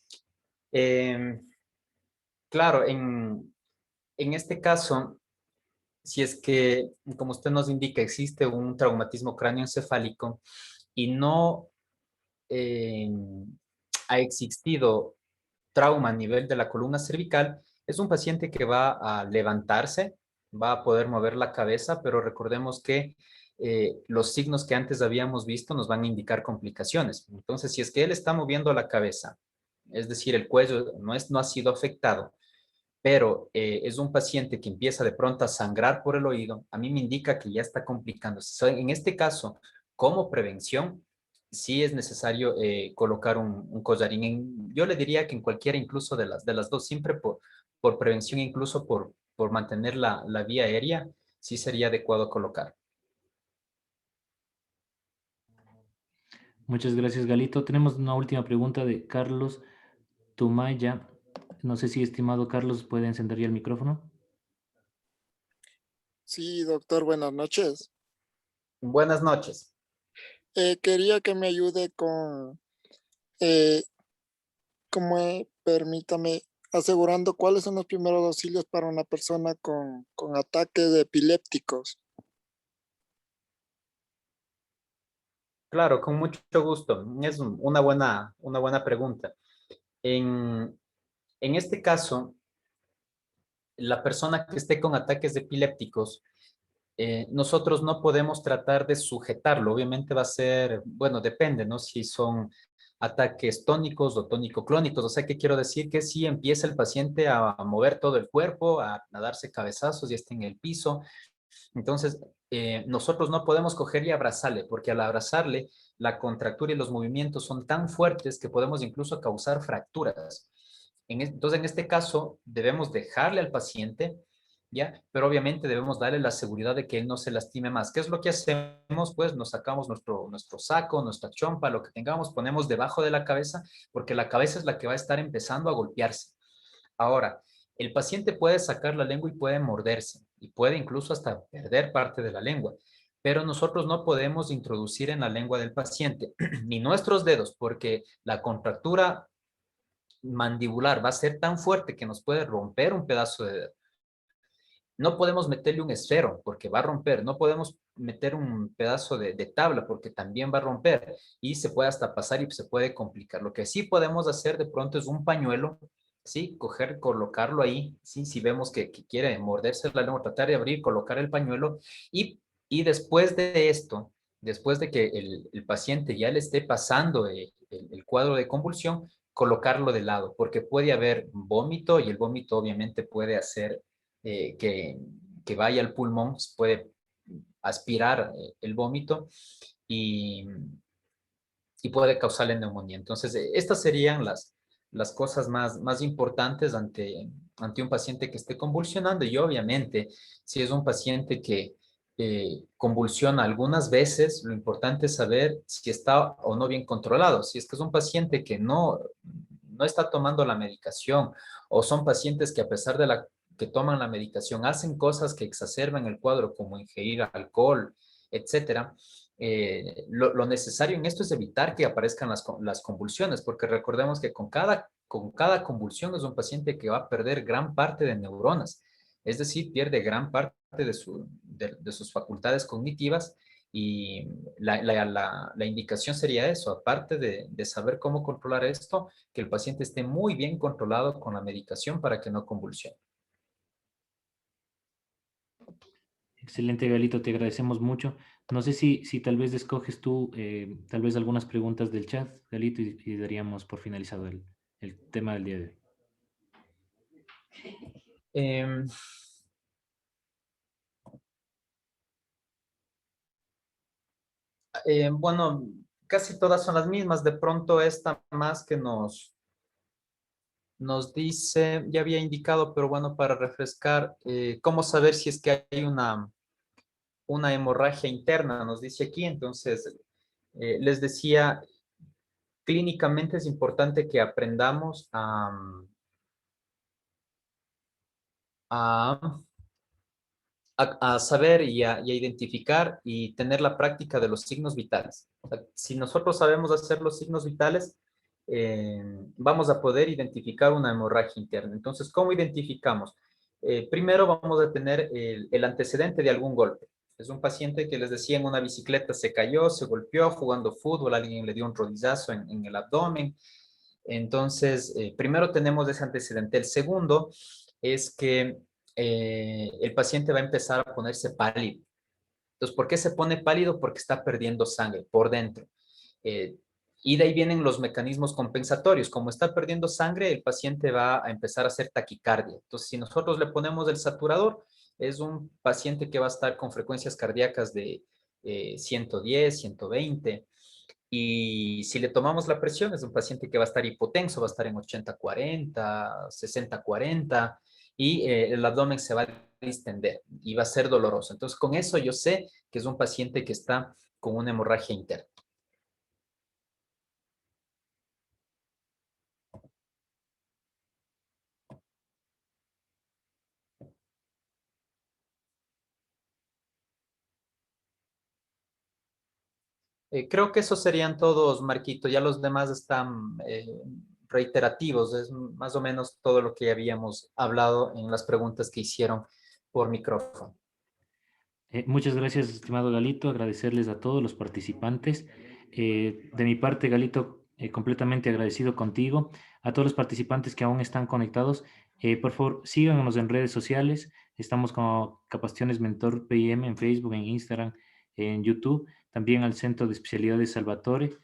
Claro, en este caso, si es que, como usted nos indica, existe un traumatismo cráneoencefálico y no eh, ha existido trauma a nivel de la columna cervical, es un paciente que va a levantarse, va a poder mover la cabeza, pero recordemos que los signos que antes habíamos visto nos van a indicar complicaciones. Entonces, si es que él está moviendo la cabeza, es decir, el cuello no ha sido afectado, pero es un paciente que empieza de pronto a sangrar por el oído, a mí me indica que ya está complicándose. En este caso, como prevención, sí es necesario colocar un collarín. Yo le diría que en cualquiera incluso de las dos, siempre por prevención, incluso por mantener la vía aérea, sí sería adecuado colocar. Muchas gracias, Galito. Tenemos una última pregunta de Carlos Tumaya. No sé si, estimado Carlos, puede encender ya el micrófono. Sí, doctor, buenas noches. Buenas noches. Quería que me ayude con, eh, permítame, asegurando cuáles son los primeros auxilios para una persona con ataques epilépticos. Claro, con mucho gusto. Es una buena pregunta. En, en este caso, la persona que esté con ataques epilépticos, nosotros no podemos tratar de sujetarlo. Obviamente va a ser, bueno, depende, ¿no? Si son ataques tónicos o tónico-clónicos. O sea, ¿qué quiero decir? Que si empieza el paciente a mover todo el cuerpo, a darse cabezazos y está en el piso. Entonces, nosotros no podemos coger y abrazarle, porque al abrazarle, la contractura y los movimientos son tan fuertes que podemos incluso causar fracturas. Entonces, en este caso, debemos dejarle al paciente, ¿ya? Pero obviamente debemos darle la seguridad de que él no se lastime más. ¿Qué es lo que hacemos? Pues nos sacamos nuestro saco, nuestra chompa, lo que tengamos, ponemos debajo de la cabeza, porque la cabeza es la que va a estar empezando a golpearse. Ahora, el paciente puede sacar la lengua y puede morderse y puede incluso hasta perder parte de la lengua, pero nosotros no podemos introducir en la lengua del paciente ni nuestros dedos porque la contractura mandibular va a ser tan fuerte que nos puede romper un pedazo de dedo. No podemos meterle un esfero porque va a romper, no podemos meter un pedazo de tabla porque también va a romper y se puede hasta pasar y se puede complicar. Lo que sí podemos hacer de pronto es un pañuelo, ¿sí? Coger, colocarlo ahí, ¿sí? Si vemos que quiere morderse la lengua, tratar de abrir, colocar el pañuelo y después de esto, después de que el paciente ya le esté pasando el cuadro de convulsión, colocarlo de lado, porque puede haber vómito y el vómito obviamente puede hacer que vaya al pulmón, puede aspirar el vómito y, y puede causarle neumonía. Entonces, estas serían las cosas más importantes ante un paciente que esté convulsionando y obviamente si es un paciente que convulsiona algunas veces, lo importante es saber si está o no bien controlado. Si es que es un paciente que no está tomando la medicación o son pacientes que a pesar de que toman la medicación hacen cosas que exacerban el cuadro como ingerir alcohol, etcétera. Lo necesario en esto es evitar que aparezcan las convulsiones, porque recordemos que con cada convulsión es un paciente que va a perder gran parte de neuronas, es decir, pierde gran parte de sus facultades cognitivas y la indicación sería eso, aparte de saber cómo controlar esto, que el paciente esté muy bien controlado con la medicación para que no convulsione. Excelente, Galito, te agradecemos mucho. No sé si tal vez escoges tú, tal vez algunas preguntas del chat, Galito, y daríamos por finalizado el tema del día de hoy. Eh, bueno, casi todas son las mismas. De pronto esta más que nos dice, ya había indicado, pero bueno, para refrescar, cómo saber si es que hay una hemorragia interna, nos dice aquí. Entonces, les decía, clínicamente es importante que aprendamos a a saber y a identificar y tener la práctica de los signos vitales. O sea, si nosotros sabemos hacer los signos vitales, vamos a poder identificar una hemorragia interna. Entonces, ¿cómo identificamos? Primero vamos a tener el antecedente de algún golpe. Es un paciente que les decía en una bicicleta se cayó, se golpeó jugando fútbol, alguien le dio un rodillazo en el abdomen. Entonces, primero tenemos ese antecedente. El segundo es que el paciente va a empezar a ponerse pálido. Entonces, ¿por qué se pone pálido? Porque está perdiendo sangre por dentro. Eh, y de ahí vienen los mecanismos compensatorios. Como está perdiendo sangre, el paciente va a empezar a hacer taquicardia. Entonces, si nosotros le ponemos el saturador, es un paciente que va a estar con frecuencias cardíacas de 110, 120. Y si le tomamos la presión, es un paciente que va a estar hipotenso, va a estar en 80-40, 60-40 y el abdomen se va a distender y va a ser doloroso. Entonces, con eso yo sé que es un paciente que está con una hemorragia interna. Creo que esos serían todos, Marquito. Ya los demás están reiterativos. Es más o menos todo lo que habíamos hablado en las preguntas que hicieron por micrófono. Muchas gracias, estimado Galito. Agradecerles a todos los participantes. De mi parte, Galito, completamente agradecido contigo. A todos los participantes que aún están conectados, por favor, síganos en redes sociales. Estamos como Capacitaciones Mentor PIM en Facebook, en Instagram, en YouTube. También al Centro de Especialidades Salvatore,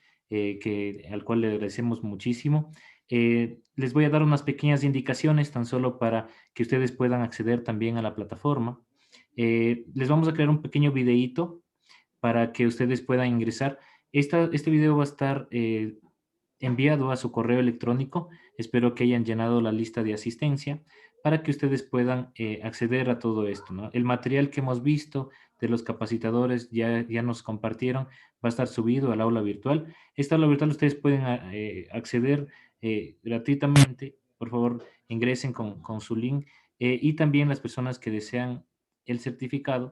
al cual le agradecemos muchísimo. Les voy a dar unas pequeñas indicaciones, tan solo para que ustedes puedan acceder también a la plataforma. Les vamos a crear un pequeño videíto para que ustedes puedan ingresar. Este video va a estar enviado a su correo electrónico. Espero que hayan llenado la lista de asistencia para que ustedes puedan acceder a todo esto, ¿no? El material que hemos visto de los capacitadores ya nos compartieron, va a estar subido al aula virtual. Esta aula virtual ustedes pueden acceder gratuitamente. Por favor, ingresen con su link y también las personas que desean el certificado